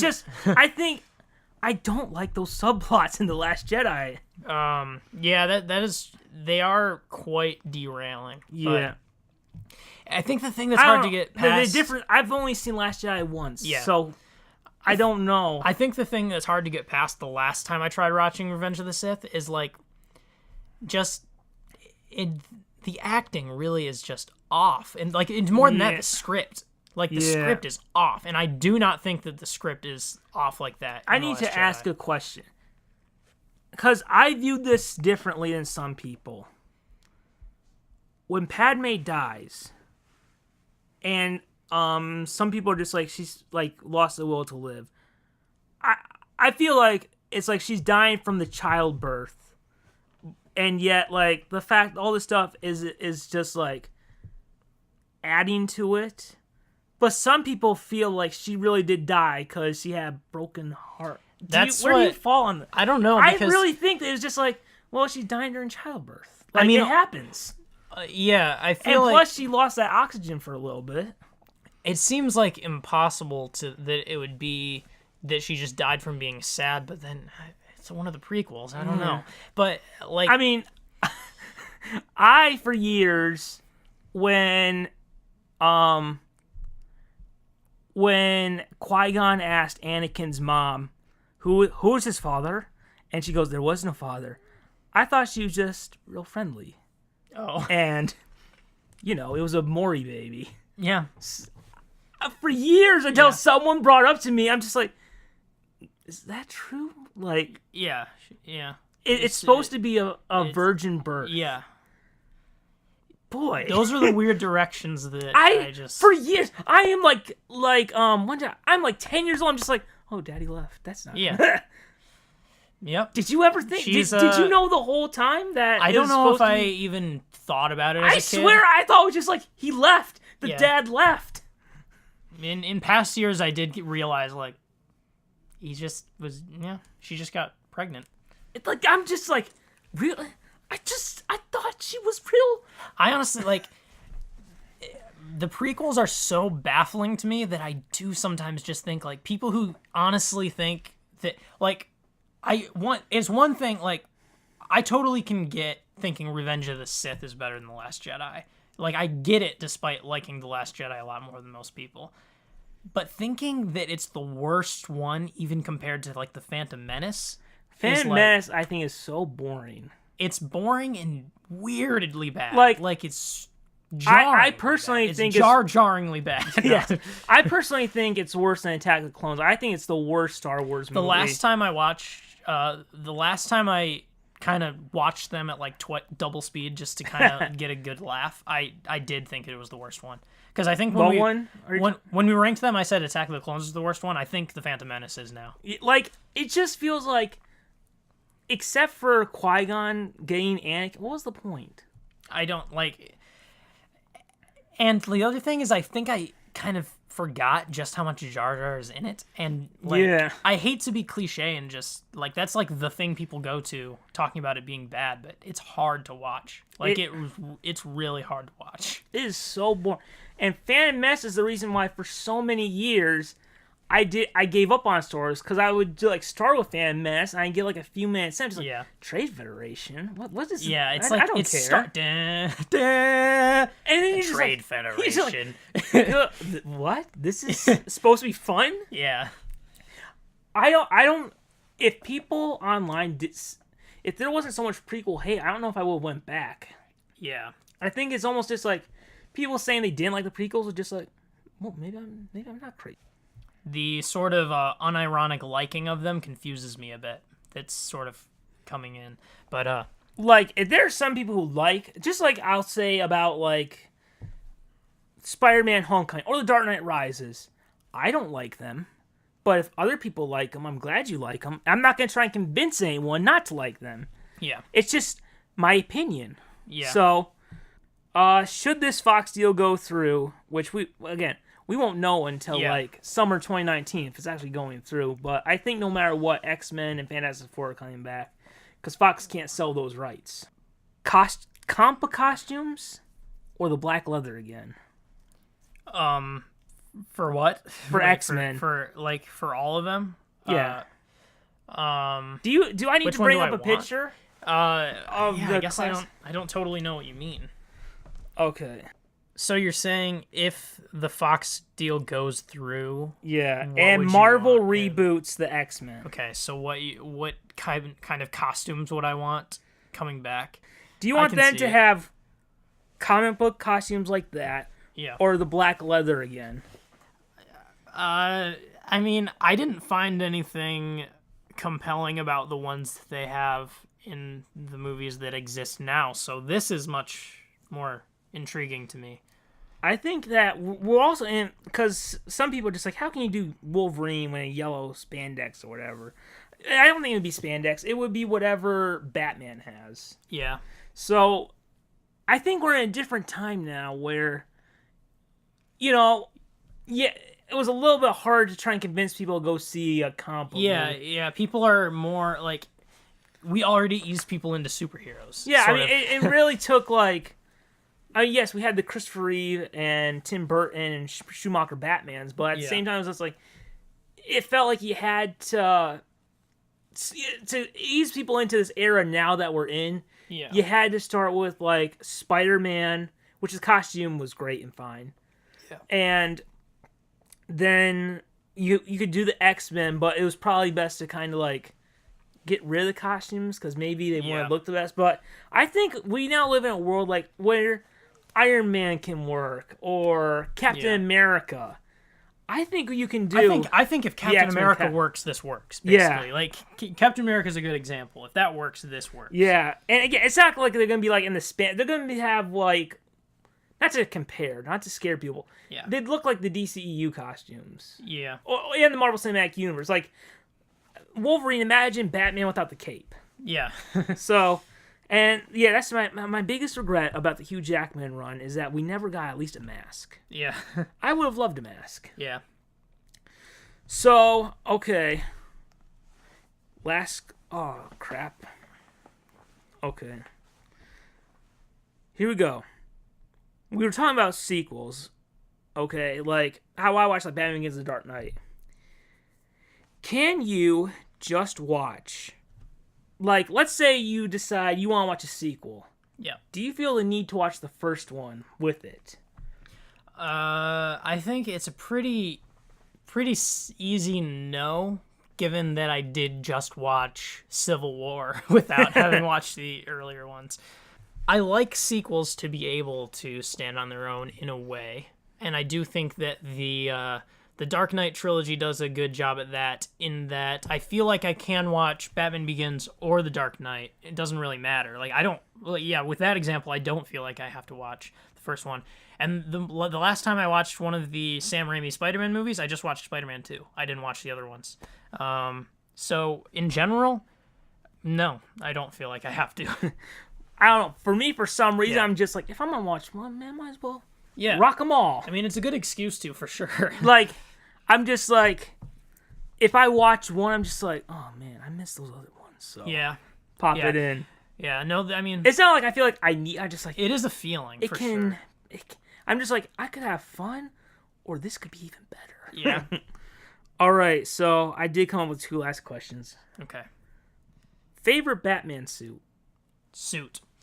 don't like those subplots in The Last Jedi. Yeah, that is, they are quite derailing. Yeah. I think the thing that's hard to get past... The different. I've only seen Last Jedi once, Yeah. so I don't know. I think the thing that's hard to get past the last time I tried watching Revenge of the Sith is, like, just... the acting really is just off. And, like, it's more than that, the script. Like, the script is off. And I do not think that the script is off like that. I need to ask a question. Because I view this differently than some people. When Padme dies, and some people are just like, she's like lost the will to live. I feel like it's like she's dying from the childbirth. And yet, like, the fact all this stuff is just like adding to it. But some people feel like she really did die because she had a broken heart. Where do you fall on that? I don't know. I really think that it was just like, well, she's dying during childbirth. Like, I mean, it happens. Yeah, I feel and like... plus, she lost that oxygen for a little bit. It seems like impossible that it would be that she just died from being sad, but then it's one of the prequels. I don't know. But, like... I mean, for years, when Qui-Gon asked Anakin's mom, who's his father? And she goes, there was no father. I thought she was just real friendly. Oh. And, it was a Maury baby. Yeah. For years, until someone brought up to me, I'm just like, is that true? Like... Yeah. It's supposed to be a virgin birth. Yeah. Boy. Those are the weird directions that I just... For years, I am one time, I'm like 10 years old, I'm just like, oh, daddy left. That's not... Yeah. Yep. Did you ever think... Did you know the whole time that... I don't know if I even thought about it as a kid. I swear I thought it was just like, he left. The dad left. In past years, I did realize, like, he just was... Yeah, she just got pregnant. It's like, I'm just like, really? I thought she was real. I honestly, like... The prequels are so baffling to me that I do sometimes just think, like, people who honestly think that, like... It's one thing, like, I totally can get thinking Revenge of the Sith is better than The Last Jedi. Like, I get it despite liking The Last Jedi a lot more than most people. But thinking that it's the worst one, even compared to, like, The Phantom Menace... Phantom Menace, I think, is so boring. It's boring and weirdly bad. Like it's jarring. I personally think it's jarringly bad. Yeah. I personally think it's worse than Attack of the Clones. I think it's the worst Star Wars movie. The last time I kind of watched them at like double speed just to kind of get a good laugh, I did think it was the worst one. Because I think when we ranked them, I said Attack of the Clones is the worst one. I think The Phantom Menace is now. Like, it just feels like, except for Qui-Gon getting Anakin, what was the point? I don't like... And the other thing is, I think I kind of forgot just how much Jar Jar is in it. And, like, I hate to be cliche and just, like, that's, like, the thing people go to talking about it being bad, but it's hard to watch. Like, it's really hard to watch. It is so boring. And Phantom Menace is the reason why for so many years I gave up on Star Wars, because I would do, like, start with Phantom Menace and I'd get like a few minutes in, just like, Trade Federation? What is? Yeah, it's I don't care. And then you just Trade Federation. What? This is supposed to be fun? Yeah. I don't. If people online if there wasn't so much prequel hate, I don't know if I would have went back. Yeah. I think it's almost just like people saying they didn't like the prequels are just like, well, maybe I'm not crazy. The sort of unironic liking of them confuses me a bit. It's sort of coming in. But, like, if there's some people who like, just like I'll say about, like, Spider-Man Homecoming or The Dark Knight Rises, I don't like them. But if other people like them, I'm glad you like them. I'm not going to try and convince anyone not to like them. Yeah. It's just my opinion. Yeah. So, should this Fox deal go through, which we won't know until, like, summer 2019 if it's actually going through. But I think no matter what, X-Men and Fantastic Four are coming back. Because Fox can't sell those rights. Compa costumes or the black leather again? For what? For X-Men. For all of them? Yeah. Do I need which to one bring do up I a want? picture? Of yeah, the I guess class- I don't totally know what you mean. Okay. So you're saying if the Fox deal goes through, Yeah, what and would you Marvel want him- reboots the X-Men. Okay, so what kind of costumes would I want coming back? Do you want can them see to it. have comic book costumes like that, Yeah. or the black leather again? I mean, I didn't find anything compelling about the ones that they have in the movies that exist now, so this is much more intriguing to me. I think that we're also in, because some people are just like, how can you do Wolverine when a yellow spandex or whatever? I don't think it would be spandex. It would be whatever Batman has. Yeah. So I think we're in a different time now where, yeah, it was a little bit hard to try and convince people to go see a comic book Yeah, movie. yeah. People are more like, we already eased people into superheroes. Yeah, I sort mean, of. it really took like, yes, we had the Christopher Reeve and Tim Burton and Schumacher Batmans, but at the same time, it was just like, it felt like you had to ease people into this era now that we're in. Yeah. You had to start with like Spider-Man, which his costume was great and fine. Yeah. And then you could do the X-Men, but it was probably best to kind of like get rid of the costumes because maybe they want to look the best. But I think we now live in a world like where Iron Man can work or Captain America. I think you can do. I think if Captain X-Men America works, this works. Basically. Yeah. Like Captain America is a good example. If that works, this works. Yeah, and again, it's not like they're gonna be like in the span. They're gonna have like, not to compare, not to scare people. Yeah. They'd look like the DCEU costumes. Yeah. Or in the Marvel Cinematic Universe, like Wolverine. Imagine Batman without the cape. Yeah. So, and yeah, that's my biggest regret about the Hugh Jackman run is that we never got at least a mask. Yeah. I would have loved a mask. Yeah. So, okay. Oh, crap. Okay. Here we go. We were talking about sequels. Okay, like how I watched like Batman Begins: The Dark Knight. Can you just watch, like, let's say you decide you want to watch a sequel. Yeah. Do you feel the need to watch the first one with it? I think it's a pretty easy no, given that I did just watch Civil War without having watched the earlier ones. I like sequels to be able to stand on their own in a way, and I do think that the Dark Knight trilogy does a good job at that, in that I feel like I can watch Batman Begins or The Dark Knight. It doesn't really matter. Like, I don't... Yeah, with that example, I don't feel like I have to watch the first one. And the last time I watched one of the Sam Raimi Spider-Man movies, I just watched Spider-Man 2. I didn't watch the other ones. So, in general, no, I don't feel like I have to. I don't know. For me, for some reason, Yeah. I'm just like, if I'm gonna watch one, man, might as well Yeah. rock them all. I mean, it's a good excuse to, for sure. Like, I'm just like, if I watch one, I'm just like, oh man, I missed those other ones. So Yeah. pop Yeah. it in. Yeah, no, I mean... It's not like I feel like I just like It is a feeling, it for can. sure. I'm just like, I could have fun, or this could be even better. Yeah. All right, so I did come up with two last questions. Okay. Favorite Batman Suit.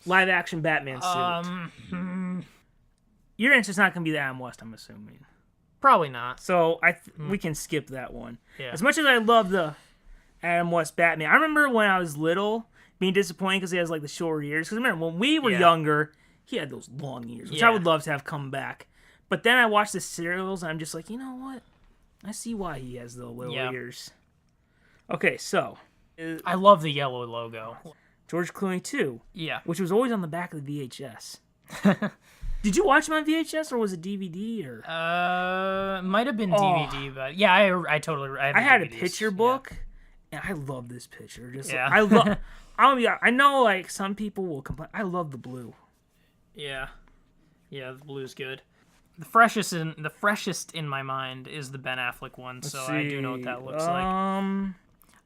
live action Batman suit. Your answer's not gonna be the Adam West, I'm assuming. Probably not. So we can skip that one. Yeah. As much as I love the Adam West Batman, I remember when I was little being disappointed because he has like the short ears. Because remember when we were younger, he had those long ears, which I would love to have come back. But then I watched the serials, and I'm just like, you know what? I see why he has the little ears. Okay, so I love the yellow logo. George Clooney 2, Yeah. which was always on the back of the VHS. Did you watch him on VHS or was it DVD or? Might have been DVD, but yeah, I totally. I had a DVDs. picture book, and I love this picture. Just Yeah. I love. I know like some people will complain. I love the blue. Yeah. Yeah, the blue's good. The freshest in my mind is the Ben Affleck one, so I do know what that looks like.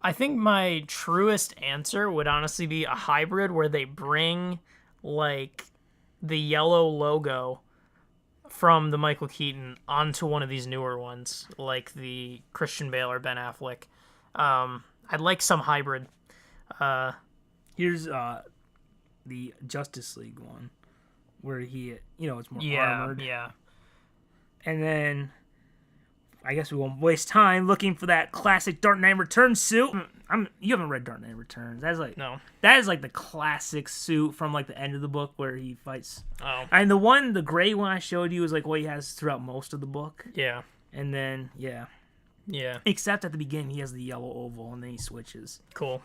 I think my truest answer would honestly be a hybrid where they bring like the yellow logo from the Michael Keaton onto one of these newer ones, like the Christian Bale or Ben Affleck. I'd like some hybrid. Here's the Justice League one, where he, it's more Yeah, armored. yeah. And then, I guess we won't waste time looking for that classic Dark Knight Returns suit. You haven't read Dark Knight Returns. No. That is like the classic suit from like the end of the book where he fights. Oh. And the gray one I showed you is like what he has throughout most of the book. Yeah. And then, Yeah. except at the beginning he has the yellow oval and then he switches. Cool.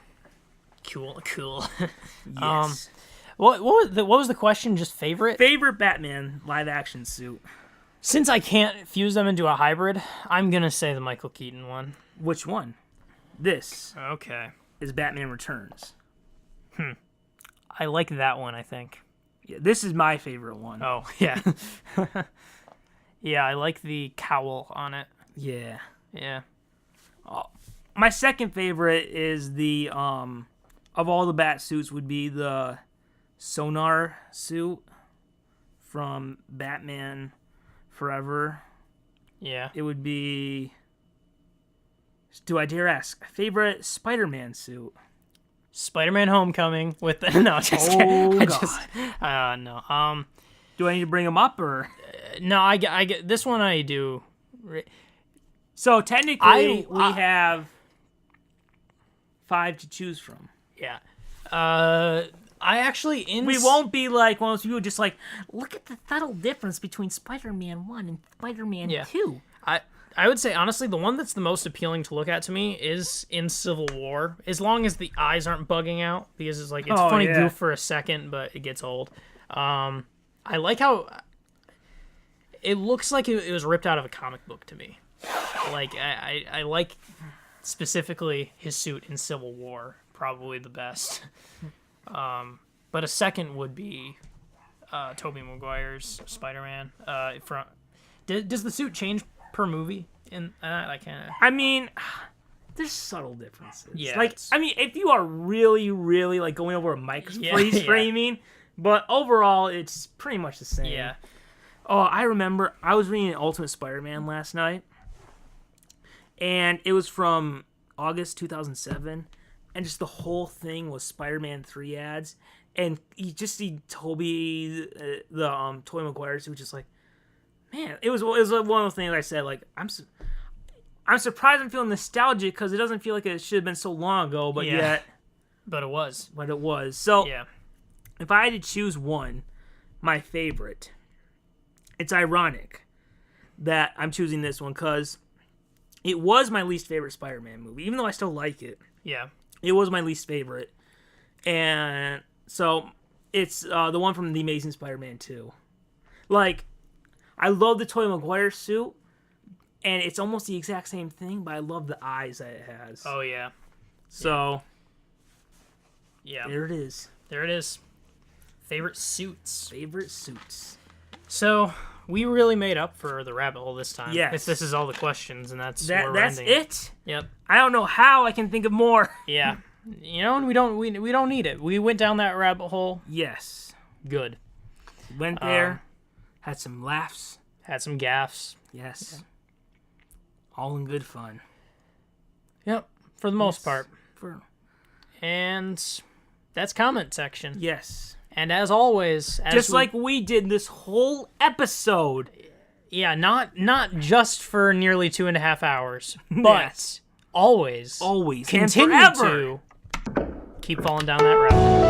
Yes. What was the question? Just favorite? Favorite Batman live action suit? Since I can't fuse them into a hybrid, I'm gonna say the Michael Keaton one. Which one? This Okay. is Batman Returns. I like that one, I think. Yeah, this is my favorite one. Oh, yeah. Yeah, I like the cowl on it. Yeah. Yeah. My second favorite is the of all the bat suits would be the sonar suit from Batman Forever. Yeah. It would be, do I dare ask, favorite Spider-Man suit? Spider-Man Homecoming with the no, just God. no. Do I need to bring them up or? No, I get this one. I do. So technically, we have 5 to choose from. Yeah. I actually We won't be like one of those people just like, look at the subtle difference between Spider-Man 1 and Spider-Man 2. I would say, honestly, the one that's the most appealing to look at to me is in Civil War, as long as the eyes aren't bugging out, because it's like, it's funny goof for a second, but it gets old. I like how it looks like it was ripped out of a comic book to me. Like, I like specifically his suit in Civil War, probably the best. But a second would be Tobey Maguire's Spider-Man. Does the suit change per movie? I can't. I mean, there's subtle differences. Yeah, like I mean, if you are really, really like going over a mic freeze framing, but overall it's pretty much the same. Yeah. Oh, I remember I was reading Ultimate Spider-Man last night, and it was from August 2007, and just the whole thing was Spider-Man 3 ads, and you just see Tobey, the Tobey Maguire suit, just like, man, it was one of those things I said, like, I'm surprised I'm feeling nostalgic because it doesn't feel like it should have been so long ago, but yet. But it was. So, yeah. If I had to choose one, my favorite, it's ironic that I'm choosing this one because it was my least favorite Spider-Man movie, even though I still like it. Yeah. It was my least favorite. And so it's the one from The Amazing Spider-Man 2. Like, I love the Tobey Maguire suit, and it's almost the exact same thing, but I love the eyes that it has. Oh, yeah. So, yeah. There it is. Favorite suits. So, we really made up for the rabbit hole this time. Yes. If this is all the questions, and that's where we're that's ending. it? Yep. I don't know how I can think of more. Yeah. And we don't need it. We went down that rabbit hole. Yes. Good. Went there, had some laughs. Had some gaffes. Yes. Okay. All in good fun. Yep. For the most part. And that's comment section. Yes. And as always, like we did this whole episode. Yeah, not just for nearly 2.5 hours, but always continue to keep falling down that road.